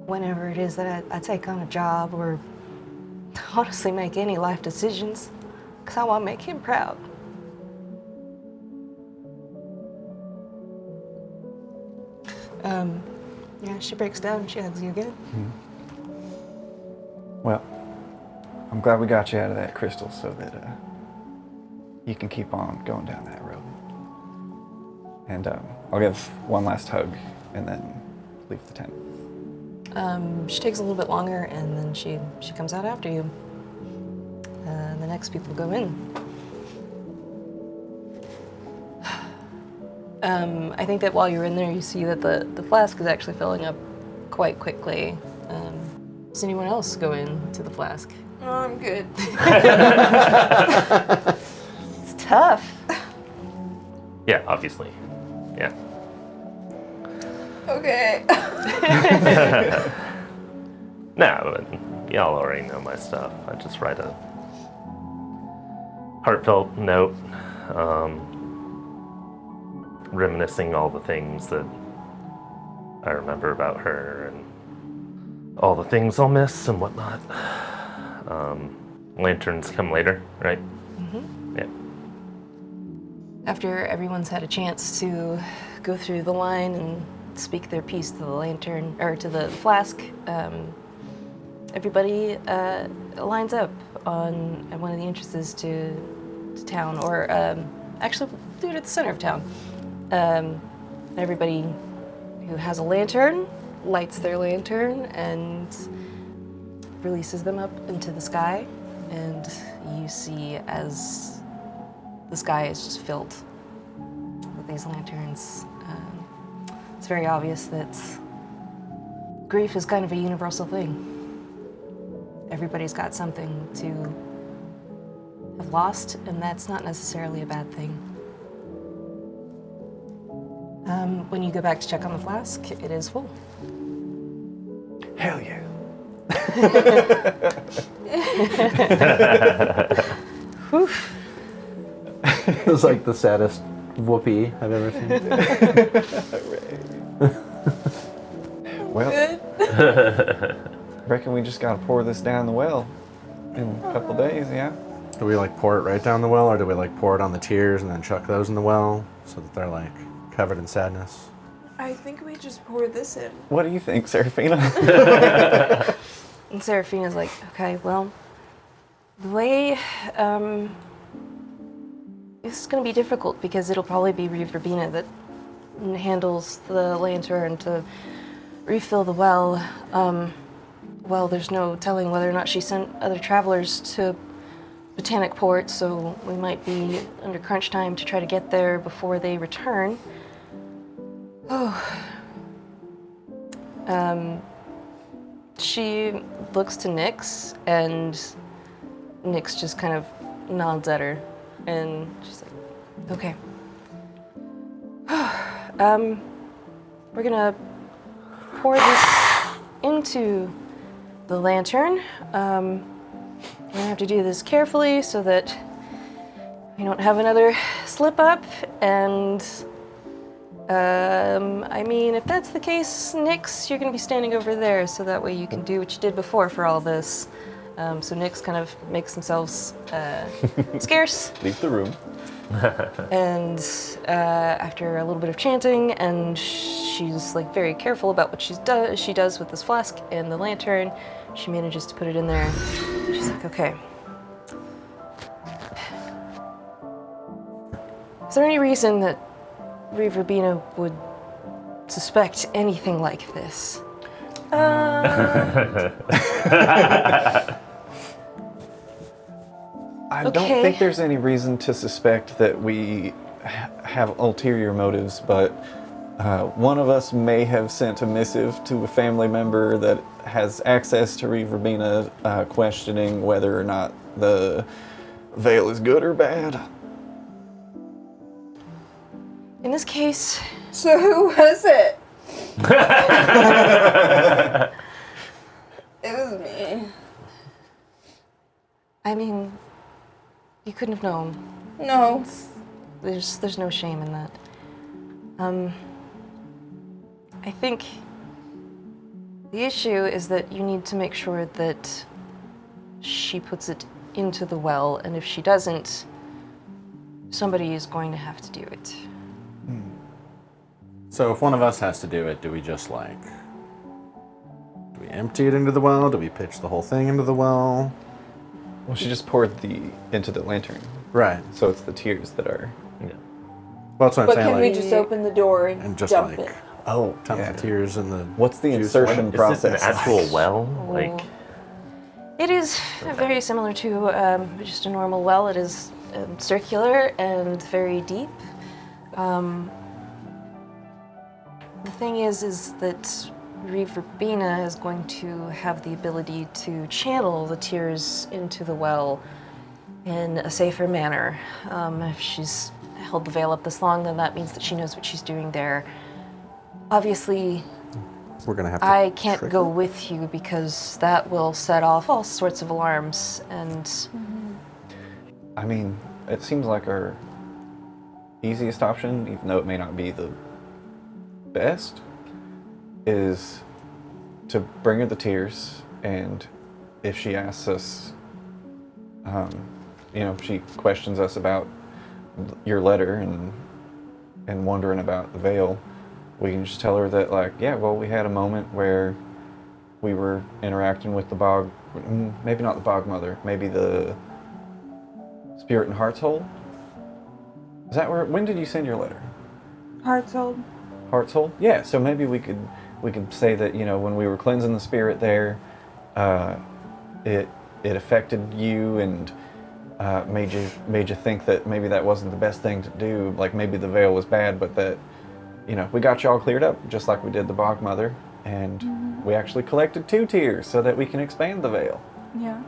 whenever it is that I take on a job or honestly make any life decisions, because I want to make him proud. Yeah, she breaks down and she hugs you again. Well, I'm glad we got you out of that, Crystal, so that you can keep on going down that road. And I'll give one last hug and then leave the tent. She takes a little bit longer, and then she comes out after you. The next people go in. I think that while you're in there, you see that the flask is actually filling up quite quickly. Does anyone else go into the flask? Oh, I'm good. It's tough. Yeah, obviously. Yeah. Okay. No, but y'all already know my stuff. I just write a heartfelt note, reminiscing all the things that I remember about her and all the things I'll miss and whatnot. Lanterns come later, right? Mm-hmm. Yeah. After everyone's had a chance to go through the line and speak their piece to the lantern, or to the flask, everybody lines up on one of the entrances to town, or actually do it at the center of town. Everybody who has a lantern lights their lantern and releases them up into the sky, and you see as the sky is just filled with these lanterns. It's very obvious that grief is kind of a universal thing. Everybody's got something to have lost, and that's not necessarily a bad thing. When you go back to check on the flask, it is full. Hell yeah. It was like the saddest whoopee I've ever seen. Well, Good. reckon we just gotta pour this down the well in a couple days, yeah? Do we like pour it right down the well, or do we like pour it on the tears and then chuck those in the well so that they're like covered in sadness? I think we just pour this in. What do you think, Seraphina? And Seraphina's like, okay, well, the way, this is going to be difficult because it'll probably be Verbena that handles the lantern to refill the well. Well, there's no telling whether or not she sent other travelers to Botanic Port, so we might be under crunch time to try to get there before they return. She looks to Nyx, and Nyx just kind of nods at her, and she's like, okay. we're gonna pour this into the lantern. We're gonna have to do this carefully so that we don't have another slip up. And I mean, if that's the case, Nyx, you're gonna be standing over there, so that way you can do what you did before for all this. So Nyx kind of makes themselves scarce. Leave the room. And after a little bit of chanting, and she's like very careful about what she does with this flask and the lantern, she manages to put it in there. She's like, okay. Is there any reason that Ryuutama would suspect anything like this? I don't think there's any reason to suspect that we have ulterior motives, but one of us may have sent a missive to a family member that has access to Ryuutama, questioning whether or not the veil is good or bad. In this case, So who was it? It was me. I mean, you couldn't have known. No. There's no shame in that. I think the issue is that you need to make sure that she puts it into the well, and if she doesn't, somebody is going to have to do it. So if one of us has to do it, do we just do we empty it into the well? Do we pitch the whole thing into the well? Well, she just poured into the lantern, Right. so it's the tears that are. Yeah. Well, that's what I'm But saying. can we just open the door and just dump like it? Oh, tons of tears in the. What's the juice. insertion Is process? this an actual well? Like, It is very similar to just a normal well. It is circular and very deep. The thing is that Ryuutama is going to have the ability to channel the tears into the well in a safer manner. If she's held the veil up this long, then that means that she knows what she's doing there. Obviously, We're gonna have to. I can't trick go her. with you because that will set off all sorts of alarms, and I mean, it seems like our easiest option, even though it may not be the best, is to bring her the tears, and if she asks us, she questions us about your letter and wondering about the veil, we can just tell her that, we had a moment where we were interacting with the bog, maybe not the bog mother, maybe the spirit in Heart's Hole? Is that when did you send your letter? Heartsold. Heart's Hole? Yeah, so maybe we could say that, when we were cleansing the spirit there, it affected you and made you think that maybe that wasn't the best thing to do, like maybe the veil was bad, but that, we got you all cleared up, just like we did the bog mother, and we actually collected 2 tears so that we can expand the veil. Yeah.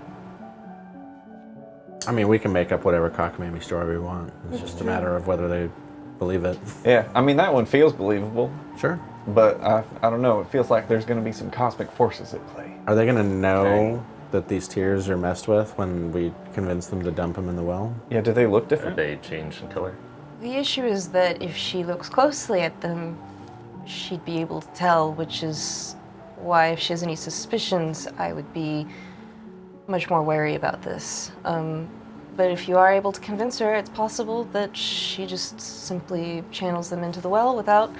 I mean, we can make up whatever cockamamie story we want. It's just a matter of whether they believe it. Yeah, I mean, that one feels believable, Sure. but I don't know, it feels like there's going to be some cosmic forces at play. Are they gonna know that these tears are messed with when we convince them to dump them in the well? Yeah, do they look are different? they changed in color? the issue is that if she looks closely at them, she'd be able to tell, which is why if she has any suspicions, I would be much more wary about this. But if you are able to convince her, it's possible that she just simply channels them into the well without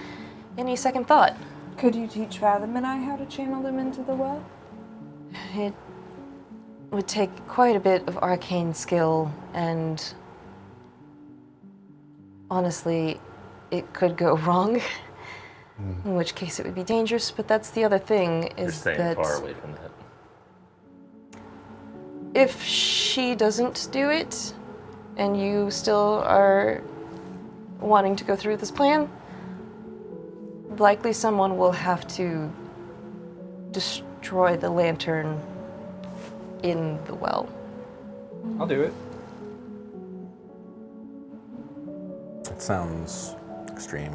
any second thought. Could you teach Fathom and I how to channel them into the well? It would take quite a bit of arcane skill, and honestly, it could go wrong. In which case it would be dangerous, but that's the other thing, You're is staying that far away from that. if she doesn't do it, and you still are wanting to go through with this plan, likely someone will have to destroy the lantern in the well. I'll do it. It sounds extreme.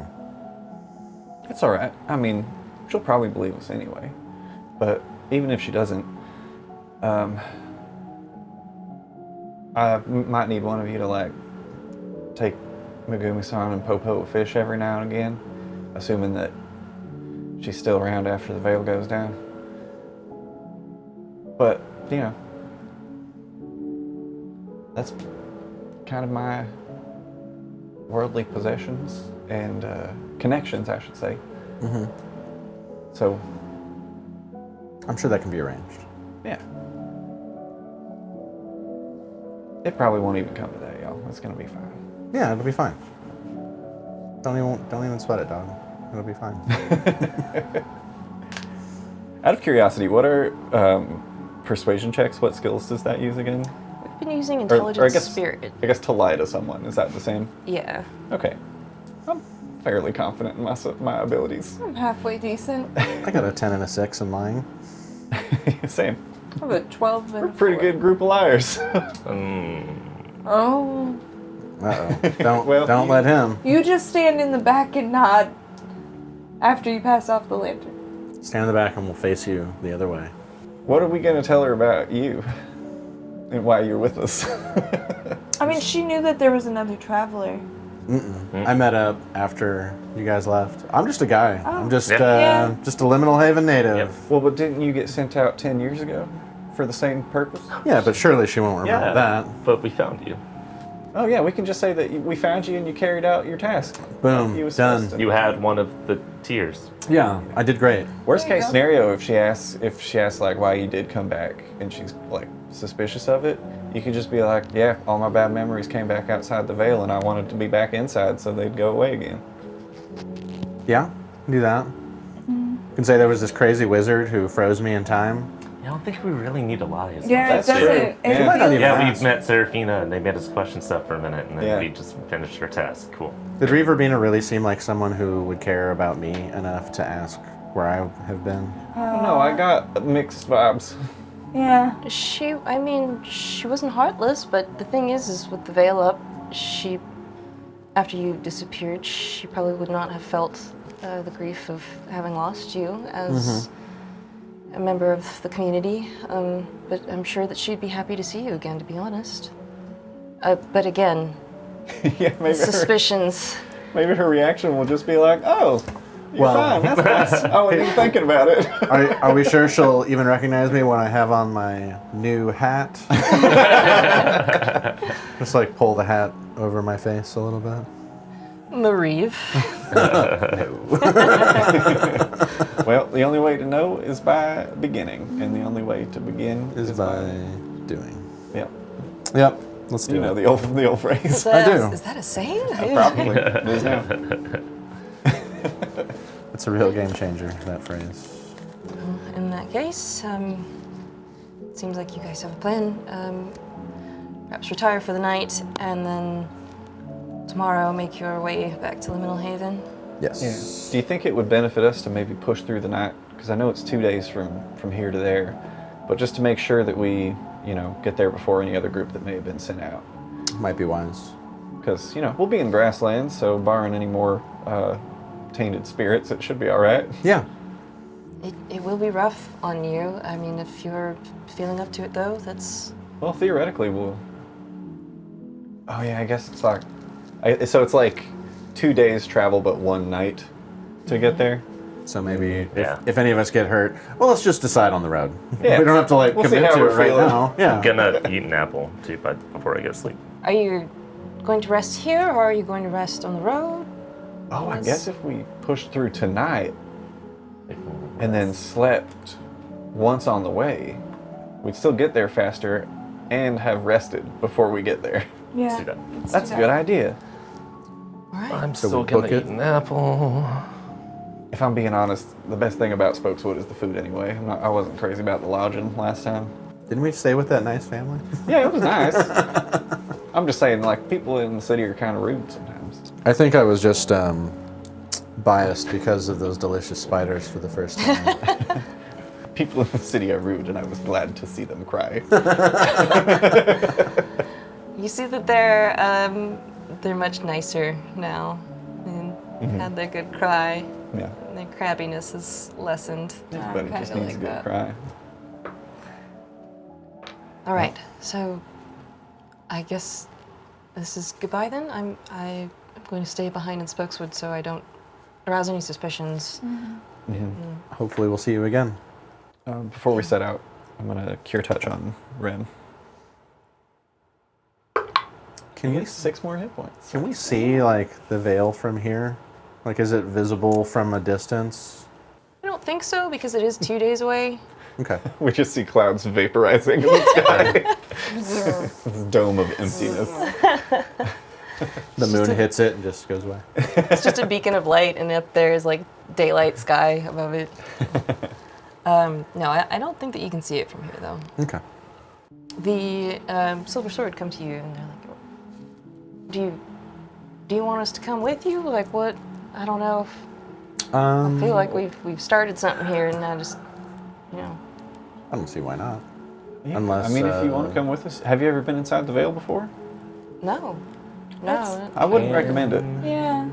It's all right. I mean, she'll probably believe us anyway. But even if she doesn't, I might need one of you to, like, take Megumi-san and Popo a fish every now and again, assuming that she's still around after the veil goes down. But, you know, that's kind of my worldly possessions and connections, I should say. Mm-hmm. So, I'm sure that can be arranged. yeah. It probably won't even come to that, y'all. It's gonna be fine. Yeah, it'll be fine. Don't even sweat it, dog. It'll be fine. Out of curiosity, what are persuasion checks? What skills does that use again? We've been using Or intelligence, I guess, spirit. I guess to lie to someone. Is that the same? Yeah. Okay. I'm fairly confident in my abilities. I'm halfway decent. I got a 10 and a 6 in lying. Same. I have a 12 and We're a pretty good group of liars. Oh. Uh-oh. Well, Don't let him. You just stand in the back and nod after you pass off the lantern. Stand in the back and we'll face you the other way. What are we gonna tell her about you and why you're with us? I mean, she knew that there was another traveler. I met up after you guys left. I'm just a guy. Oh. I'm just Yeah. just a Liminal Haven native. Yep. Well, but didn't you get sent out 10 years ago for the same purpose? Yeah, but surely she won't remember that. But we found you. Oh yeah, we can just say that we found you and you carried out your task. Boom, You was supposed done. to. You had one of the tiers. Yeah, I did great. Worst There you case go. scenario, if she asks like why you did come back and she's like suspicious of it, you could just be like, yeah, all my bad memories came back outside the veil and I wanted to be back inside so they'd go away again. Yeah, do that. You can say there was this crazy wizard who froze me in time. I don't think we really need to lie. as Yeah, much. it That's doesn't. true. It Yeah. You might not even Yeah, we ask. met Seraphina and they made us question stuff for a minute and then Yeah. we just finished our task. Cool. Did Reaverbina really seem like someone who would care about me enough to ask where I have been? No, I got mixed vibes. Yeah. She wasn't heartless, but the thing is with the veil up, after you disappeared, she probably would not have felt the grief of having lost you as a member of the community. But I'm sure that she'd be happy to see you again, to be honest. But again, Yeah, suspicions. maybe her reaction will just be like, oh, you're Well- fine, that's nice. I wasn't even thinking about it. Are we sure she'll even recognize me when I have on my new hat? Just like pull the hat over my face a little bit. Marieve. Well, the only way to know is by beginning, and the only way to begin Is by doing. Yep. Yep, let's do You know it. the old phrase. Is that, do. Is that a saying? Probably. It is now. It's a real game changer, that phrase. In that case, seems like you guys have a plan. Perhaps retire for the night, and then tomorrow make your way back to Liminal Haven. Yes. Yeah. Do you think it would benefit us to maybe push through the night? Because I know it's 2 days from here to there, but just to make sure that we, get there before any other group that may have been sent out. Might be wise. Because, we'll be in grasslands, so barring any more tainted spirits, it should be all right. Yeah. It will be rough on you. I mean, if you're feeling up to it, though, that's... Well, theoretically, we'll... Oh, yeah, I guess it's like... So it's like 2 days travel, but 1 night to get there? So maybe Yeah. if any of us get hurt, well, let's just decide on the road. Yeah. We don't have to We'll see commit how to we're it right feeling. now. Yeah. I'm gonna eat an apple too before I go to sleep. Are you going to rest here, or are you going to rest on the road? Oh, I guess if we pushed through tonight and then slept once on the way, we'd still get there faster and have rested before we get there. Yeah. Let's do that. That's a good idea. All right. I'm So still we gonna book eat it? an apple. If I'm being honest, the best thing about Spokeswood is the food anyway. I wasn't crazy about the lodging last time. Didn't we stay with that nice family? Yeah, it was nice. I'm just saying, people in the city are kind of rude sometimes. I think I was just biased because of those delicious spiders for the first time. People in the city are rude, and I was glad to see them cry. You see that they're much nicer now, and had their good cry. Yeah. crabbiness has lessened. But it just needs a good cry. All right, so I guess this is goodbye then. I'm going to stay behind in Spokeswood so I don't arouse any suspicions. Hopefully we'll see you again. Before we set out, I'm gonna cure touch on Ren. Can At we least 6 more hit points. Can we see like the veil from here? Like, is it visible from a distance? I don't think so because it is 2 days away. Okay. We just see clouds vaporizing in the sky. This dome of emptiness. The moon hits it and just goes away. It's just a beacon of light, and up there is like daylight sky above it. No, I don't think that you can see it from here though. Okay. The Silver Sword come to you and they're like, do you want us to come with you? Like what? I don't know if I feel like we've started something here, and I just, you know. I don't see why not. Yeah, Unless, I mean, if you want to come with us. Have you ever been inside the Veil before? No. I wouldn't recommend it. Yeah.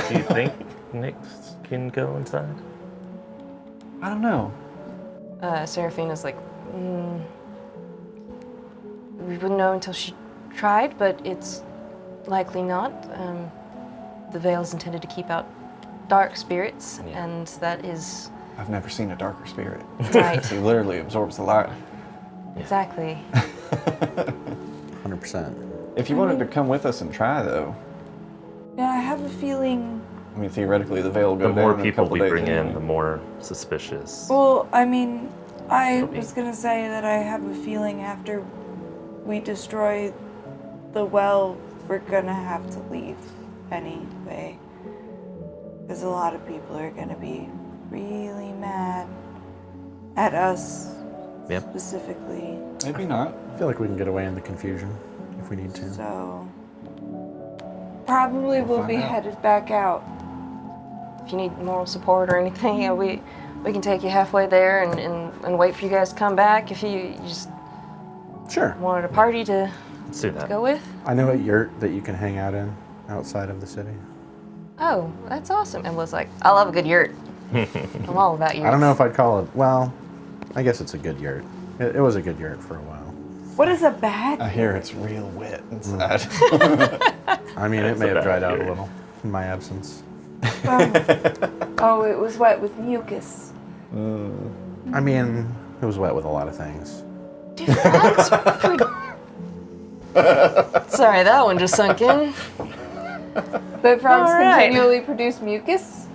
Do you think Nyx can go inside? I don't know. Seraphina's like, we wouldn't know until she tried, but it's likely not. The veil's intended to keep out dark spirits, and that is... I've never seen a darker spirit. Right. He literally absorbs the light. Exactly. 100%. If you wanted to come with us and try, though, Yeah, I have a feeling. I mean, theoretically, the Veil will go The down more in a people couple we days bring in, anyway. the more suspicious. Well, I mean, I was gonna say that I have a feeling after we destroy the well, we're gonna have to leave anyway. Because a lot of people are gonna be really mad at us Yep. specifically. Maybe not. I feel like we can get away in the confusion if we need to. So probably we'll be find out. headed back out. If you need moral support or anything, yeah, we can take you halfway there and wait for you guys to come back if you just Sure. wanted a party to Let's do that. go with. I know a yurt that you can hang out in outside of the city. Oh, that's awesome. And was like, I love a good yurt. I'm all about yurts. I don't know if I'd call it, well, I guess it's a good yurt. It was a good yurt for a while. What is a bad? I hear it's real wet inside. I mean, it may a have dried bad out a yurt. little in my absence. Oh, it was wet with mucus. I mean, it was wet with a lot of things. Dude, that's pretty... Sorry, that one just sunk in. The frogs All right. continually produce mucus?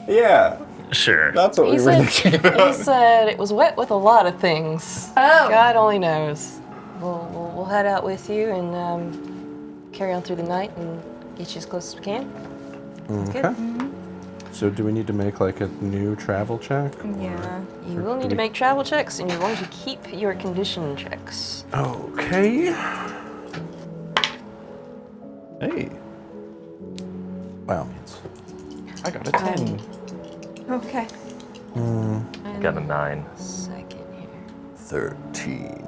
Yeah, Sure. that's what He we were said, thinking he about. said it was wet with a lot of things. Oh. God only knows. We'll head out with you and carry on through the night and get you as close as we can. Okay. Good. So do we need to make like a new travel check? Yeah. You will need to make travel checks, and you're going to keep your condition checks. Okay. Hey, By all means. I got a 10. Okay. Got a 9. Second here. 13.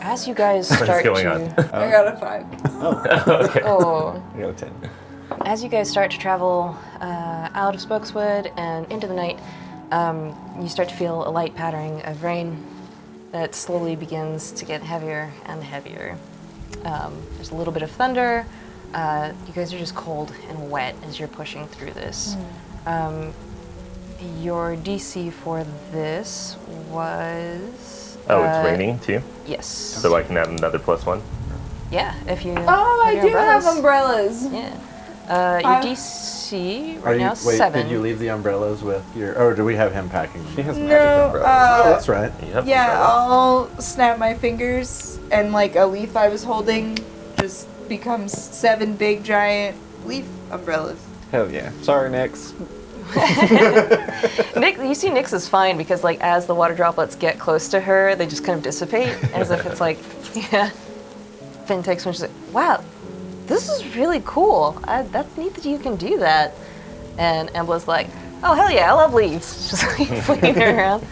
As you guys What is start going to... on? I got a 5. Okay. Oh. I got a 10. As you guys start to travel out of Spokeswood and into the night, you start to feel a light pattering of rain that slowly begins to get heavier and heavier. There's a little bit of thunder. You guys are just cold and wet as you're pushing through this. Your DC for this was... Oh, it's raining too? Yes. So I can add another +1? Yeah, if you... Oh, I your do have umbrellas. Yeah. Your DC right now is wait, 7. did you leave the umbrellas with your... Or do we have him packing them? He has magic No, umbrella. Oh, that's right. Yep. Yeah, I'll snap my fingers and like a leaf I was holding just becomes 7 big giant leaf umbrellas. Hell yeah. Sorry, Nyx. Nick, you see Nyx is fine because like as the water droplets get close to her, they just kind of dissipate as if it's like, yeah. Finn takes one, she's like, wow, this is really cool. That's neat that you can do that. And Embla's like, oh hell yeah, I love leaves. Just like flinging her around.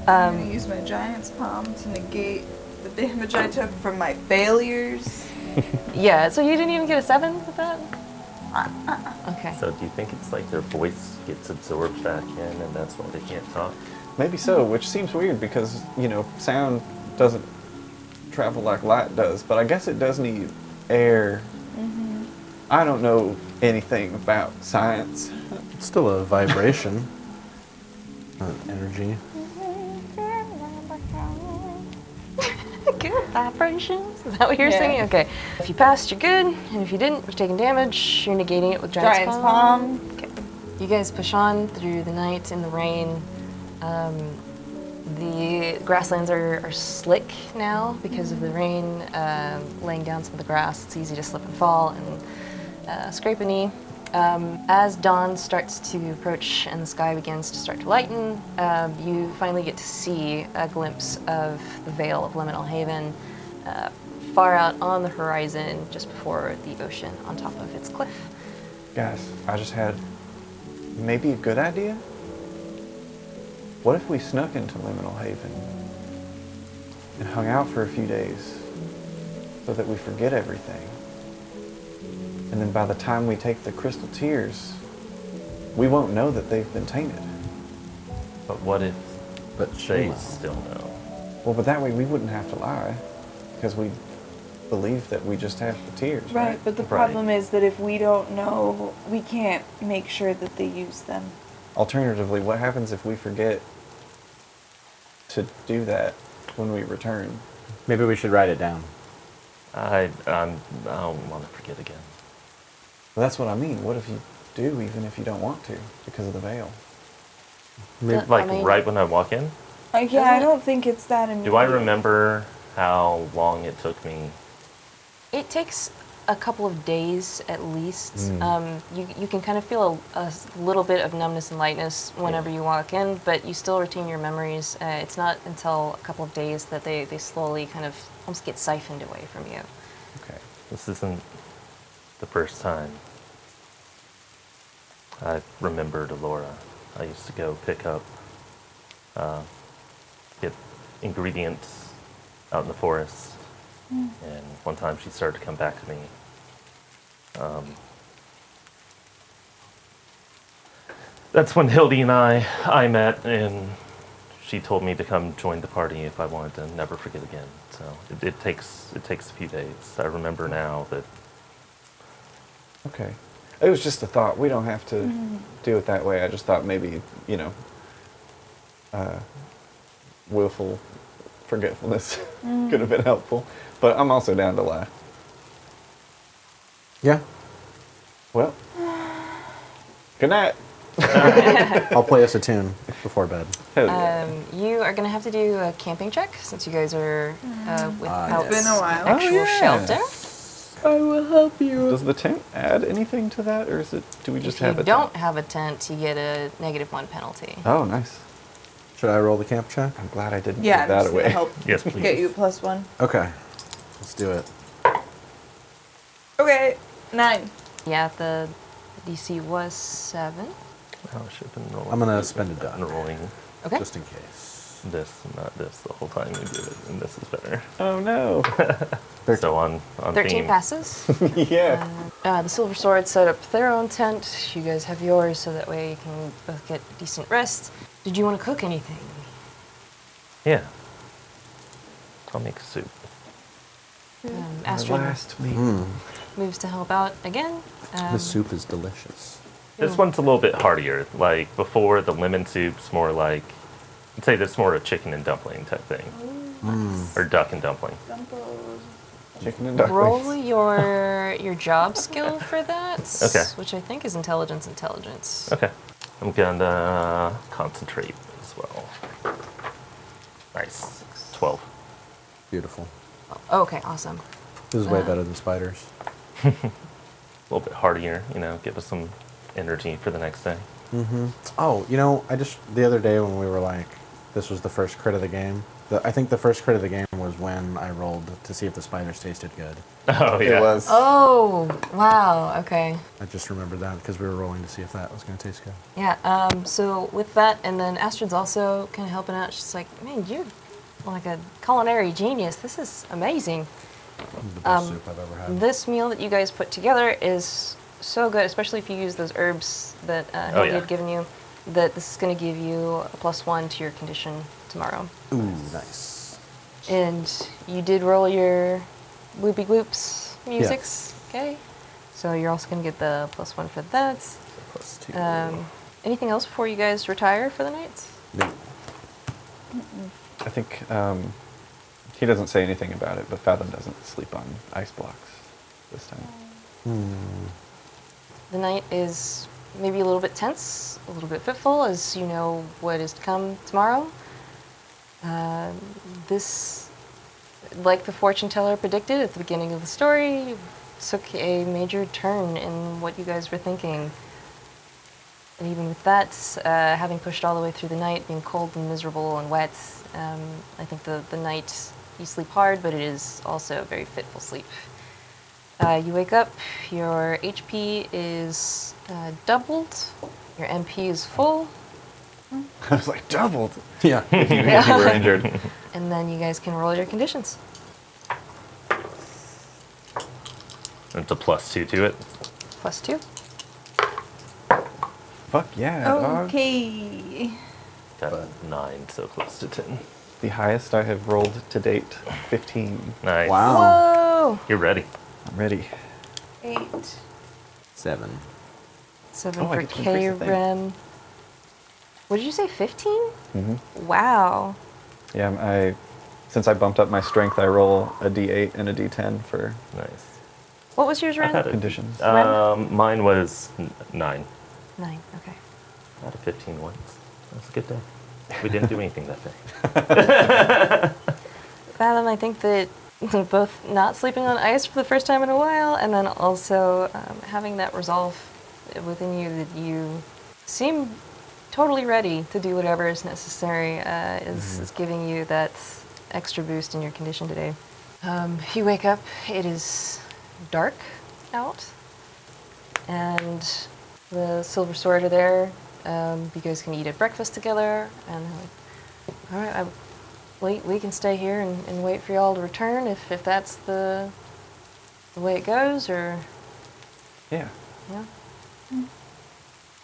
I'm gonna use my giant's palm to negate the damage I took from my failures Yeah, so you didn't even get a 7 with that? Okay. So do you think it's like their voice gets absorbed back in and that's why they can't talk? Maybe so, which seems weird because, sound doesn't travel like light does, but I guess it does need air. I don't know anything about science. It's still a vibration. Energy. Good vibrations. Is that what you're Yeah. singing? Okay. If you passed, you're good. And if you didn't, you're taking damage. You're negating it with Giant's palm. Okay. You guys push on through the night in the rain. The grasslands are slick now because of the rain laying down some of the grass. It's easy to slip and fall and scrape a knee. As dawn starts to approach and the sky begins to start to lighten, you finally get to see a glimpse of the Vale of Liminal Haven far out on the horizon just before the ocean on top of its cliff. Guys, I just had maybe a good idea. What if we snuck into Liminal Haven and hung out for a few days so that we forget everything? And then by the time we take the crystal tears, we won't know that they've been tainted. But what if But they Shayla. still know? Well, but that way we wouldn't have to lie because we believe that we just have the tears, right? Right, but the Right. problem is that if we don't know, we can't make sure that they use them. Alternatively, what happens if we forget to do that when we return? Maybe we should write it down. I don't want to forget again. Well, that's what I mean. What if you do, even if you don't want to, because of the veil? But, Like I mean- right when I walk in? Yeah, I don't think it's that immediate. Do I remember how long it took me? It takes a couple of days at least. You can kind of feel a little bit of numbness and lightness whenever you walk in, but you still retain your memories. It's not until a couple of days that they slowly kind of almost get siphoned away from you. Okay. This isn't the first time I've remembered Alora. I used to go pick up, get ingredients out in the forest. And one time she started to come back to me. That's when Hildy and I met, and she told me to come join the party if I wanted to never forget again. So it takes a few days. I remember now that. Okay. It was just a thought. We don't have to do it that way. I just thought maybe, willful forgetfulness could have been helpful. But I'm also down to lie. Yeah. Well, good night. I'll play us a tune before bed. Hell yeah. You are going to have to do a camping check since you guys are without It's been a while. actual yeah. shelter. I will help you. Does the tent add anything to that, or do we just If have you a don't tent? have a tent, you get a -1 penalty. Oh, nice. Should I roll the camp check? I'm glad I didn't Yeah, give I'm that just gonna away. help Yes, please. get you +1. Okay. Let's do it. Okay, 9. Yeah, the DC was 7. Oh, I should have been rolling. I'm gonna spend a die. rolling Okay. Just in case. this, not this, the whole time we do it, and this is better. Oh, no. So on 13 theme. passes. Yeah. The Silver Sword set up their own tent. You guys have yours, so that way you can both get decent rest. Did you want to cook anything? Yeah. I'll make soup. Astrid Last meal. moves to help out again. The soup is delicious. This one's a little bit heartier. Like before, the lemon soup's more like, I'd say that's more a chicken and dumpling type thing, or duck and dumpling. Chicken and ducklings. Roll your job skill for that. Okay. Which I think is intelligence. Okay. I'm gonna concentrate as well. Nice. 12. Beautiful. Oh, okay, awesome. This is way better than spiders. A little bit heartier, give us some energy for the next day. Oh, the other day when we were like, this was the first crit of the game. I think the first crit of the game was when I rolled to see if the spiders tasted good. Oh, yeah. It was. Oh, wow, okay. I just remembered that because we were rolling to see if that was going to taste good. Yeah, so with that, and then Astrid's also kind of helping out. She's like, man, you're like a culinary genius. This is amazing. The best soup I've ever had. This meal that you guys put together is so good, especially if you use those herbs that Hildy had given you, that this is going to give you a +1 to your condition tomorrow. Ooh, nice. And you did roll your Whoopie Gloops musics, okay? So you're also going to get the +1 for that. +2. Anything else before you guys retire for the night? No. I think he doesn't say anything about it, but Fathom doesn't sleep on ice blocks this time. The night is maybe a little bit tense, a little bit fitful, as you know what is to come tomorrow. This, like the fortune teller predicted at the beginning of the story, took a major turn in what you guys were thinking. And even with that, having pushed all the way through the night, being cold and miserable and wet, I think the night you sleep hard, but it is also a very fitful sleep. You wake up, your HP is doubled, your MP is full, I was like, doubled. Yeah. If you were injured. and then you guys can roll your conditions. It's a +2 to it. +2. Fuck yeah, dog. Okay. Got a 9, so close to 10. The highest I have rolled to date, 15. Nice. Wow. Whoa! You're ready. I'm ready. 8. 7. 7 Oh, I for get to increase the thing. K-Rem. What did you say, 15? Mm-hmm. Wow. Yeah, since I bumped up my strength, I roll a D8 and a D10 for Nice. What was yours, I've had Ren? it. conditions. Mine was 9. 9, okay. I had a 15 once. That was a good day. We didn't do anything that day. Fathom, I think that both not sleeping on ice for the first time in a while, and then also having that resolve within you that you seem totally ready to do whatever is necessary is giving you that extra boost in your condition today. You wake up, it is dark out, and the Silver Sword are there. You guys can eat at breakfast together, and they're like, all right, we can stay here and wait for y'all to return if that's the way it goes, or Yeah. yeah.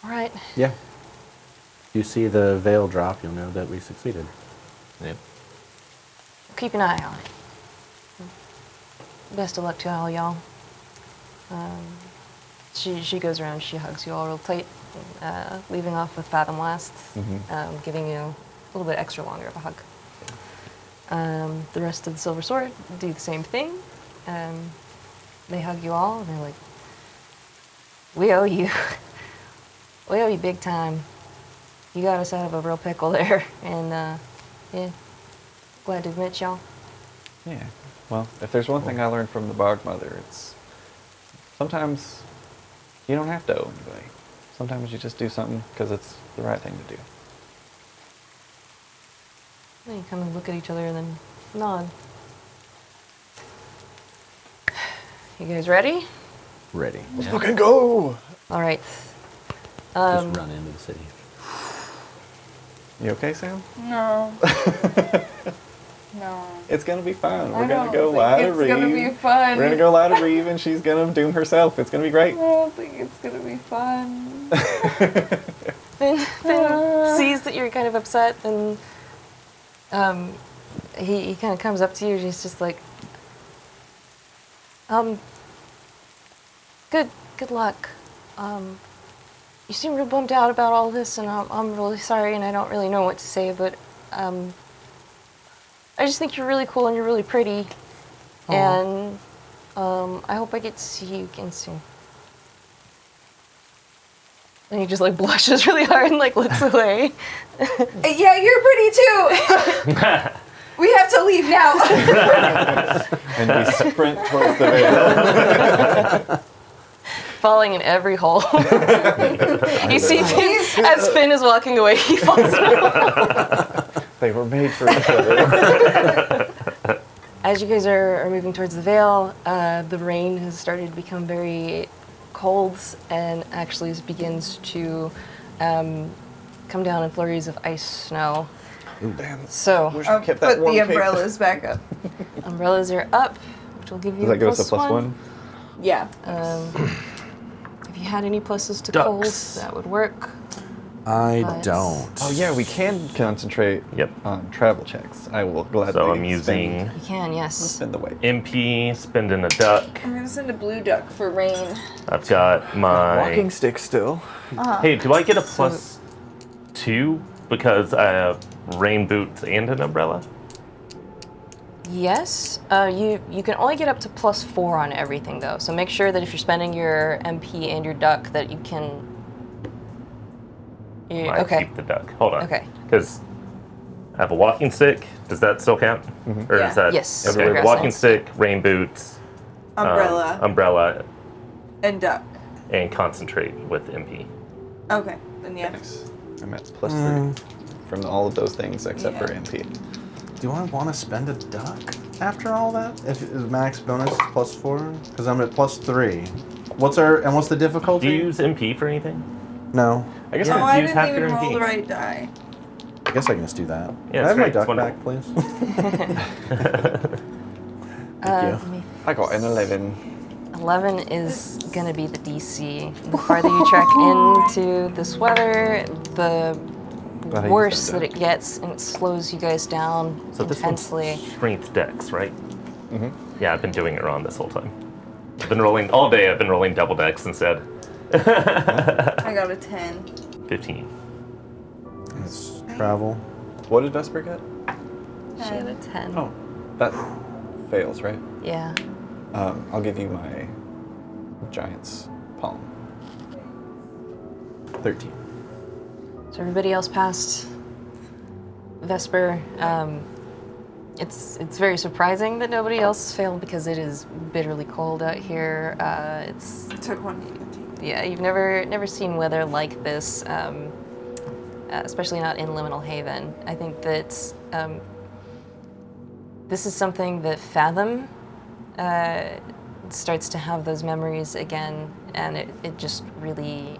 All right. Yeah. You see the veil drop, you'll know that we succeeded. Yep. Keep an eye on it. Best of luck to all y'all. She goes around, she hugs you all real tight, leaving off with Fathom last, giving you a little bit extra longer of a hug. The rest of the Silver Sword do the same thing. They hug you all, and they're like, we owe you. We owe you big time. You got us out of a real pickle there, and yeah, glad to admit y'all. Yeah. Well, if there's one thing I learned from the Bog Mother, it's sometimes you don't have to owe anybody. Sometimes you just do something because it's the right thing to do. Then you kind of look at each other and then nod. You guys ready? Ready. Let's fucking go! All right. Just run into the city. You okay, Sam? No. No. It's gonna be fun. We're I gonna don't go think lie to it's Reeve. gonna be fun. We're gonna go lie to Reeve, and she's gonna doom herself. It's gonna be great. I don't think it's gonna be fun. Finn sees that you're kind of upset, and he kind of comes up to you, and he's just like, good luck. You seem real bummed out about all this, and I'm really sorry, and I don't really know what to say, but I just think you're really cool and you're really pretty, and I hope I get to see you again soon. And he just like blushes really hard and like looks away. Yeah, you're pretty too. We have to leave now. And we sprint towards the veil. Falling in every hole. You see Finn, as Finn is walking away, he falls in a hole. They were made for each other. As you guys are moving towards the Vale, the rain has started to become very cold, and actually begins to come down in flurries of ice snow. Ooh, damn. So Wish we kept that Put warm the cape. umbrellas back up. umbrellas are up. will give you Does that give us a plus +1? Yeah. If you had any pluses to Ducks. cold, that would work. I But- don't. Oh yeah, we can concentrate Yep. on travel checks. I will gladly So I'm using You can, yes. spend the weight. MP, spending a duck. I'm gonna send a blue duck for rain. I've got my. Walking stick still. Hey, do I get a +2 because I have rain boots and an umbrella? Yes. You can only get up to +4 on everything though. So make sure that if you're spending your MP and your duck, that you can. I Okay. keep the duck. Hold on. Okay. Because I have a walking stick. Does that still count? Or Yeah. is that Yes. Okay. Progressive. Walking stick, rain boots, Umbrella umbrella, and duck. and concentrate with MP. Okay, then yeah. I'm at +3 from all of those things except for Yeah. MP. Do I want to spend a duck after all that? If max bonus is +4, because I'm at +3. What's the difficulty? Do you use MP for anything? No. I guess Yeah. Oh, I use half didn't your even roll MP. the right die. I guess I can just do that. Yeah, Can I have my it's duck great. back, please? Thank you. I got an 11. 11 is gonna be the DC. The farther you trek into this weather, the Glad I used worse that that it gets, and it slows you guys down So this one's intensely. strength dex, right? Mm-hmm. Yeah, I've been doing it wrong this whole time. I've been rolling all day. I've been rolling double dex instead. I got a 10. 15. Let's travel. What did Vesper get? She had a 10. Oh, that fails, right? Yeah. I'll give you my giant's palm. 13. So everybody else passed Vesper. It's very surprising that nobody else failed because it is bitterly cold out here. It's Took one. yeah, you've never seen weather like this, especially not in Liminal Haven. I think that this is something that Fathom starts to have those memories again, and it just really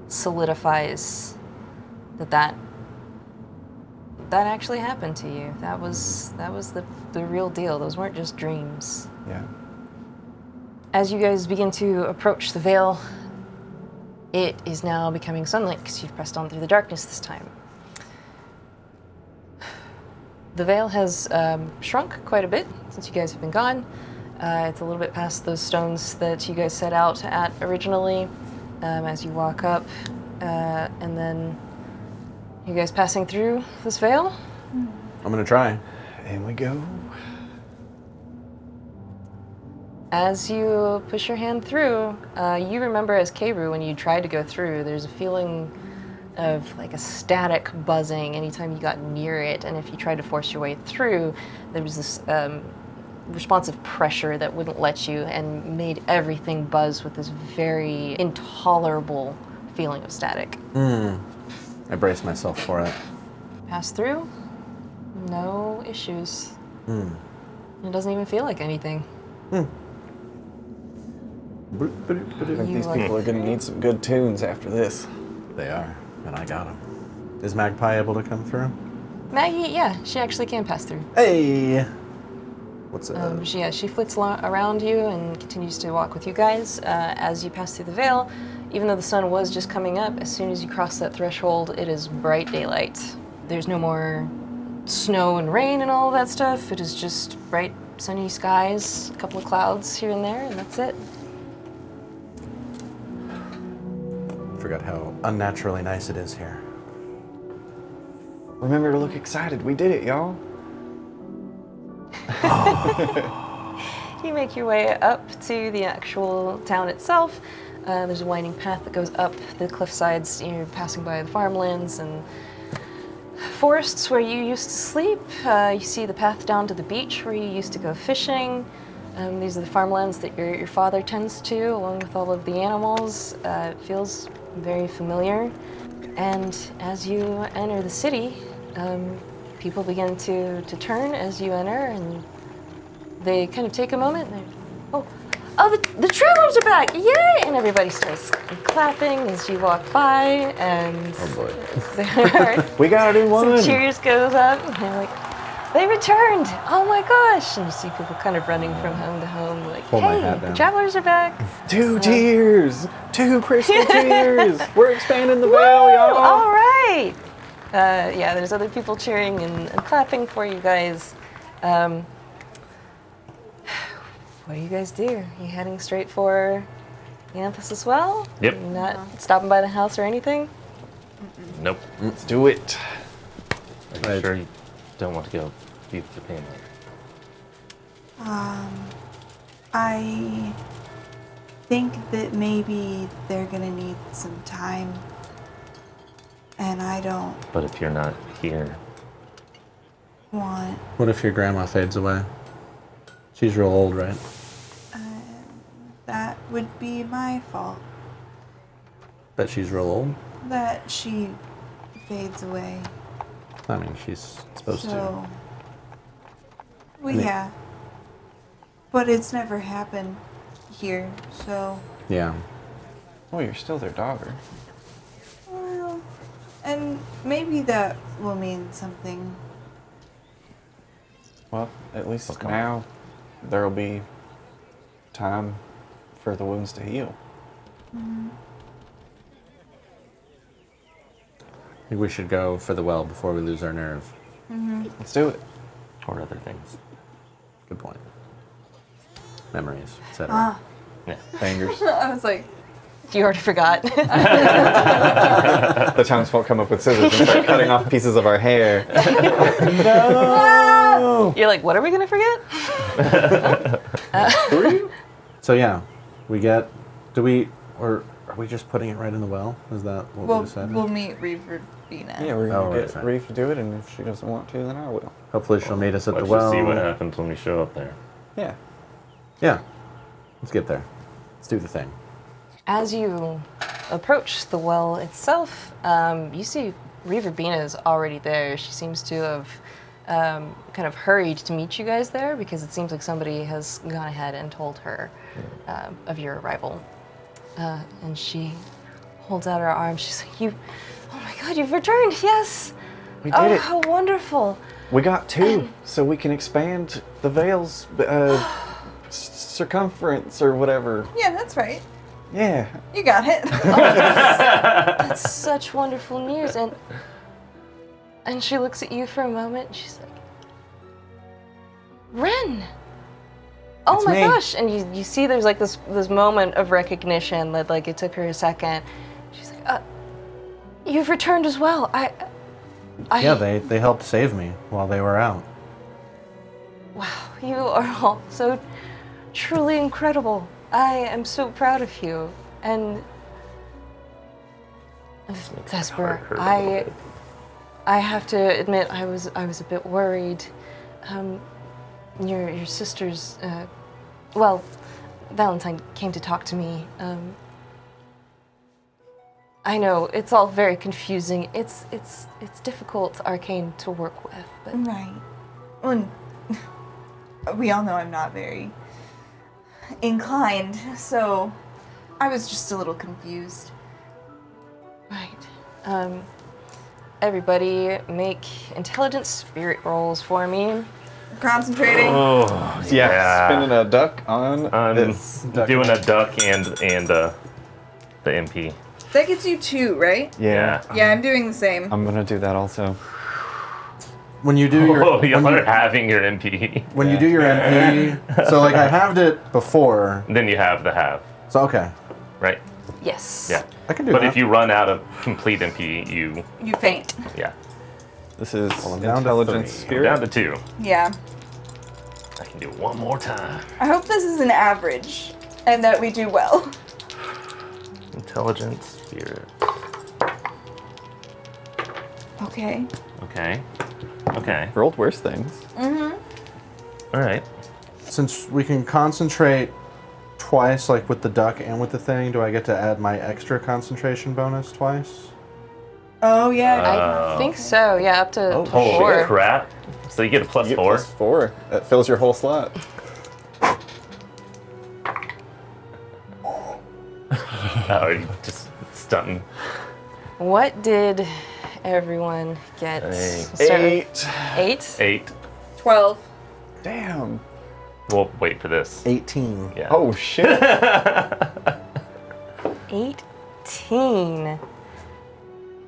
solidifies that actually happened to you. That was the real deal. Those weren't just dreams. Yeah. As you guys begin to approach the veil, it is now becoming sunlight because you've pressed on through the darkness this time. The veil has shrunk quite a bit since you guys have been gone. It's a little bit past those stones that you guys set out at originally as you walk up. And then you guys passing through this veil? I'm gonna try. And we go. As you push your hand through, you remember as Keru when you tried to go through, there's a feeling of like a static buzzing anytime you got near it, and if you tried to force your way through, there was this responsive pressure that wouldn't let you and made everything buzz with this very intolerable feeling of static. I brace myself for it. Pass through, no issues. It doesn't even feel like anything. I think these people are going to need some good tunes after this. They are, and I got them. Is Magpie able to come through? Maggie, yeah, she actually can pass through. Hey! What's She flits around you and continues to walk with you guys as you pass through the veil. Even though the sun was just coming up, as soon as you cross that threshold, it is bright daylight. There's no more snow and rain and all of that stuff. It is just bright, sunny skies, a couple of clouds here and there, and that's it. Forgot how unnaturally nice it is here. Remember to look excited. We did it, y'all. You make your way up to the actual town itself. There's a winding path that goes up the cliff sides. You're passing by the farmlands and forests where you used to sleep. You see the path down to the beach where you used to go fishing. These are the farmlands that your father tends to, along with all of the animals. It feels very familiar. And as you enter the city, people begin to turn as you enter, and they kind of take a moment and the travelers are back! Yay! And everybody starts clapping as you walk by, and Oh boy. there are We got a new one. some cheers goes up, and they're like, They returned! Oh my gosh! And you see people kind of running from home to home, like, Pull my hey, hat the down. travelers are back! 2 tiers! 2 crystal tiers! We're expanding the Woo! veil, y'all! All right! Yeah, there's other people cheering and clapping for you guys. What do you guys do? You heading straight for the anthesis well? Yep. You're not stopping by the house or anything? Nope. Let's do it. Are you Right. sure you don't want to go be with your family? I think that maybe they're gonna need some time. And I don't But if you're not here, want. What if your grandma fades away? She's real old, right? That would be my fault. Bet she's real old. That she fades away. I mean, she's supposed to. So. Well, Yeah. yeah. But it's never happened here, so. Yeah. Well, you're still their daughter. Well. And maybe that will mean something. Well, at least now there'll be time for the wounds to heal. I think we should go for the well before we lose our nerve. Let's do it. or other things. Good point. Memories, etc. Ah. Yeah. Fingers. I was like, You already forgot. The townsfolk come up with scissors and start cutting off pieces of our hair. You're like, what are we gonna forget? So yeah, we get. Do we or are we just putting it right in the well? Is that what we just said? we'll meet Reaver Bina. Yeah, we're Oh, gonna right, get right. Reeve to do it, and if she doesn't want to, then I will. Hopefully she'll meet us at Let's the well. just see what happens when we show up there. Yeah. Yeah, let's get there. Let's do the thing. As you approach the well itself, you see Reaver Bina is already there. She seems to have kind of hurried to meet you guys there because it seems like somebody has gone ahead and told her of your arrival. And she holds out her arms. She's like, oh my God, you've returned, yes. We Oh, did it. how wonderful. We got 2, so we can expand the veil's circumference or whatever. Yeah, that's right. Yeah. You got it. That's such wonderful news. And she looks at you for a moment and she's like, Ren! Oh It's my me. gosh! And you see there's like this moment of recognition that like it took her a second. She's like, you've returned as well. Yeah, they helped save me while they were out. Wow, you are all so truly incredible. I am so proud of you. And Vesper, Hurt a little bit. I have to admit I was a bit worried. Your sister's Valentine came to talk to me. I know it's all very confusing. It's difficult arcane to work with, but Right. Well, we all know I'm not very inclined, so I was just a little confused. right. Everybody make intelligence spirit rolls for me. Concentrating. Oh, Yeah. Spinning a duck on I'm this. doing a duck and the MP. That gets you 2, right? Yeah. Yeah, I'm doing the same. I'm gonna do that also. When you do your Oh, y'all are having your MP. when you do your MP, so like I halved it before. Then you have the have, So okay, right? Yes. Yeah. I can do But that. if you run out of complete MP, you You faint. yeah. This is I'm down to intelligence 3. You're down spirit. to 2. Yeah. I can do it one more time. I hope this is an average and that we do well. Intelligence spirit. Okay. Okay. Okay. Rolled worse things. All right. Since we can concentrate twice, like with the duck and with the thing, do I get to add my extra concentration bonus twice? Oh yeah. I think so. Yeah, up to Holy 4. crap! So you get a plus You get 4. +4. That fills your whole slot. Oh, you just stunting. What did everyone get? Hey. We'll start with 8. 8? 8. 12. Damn. We'll wait for this. 18. Yeah. Oh, shit. 18.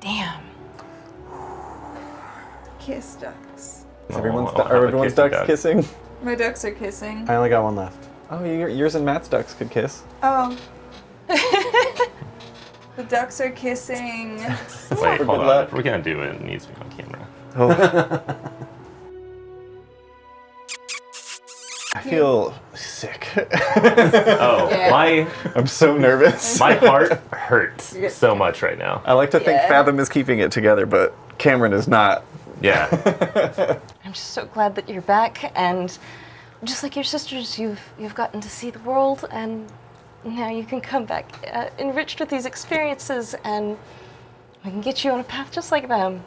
Damn. Kiss ducks. Is everyone's, I'll have a everyone's kissy ducks duck. kissing? My ducks are kissing. I only got one left. Oh, yours and Matt's ducks could kiss. Oh. The ducks are kissing. Wait, Good hold on. luck. If we're gonna do it, it needs to be on camera. Oh. I feel sick. Oh, Yeah. I'm so nervous. my heart hurts so much right now. I like to think Yeah. Fathom is keeping it together, but Cameron is not. Yeah. I'm just so glad that you're back, and just like your sisters, you've gotten to see the world, and now you can come back enriched with these experiences, and we can get you on a path just like them.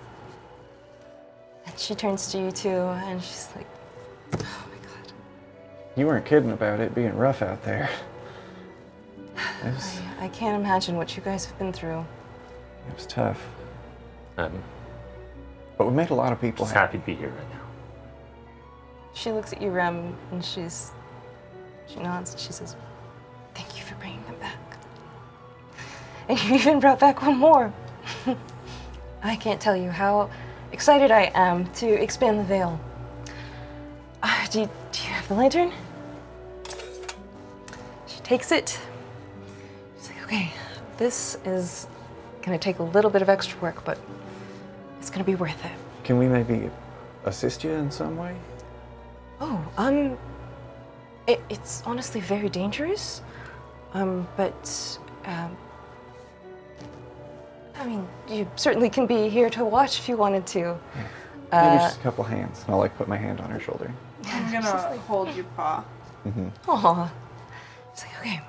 And she turns to you too, and she's like, "Oh my God, You weren't kidding about it being rough out there. I can't imagine what you guys have been through." It was tough. I'm But we made a lot of people just happy. happy to be here right now. She looks at you, Rem, and she nods, and she says, "Thank you for bringing them back. And you even brought back one more." I can't tell you how excited I am to expand the veil. Do you have the lantern? She takes it. She's like, "Okay, this is gonna take a little bit of extra work, but it's gonna be worth it." Can we maybe assist you in some way? Oh, it's honestly very dangerous. But I mean, you certainly can be here to watch if you wanted to. Maybe just a couple hands. And I'll like put my hand on her shoulder. I'm gonna hold your paw. Aw. It's like, okay.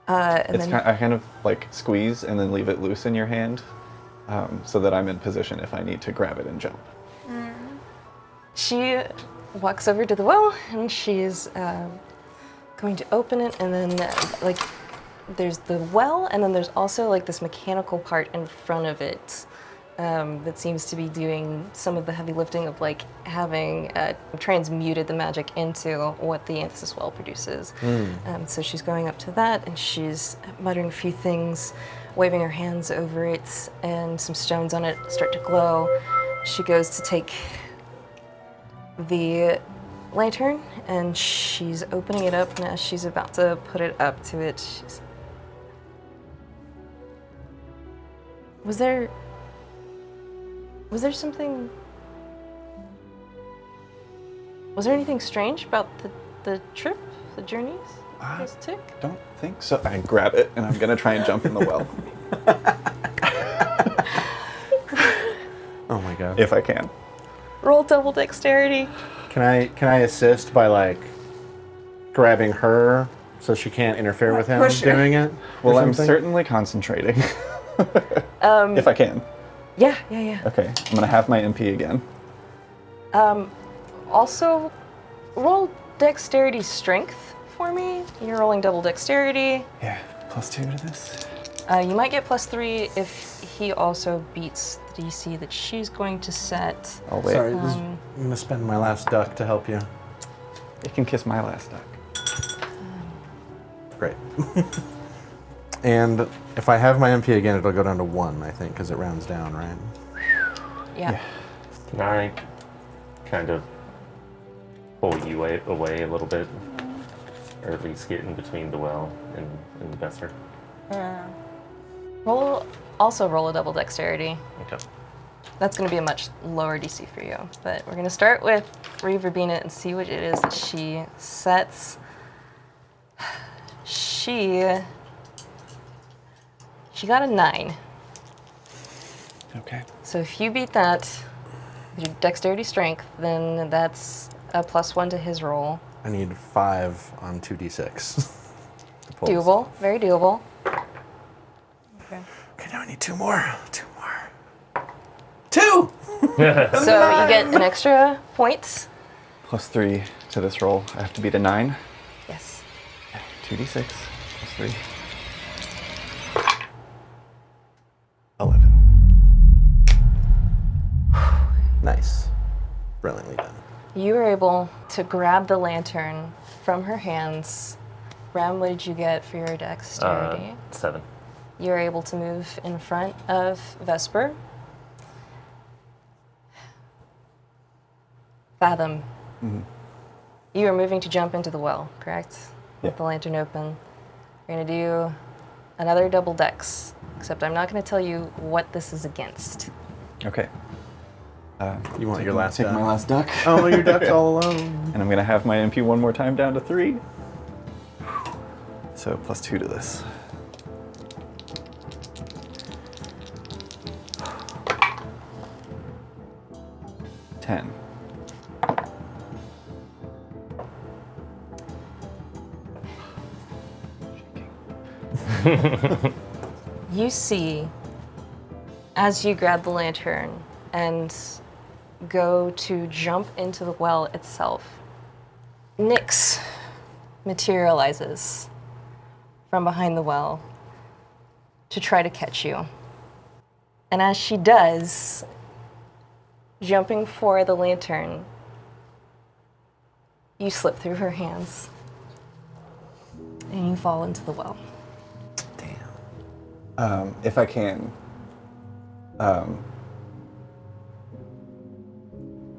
And It's then I kind of like squeeze and then leave it loose in your hand, so that I'm in position if I need to grab it and jump. she walks over to the well, and she's going to open it, and then like there's the well, and then there's also like this mechanical part in front of it that seems to be doing some of the heavy lifting of like having transmuted the magic into what the anthesis well produces. So she's going up to that, and she's muttering a few things, waving her hands over it, and some stones on it start to glow. She goes to take the lantern, and she's opening it up, and as she's about to put it up to it, she's... Was there something... Was there anything strange about the trip, the journeys? This tick? Don't think so. I grab it and I'm gonna try and jump in the well Oh my god. if I can. Roll double dexterity. Can I assist by like grabbing her so she can't interfere with him Push her. doing it? or Well, I'm something? certainly concentrating. If I can. Yeah. Okay, I'm gonna have my MP again. Also, roll dexterity strength for me. You're rolling double dexterity. Yeah, +2 to this. You might get +3 if he also beats the DC that she's going to set. Oh wait, Sorry, I'm gonna spend my last duck to help you. you can kiss my last duck. Great. And if I have my MP again, it'll go down to 1, I think, because it rounds down, right? Yeah. Can I kind of pull you away a little bit? Or at least get in between the well and the Vesper? Roll a double dexterity. Okay. That's going to be a much lower DC for you. But we're going to start with Reverbina and see what it is that she sets. She got a 9. Okay. So if you beat that with your dexterity strength, then that's a +1 to his roll. I need 5 on 2d6. to pull this Doable. off. Very doable. Okay. Okay, now I need 2 more. 2 more. 2! So you get an extra point. +3 to this roll. I have to beat a 9. Yes. 2d6 +3. 11. Nice. Brilliantly done. You were able to grab the lantern from her hands. Rem, what did you get for your dexterity? 7. You're able to move in front of Vesper. Fathom. You are moving to jump into the well, correct? Yeah. With the lantern open. You're going to do another double dex, except I'm not going to tell you what this is against. Okay. You want your last Take duck? my last duck. Oh, your duck's all alone. And I'm going to have my MP one more time down to 3. So +2 to this. $10. You see, as you grab the lantern and go to jump into the well itself, Nyx materializes from behind the well to try to catch you. And as she does, jumping for the lantern, you slip through her hands and you fall into the well. If I can,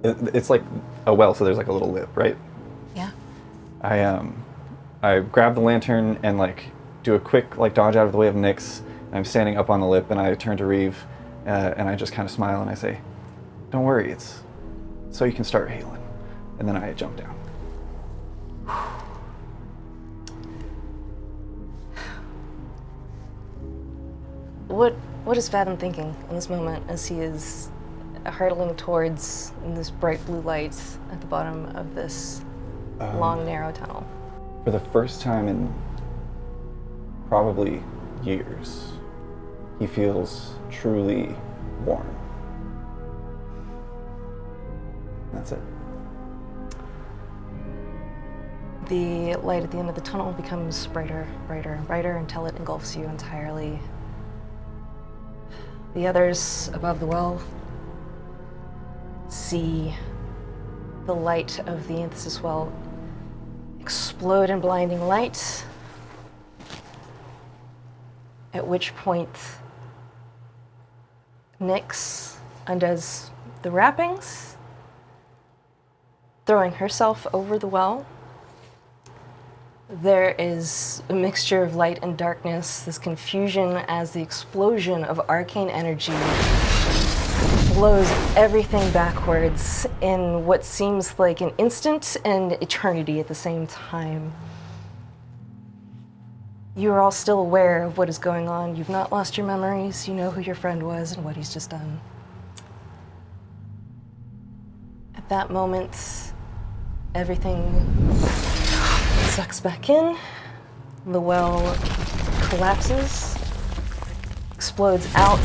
it's like a well, so there's like a little lip, right? Yeah. I grab the lantern and like do a quick like dodge out of the way of Nyx. I'm standing up on the lip and I turn to Reeve and I just kind of smile and I say, "Don't worry, it's so you can start healing." And then I jump down. What is Fathom thinking in this moment as he is hurtling towards this bright blue light at the bottom of this long, narrow tunnel? For the first time in probably years, he feels truly warm. That's it. The light at the end of the tunnel becomes brighter, brighter, and brighter until it engulfs you entirely. The others above the well see the light of the anthesis well explode in blinding light, at which point Nyx undoes the wrappings, throwing herself over the well. There is a mixture of light and darkness, this confusion as the explosion of arcane energy blows everything backwards in what seems like an instant and eternity at the same time. You are all still aware of what is going on. You've not lost your memories. You know who your friend was and what he's just done. At that moment, everything sucks back in. The well collapses, explodes out.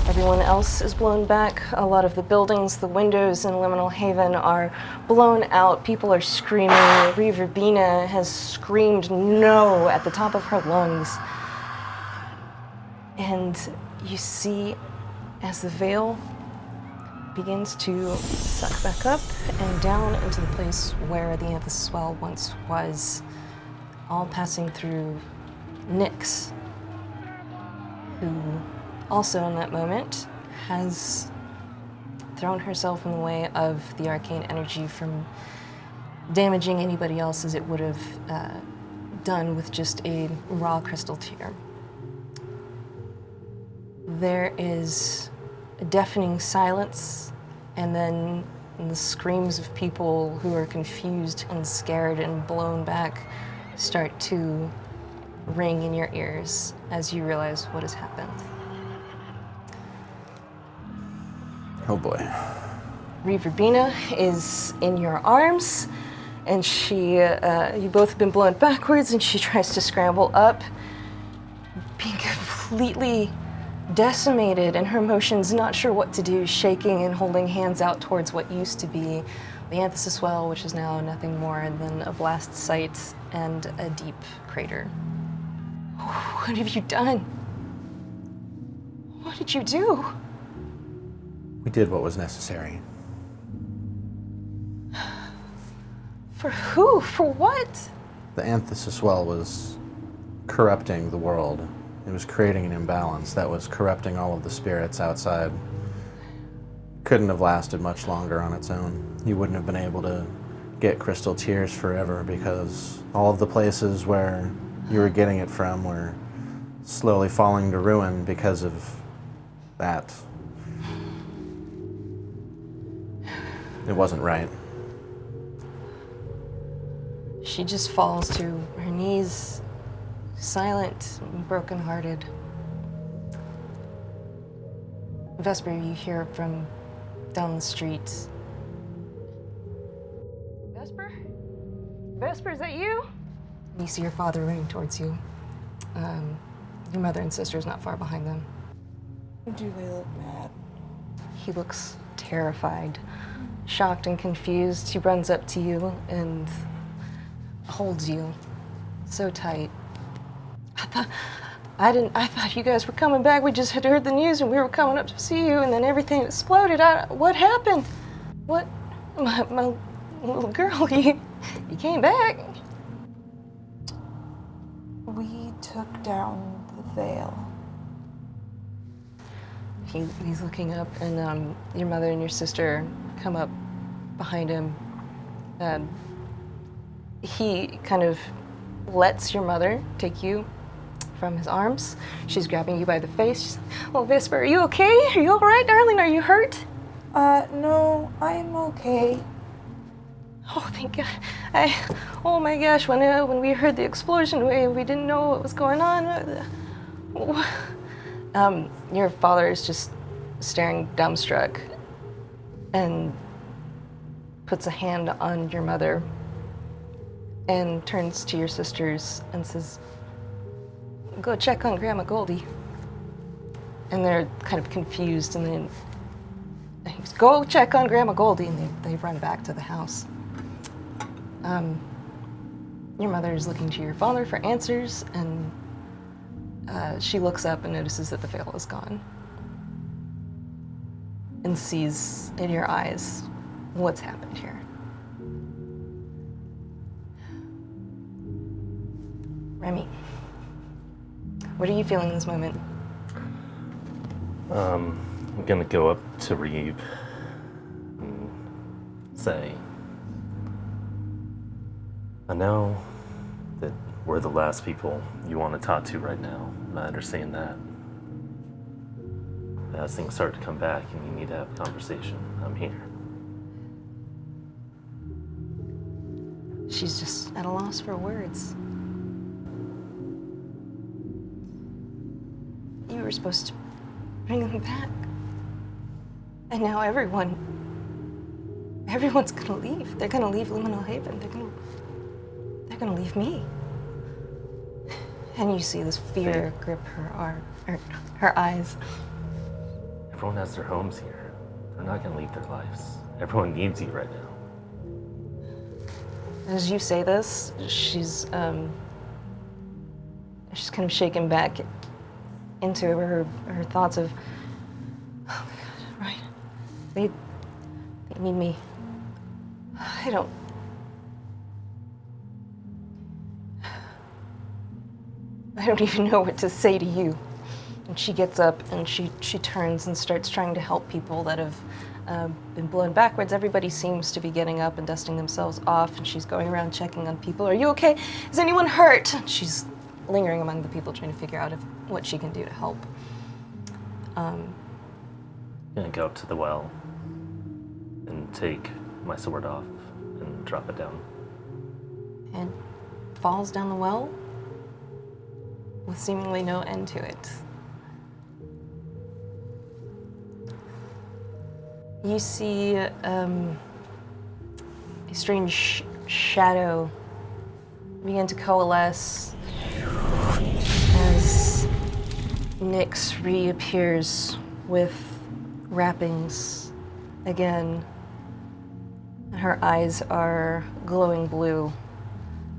Everyone else is blown back. A lot of the buildings, the windows in Liminal Haven are blown out. People are screaming. Ryuutama has screamed no at the top of her lungs. And you see as the veil begins to suck back up and down into the place where the anthesis well once was, all passing through Nyx, who also in that moment has thrown herself in the way of the arcane energy from damaging anybody else as it would have done with just a raw crystal tear. There is a deafening silence, and then the screams of people who are confused and scared and blown back start to ring in your ears as you realize what has happened. Oh boy. Ryuutama is in your arms, and she, you both have been blown backwards, and she tries to scramble up, being completely decimated in her motions, not sure what to do, shaking and holding hands out towards what used to be the anthesis well, which is now nothing more than a blast site and a deep crater. What have you done? What did you do? We did what was necessary. For who? For what? The anthesis well was corrupting the world. It was creating an imbalance that was corrupting all of the spirits outside. Couldn't have lasted much longer on its own. You wouldn't have been able to get crystal tears forever because all of the places where you were getting it from were slowly falling to ruin because of that. It wasn't right. She just falls to her knees, silent and brokenhearted. Vesper, you hear from down the street. Vesper? Vesper, is that you? And you see your father running towards you. Your mother and sister is not far behind them. Do they look mad? He looks terrified, shocked and confused. He runs up to you and holds you so tight. I thought you guys were coming back. We just had heard the news and we were coming up to see you, and then everything exploded. What happened? What? My little girl, you came back. We took down the veil. He's looking up, and your mother and your sister come up behind him. And he kind of lets your mother take you from his arms. She's grabbing you by the face. She's like, "Oh, Vesper, are you okay? Are you all right, darling? Are you hurt?" No, I'm okay. Oh, thank God. Oh my gosh, when we heard the explosion, we didn't know what was going on. Your father is just staring dumbstruck and puts a hand on your mother and turns to your sisters and says, "Go check on Grandma Goldie." And they're kind of confused, and then he goes, "Go check on Grandma Goldie," and they run back to the house. Your mother is looking to your father for answers, and she looks up and notices that the veil is gone and sees in your eyes what's happened here. Remy, what are you feeling in this moment? I'm gonna go up to Reeve and say, I know that we're the last people you want to talk to right now. I understand that. As things start to come back and you need to have a conversation, I'm here. She's just at a loss for words. You were supposed to bring them back. And now everyone's gonna leave. They're gonna leave Liminal Haven. They're gonna leave me. And you see this fear grip her eyes. Everyone has their homes here. They're not gonna leave their lives. Everyone needs you right now. As you say this, she's kind of shaken back into her thoughts of, oh my God, right? They need me. I don't even know what to say to you. And she gets up and she turns and starts trying to help people that have been blown backwards. Everybody seems to be getting up and dusting themselves off, and she's going around checking on people. Are you okay? Is anyone hurt? She's lingering among the people trying to figure out what she can do to help. I'm gonna go up to the well and take my sword off and drop it down. And falls down the well with seemingly no end to it. You see a strange shadow begin to coalesce as Nyx reappears with wrappings again. Her eyes are glowing blue,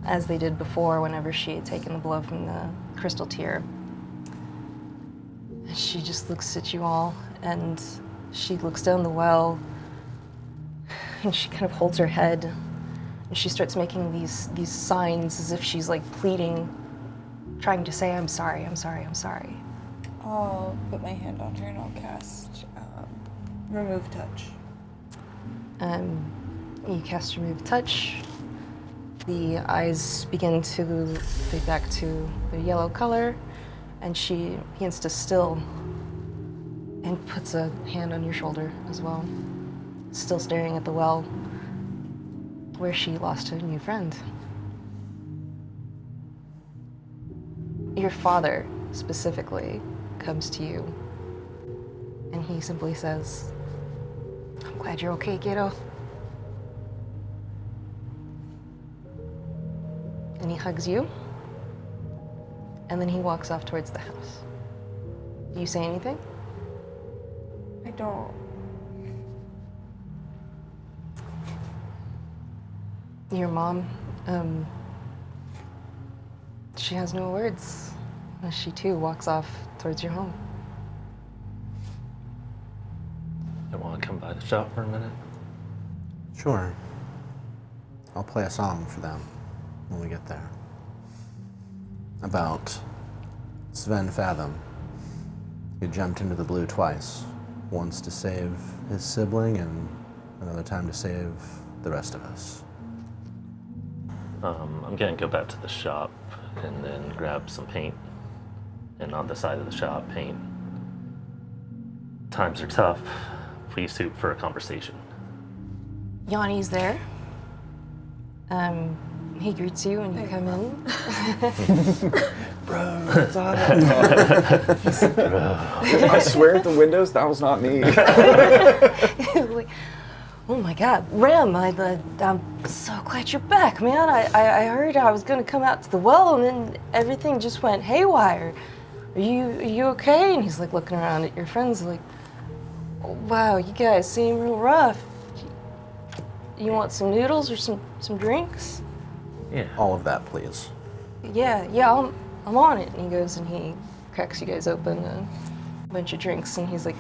as they did before whenever she had taken the blow from the crystal tear. She just looks at you all, and she looks down the well, and she kind of holds her head And she starts making these signs as if she's like pleading, trying to say, I'm sorry, I'm sorry, I'm sorry. I'll put my hand on her and I'll cast Remove Touch. You cast Remove Touch. The eyes begin to fade back to the yellow color, and she begins to still and puts a hand on your shoulder as well, still staring at the well where she lost a new friend. Your father, specifically, comes to you, and he simply says, I'm glad you're okay, kiddo. And he hugs you, and then he walks off towards the house. Do you say anything? I don't. Your mom, she has no words. She too walks off towards your home. I want to come by the shop for a minute. Sure. I'll play a song for them when we get there. About Sven Fathom, who jumped into the blue twice. Once to save his sibling and another time to save the rest of us. I'm gonna go back to the shop and then grab some paint. And on the side of the shop, paint. Times are tough. Please suit for a conversation. Yanni's there. He greets you when you come in. Bro, it's I swear at the windows, that was not me. He's like, oh my God, Rem, I'm so glad you're back, man. I heard I was gonna come out to the well and then everything just went haywire. Are you okay? And he's like looking around at your friends like, oh, wow, you guys seem real rough. You want some noodles or some drinks? Yeah. All of that, please. Yeah, I'm on it. And he goes and he cracks you guys open a bunch of drinks and he's like,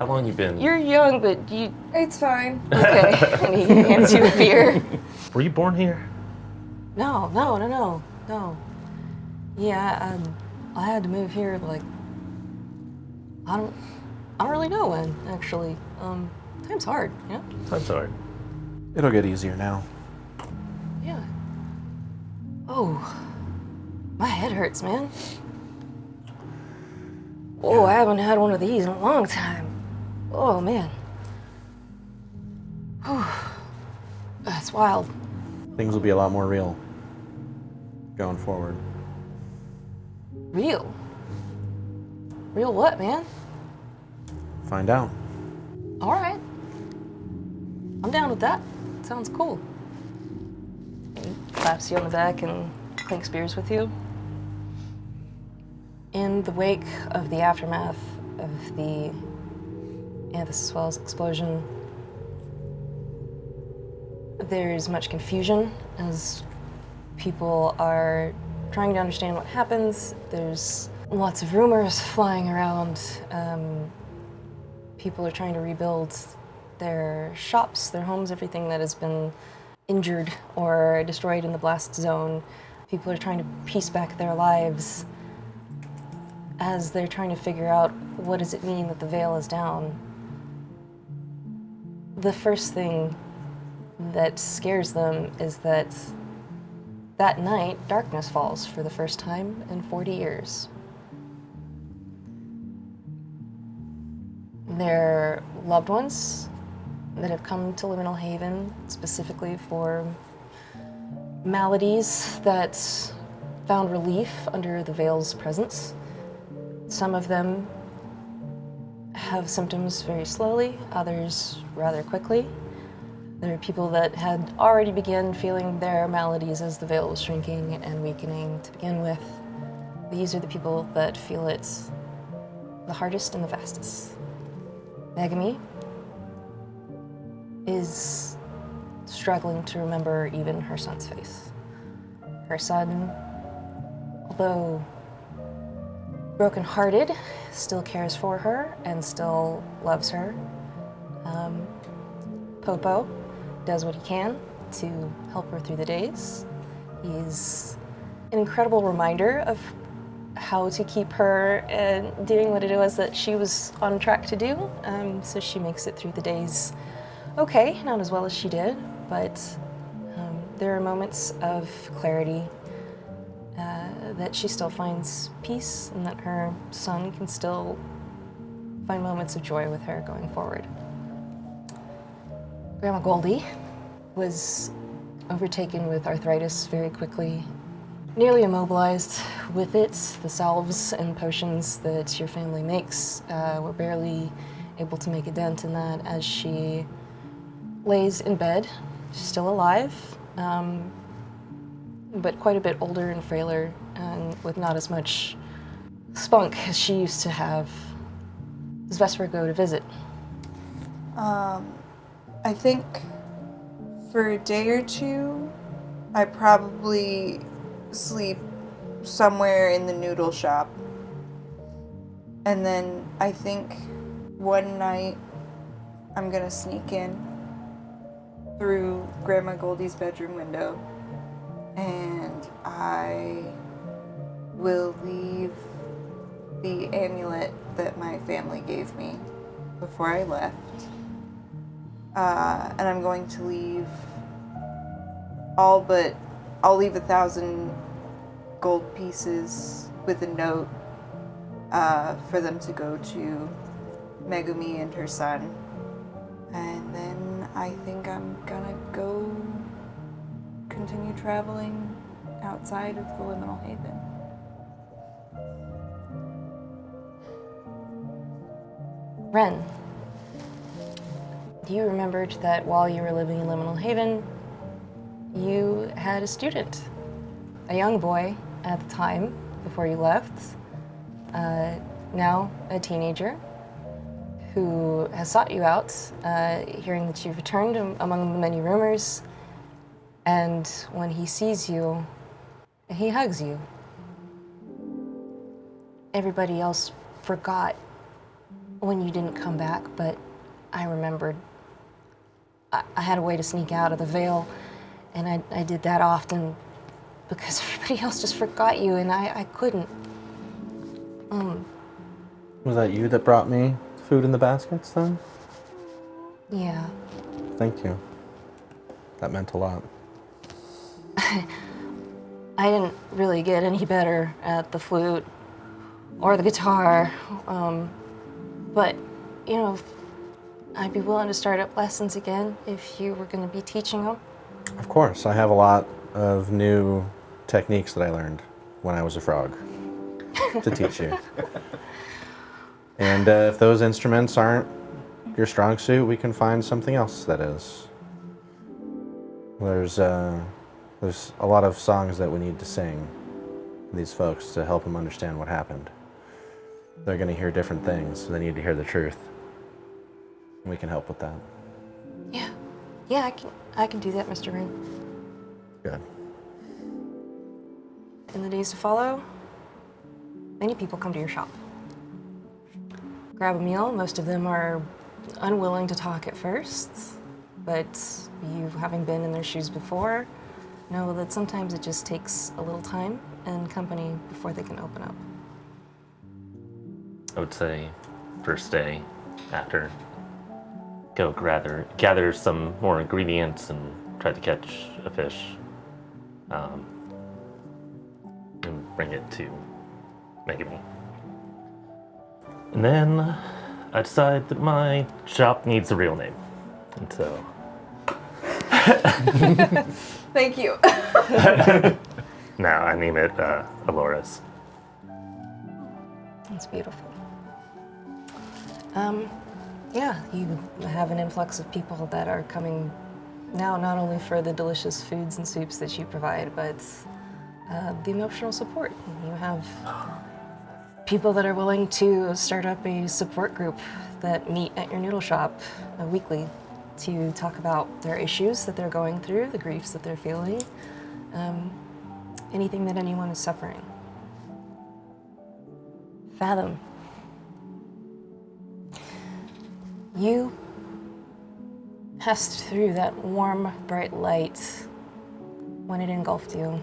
How long you been? you're young, but you, It's fine. okay. And he hands you a beer. Were you born here? No. Yeah, I had to move here like, I don't really know when, actually. Time's hard, yeah? Time's hard. It'll get easier now. Yeah. Oh, my head hurts, man. Oh, I haven't had one of these in a long time. Oh, man. Whew. That's wild. Things will be a lot more real going forward. Real? Real what, man? Find out. All right. I'm down with that. Sounds cool. He claps you on the back and clinks beers with you. In the wake of the aftermath of the Anthesis Wells explosion, there's much confusion as people are trying to understand what happens. There's lots of rumors flying around. People are trying to rebuild their shops, their homes, everything that has been injured or destroyed in the blast zone. People are trying to piece back their lives as they're trying to figure out what does it mean that the veil is down. The first thing that scares them is that night, darkness falls for the first time in 40 years. Their loved ones that have come to Liminal Haven specifically for maladies that found relief under the veil's presence. Some of them have symptoms very slowly, others rather quickly. There are people that had already begun feeling their maladies as the veil was shrinking and weakening to begin with. These are the people that feel it the hardest and the fastest. Megami is struggling to remember even her son's face. Her son, although brokenhearted, still cares for her and still loves her. Popo does what he can to help her through the days. He's an incredible reminder of how to keep her doing what it was that she was on track to do. So she makes it through the days okay, not as well as she did, but there are moments of clarity that she still finds peace and that her son can still find moments of joy with her going forward. Grandma Goldie was overtaken with arthritis very quickly, nearly immobilized with it. The salves and potions that your family makes were barely able to make a dent in that as she lays in bed, still alive, but quite a bit older and frailer and with not as much spunk as she used to have. Does Vesper go to visit? I think for a day or two, I probably sleep somewhere in the noodle shop. And then I think one night I'm gonna sneak in through Grandma Goldie's bedroom window and I will leave the amulet that my family gave me before I left. And I'm going to leave I'll leave 1,000 gold pieces with a note for them to go to Megumi and her son. And then I think I'm gonna go continue traveling outside of the Liminal Haven. Ren, you remembered that while you were living in Liminal Haven, you had a student, a young boy at the time before you left, now a teenager, who has sought you out, hearing that you've returned among the many rumors, and when he sees you, he hugs you. Everybody else forgot when you didn't come back, but I remembered. I had a way to sneak out of the veil, and I did that often because everybody else just forgot you, and I couldn't. Was that you that brought me food in the baskets then? Yeah. Thank you. That meant a lot. I didn't really get any better at the flute or the guitar, but, you know, I'd be willing to start up lessons again if you were going to be teaching them. Of course, I have a lot of new techniques that I learned when I was a frog to teach you. And if those instruments aren't your strong suit, we can find something else that is. There's a lot of songs that we need to sing to these folks to help them understand what happened. They're going to hear different things, so they need to hear the truth. We can help with that. Yeah, I can do that, Mr. Rin. Good. In the days to follow, many people come to your shop. Grab a meal. Most of them are unwilling to talk at first, but you, having been in their shoes before, know that sometimes it just takes a little time and company before they can open up. I would say first day after, go gather some more ingredients and try to catch a fish, and bring it to Megumi. And then I decide that my shop needs a real name, and so. Thank you. Now I name it Alora's. That's beautiful. Yeah, you have an influx of people that are coming now, not only for the delicious foods and soups that you provide, but the emotional support. You have people that are willing to start up a support group that meet at your noodle shop weekly to talk about their issues that they're going through, the griefs that they're feeling, anything that anyone is suffering. Fathom. You passed through that warm, bright light when it engulfed you.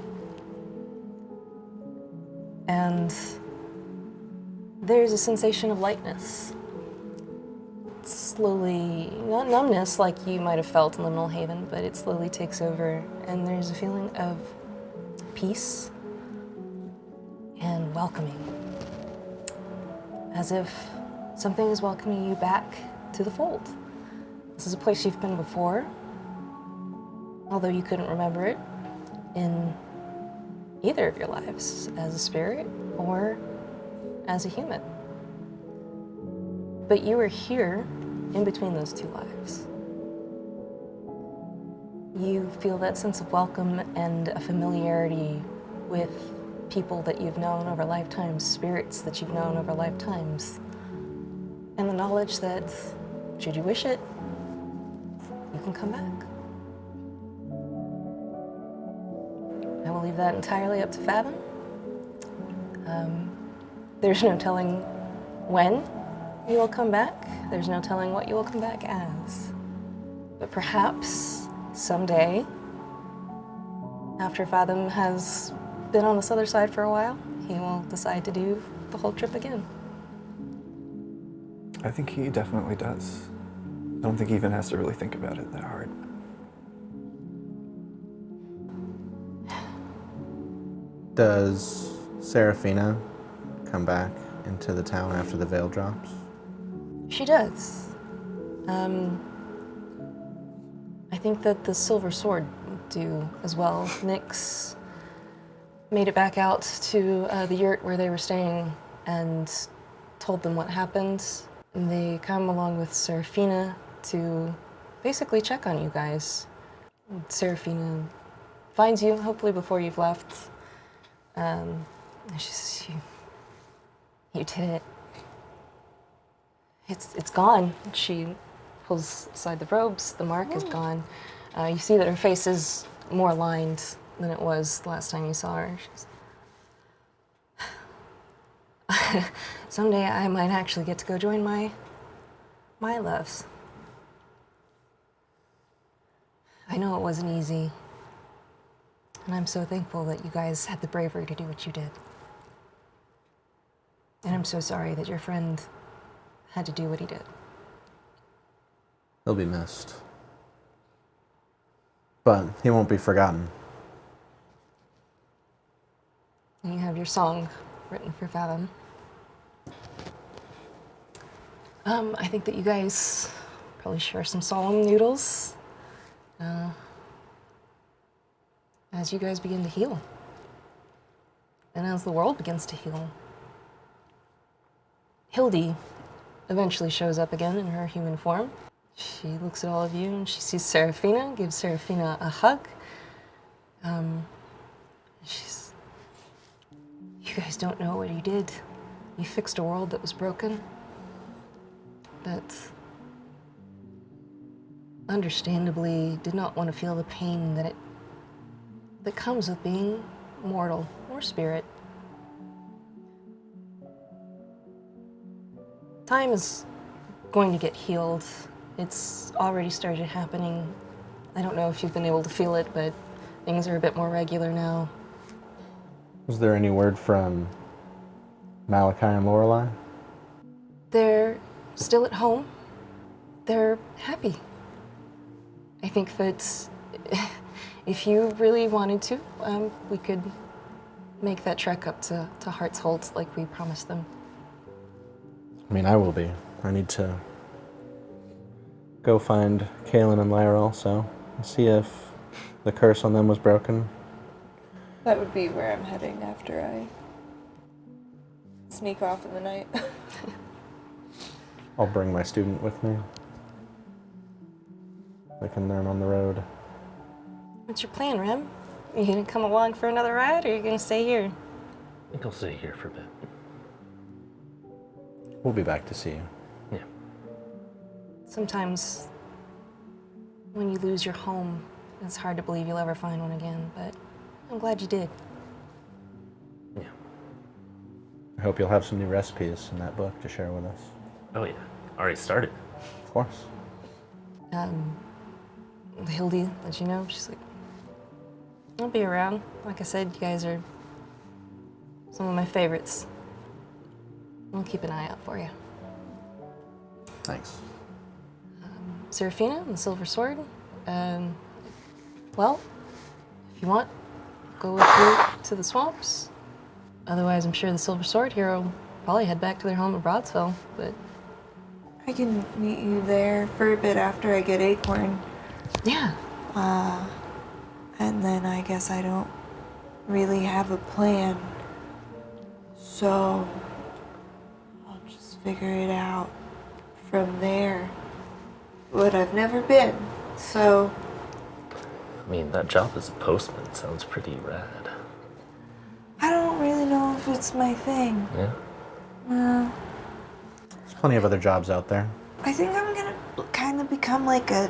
And there's a sensation of lightness. Slowly, not numbness like you might have felt in Liminal Haven, but it slowly takes over, and there's a feeling of peace and welcoming. As if something is welcoming you back to the fold. This is a place you've been before, although you couldn't remember it in either of your lives, as a spirit or as a human. But you were here in between those two lives. You feel that sense of welcome and a familiarity with people that you've known over lifetimes, spirits that you've known over lifetimes, and the knowledge that, should you wish it, you can come back. I will leave that entirely up to Fathom. There's no telling when you will come back. There's no telling what you will come back as. But perhaps someday, after Fathom has been on this other side for a while, he will decide to do the whole trip again. I think he definitely does. I don't think he even has to really think about it that hard. Does Seraphina come back into the town after the veil drops? She does. I think that the Silver Sword do as well. Nyx made it back out to the yurt where they were staying and told them what happened. And they come along with Seraphina to basically check on you guys. Seraphina finds you, hopefully before you've left. She says, you did it. It's gone. She pulls aside the robes. The mark is gone. You see that her face is more lined than it was the last time you saw her. Someday I might actually get to go join my loves. I know it wasn't easy, and I'm so thankful that you guys had the bravery to do what you did. And I'm so sorry that your friend had to do what he did. He'll be missed. But he won't be forgotten. And you have your song written for Fathom. I think that you guys probably share some solemn noodles as you guys begin to heal. And as the world begins to heal. Hildy eventually shows up again in her human form. She looks at all of you and she sees Seraphina, gives Seraphina a hug. You guys don't know what he did. You fixed a world that was broken. That understandably did not want to feel the pain that comes with being mortal or spirit. Time is going to get healed. It's already started happening. I don't know if you've been able to feel it, but things are a bit more regular now. Was there any word from Malachi and Lorelei? They're still at home. They're happy. I think that if you really wanted to, we could make that trek up to Heart's Holt like we promised them. I mean, I will be. I need to go find Kaelin and Lyra also and see if the curse on them was broken. That would be where I'm heading after I sneak off in the night. I'll bring my student with me. I can learn on the road. What's your plan, Rem? Are you gonna come along for another ride, or are you gonna stay here? I think I'll stay here for a bit. We'll be back to see you. Yeah. Sometimes when you lose your home, it's hard to believe you'll ever find one again, but I'm glad you did. Yeah. I hope you'll have some new recipes in that book to share with us. Oh yeah. Already started. Of course. Hildy let you know. She's like, I'll be around. Like I said, you guys are some of my favorites. I'll keep an eye out for you. Thanks. Seraphina and the Silver Sword. Well, if you want, go with you to the swamps. Otherwise, I'm sure the Silver Sword hero will probably head back to their home at Broadsville, but... I can meet you there for a bit after I get Acorn. Yeah. And then I guess I don't really have a plan. So I'll just figure it out from there. But I've never been, so... I mean, that job as a postman sounds pretty rad. I don't really know if it's my thing. Yeah? There's plenty of other jobs out there. I think I'm gonna kind of become like a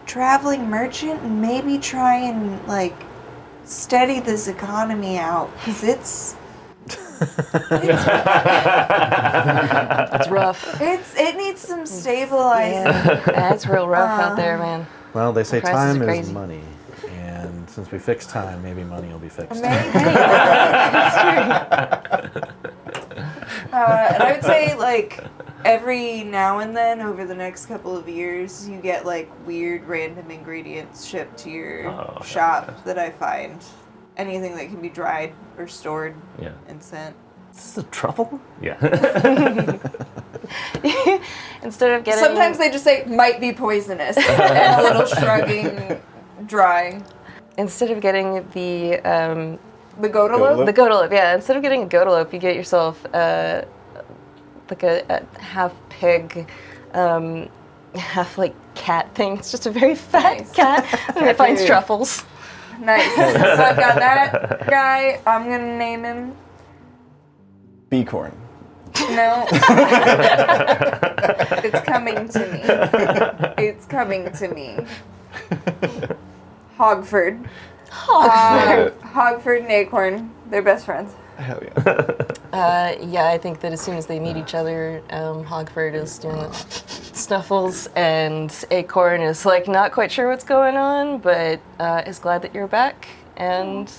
traveling merchant and maybe try and like steady this economy out, because it's rough. it needs some stabilizing. Yeah, it's real rough out there, man. Well, they say Prices are time is crazy. money. And since we fixed time, maybe money will be fixed. Maybe. And I would say, like, every now and then over the next couple of years, you get, like, weird random ingredients shipped to your shop that I find. Anything that can be dried or stored and sent. Is this a truffle? Yeah. Instead of getting... Sometimes they just say, might be poisonous, and a little shrugging, drying. Instead of getting the Godolope? the Godolope, yeah. Instead of getting a Godolope, you get yourself like a half pig, half like cat thing. It's just a very fat cat, and it finds truffles. Nice. So I've got that guy. I'm gonna name him. Beacorn. No. It's coming to me. It's coming to me. Hogford. Hogford and Acorn. They're best friends. Hell yeah. Yeah, I think that as soon as they meet each other, Hogford is doing the snuffles, and Acorn is like not quite sure what's going on, but is glad that you're back, and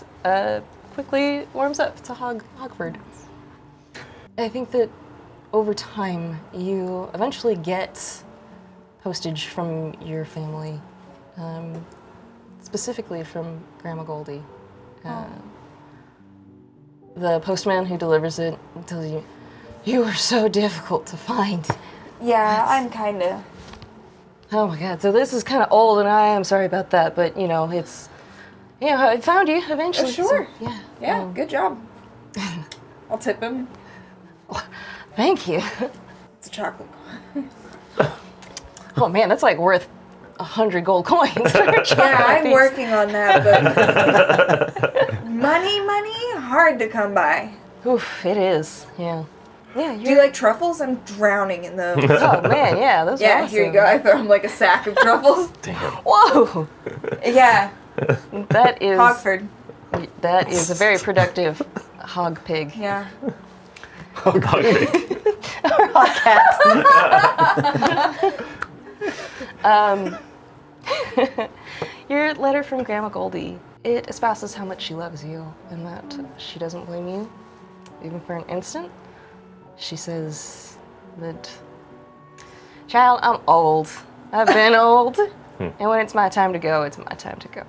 quickly warms up to Hogford. I think that over time, you eventually get postage from your family, specifically from Grandma Goldie. The postman who delivers it tells you, you were so difficult to find. Yeah, I'm kind of. Oh my god, so this is kind of old, and I am sorry about that, but you know, it's, I found you eventually. Sure. So, yeah. Yeah, good job. I'll tip him. Thank you. It's a chocolate. Oh man, that's like worth 100 gold coins. Yeah, I'm working on that, but money, hard to come by. Oof, it is. Yeah. Yeah. Do you like truffles? I'm drowning in those. Oh man, yeah, those are Yeah, awesome. here you go. I throw him like a sack of truffles. Damn. Whoa. Yeah, That is. Hogford. That is a very productive hog pig. Yeah. Or hog cat. Your letter from Grandma Goldie, it espouses how much she loves you and that she doesn't blame you, even for an instant. She says that, child, I'm old. I've been old. And when it's my time to go, it's my time to go.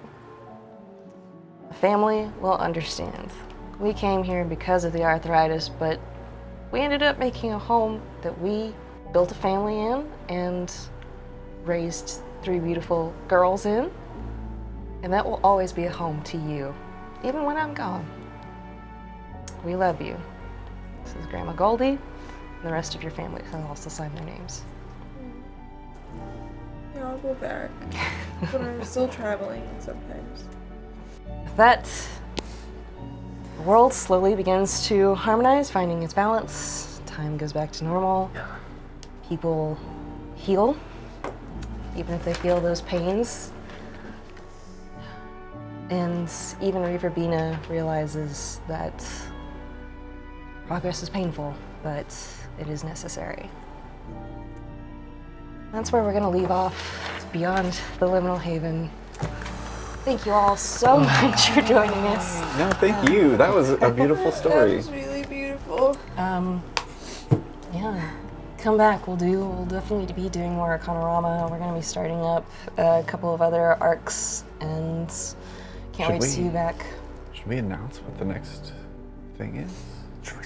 The family will understand. We came here because of the arthritis, but we ended up making a home that we built a family in and raised 3 beautiful girls in. And that will always be a home to you, even when I'm gone. We love you. This is Grandma Goldie, and the rest of your family can also sign their names. Yeah, I'll go back. But I'm still traveling sometimes. With that, the world slowly begins to harmonize, finding its balance. Time goes back to normal. People heal, even if they feel those pains. And even Reverbina realizes that progress is painful, but it is necessary. That's where we're gonna leave off Beyond the Liminal Haven. Thank you all so much for joining us. No, thank you. That was a beautiful That story. was really beautiful. Yeah, come back. We'll definitely be doing more Arcanarama. We're gonna be starting up a couple of other arcs, and can't wait to see you back. Should we announce what the next thing is? Should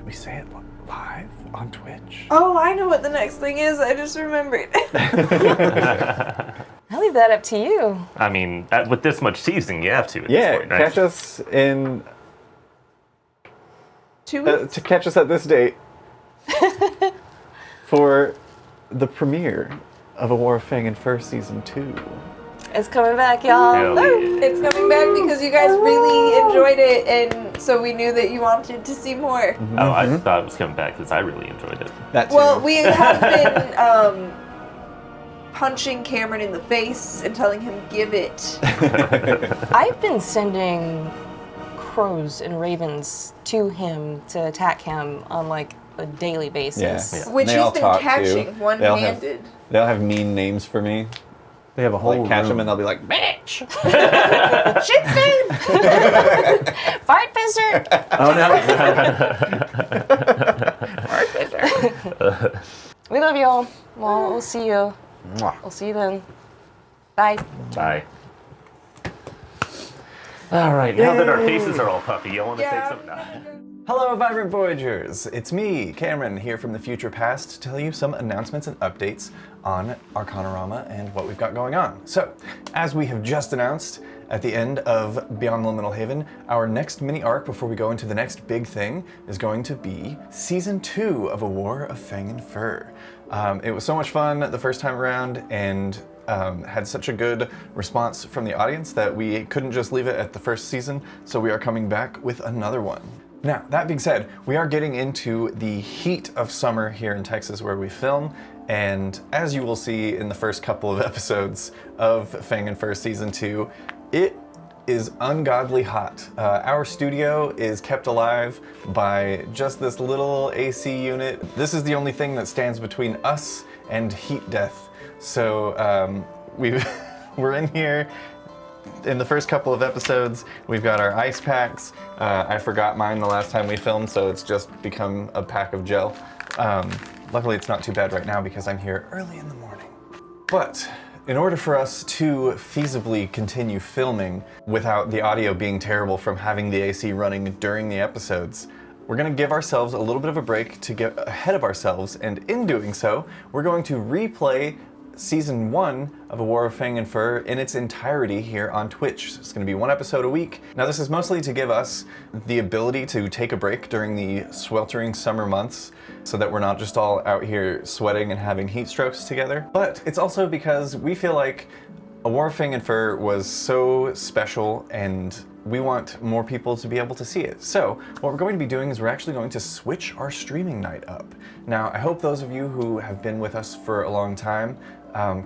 we say it live on Twitch? Oh, I know what the next thing is. I just remembered. I'll leave that up to you. I mean, with this much teasing, you have to at Yeah, this point, right? catch us in 2 weeks? to catch us at this date for the premiere of A War of Fang and Fur Season 2. It's coming back, y'all. Hell Woo! yeah. It's coming back because you guys really enjoyed it, and so we knew that you wanted to see more. Oh, I thought it was coming back because I really enjoyed it. That too. Well, we have been punching Cameron in the face and telling him, give it. I've been sending crows and ravens to him to attack him on like a daily basis. Yeah. Which They he's all been talk, too. catching one-handed. They'll have mean names for me. They have a whole Like catch them room. and they'll be like, bitch! Shit's name! Fart pisser! Oh no! We love y'all. Well, we'll see you. Mwah. We'll see you then. Bye. Bye. All right, now that our faces are all puffy, you want to take some? Hello, Vibrant Voyagers! It's me, Cameron, here from the future past to tell you some announcements and updates on Arcanarama and what we've got going on. So, as we have just announced at the end of Beyond Liminal Haven, our next mini arc before we go into the next big thing is going to be Season 2 of A War of Fang and Fur. It was so much fun the first time around, and had such a good response from the audience that we couldn't just leave it at the first season, so we are coming back with another one. Now, that being said, we are getting into the heat of summer here in Texas where we film, and as you will see in the first couple of episodes of Fang and Fur Season 2, it is ungodly hot. Our studio is kept alive by just this little AC unit. This is the only thing that stands between us and heat death. So we're in here. In the first couple of episodes, we've got our ice packs. I forgot mine the last time we filmed, so it's just become a pack of gel. Luckily, it's not too bad right now because I'm here early in the morning. But in order for us to feasibly continue filming without the audio being terrible from having the AC running during the episodes, we're going to give ourselves a little bit of a break to get ahead of ourselves, and in doing so, we're going to replay Season 1 of A War of Fang and Fur in its entirety here on Twitch. It's going to be one episode a week. Now, this is mostly to give us the ability to take a break during the sweltering summer months so that we're not just all out here sweating and having heat strokes together. But it's also because we feel like A War of Fang and Fur was so special and we want more people to be able to see it. So what we're going to be doing is we're actually going to switch our streaming night up. Now, I hope those of you who have been with us for a long time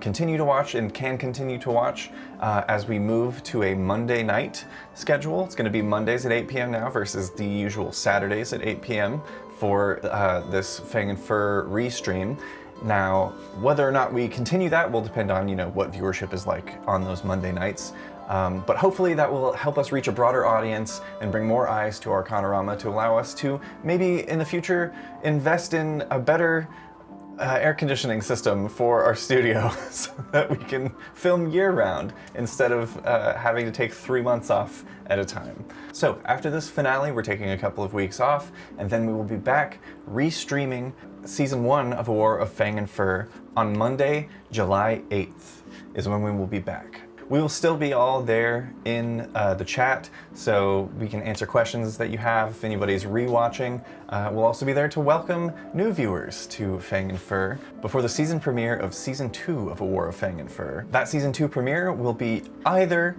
continue to watch and can continue to watch as we move to a Monday night schedule. It's going to be Mondays at 8 p.m. now versus the usual Saturdays at 8 p.m. for this Fang and Fur restream. Now, whether or not we continue that will depend on, what viewership is like on those Monday nights. But hopefully that will help us reach a broader audience and bring more eyes to Arcanarama to allow us to maybe in the future invest in a better air conditioning system for our studio so that we can film year-round instead of having to take 3 months off at a time. So after this finale, we're taking a couple of weeks off, and then we will be back restreaming Season 1 of A War of Fang and Fur on Monday, July 8th is when we will be back. We will still be all there in the chat, so we can answer questions that you have if anybody's rewatching. We'll also be there to welcome new viewers to Fang and Fur before the season premiere of Season 2 of A War of Fang and Fur. That Season 2 premiere will be either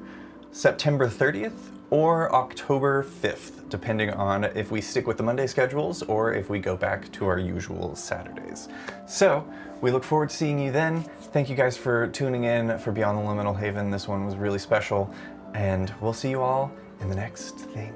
September 30th or October 5th, depending on if we stick with the Monday schedules or if we go back to our usual Saturdays. So, we look forward to seeing you then. Thank you guys for tuning in for Beyond the Liminal Haven. This one was really special, and we'll see you all in the next thing.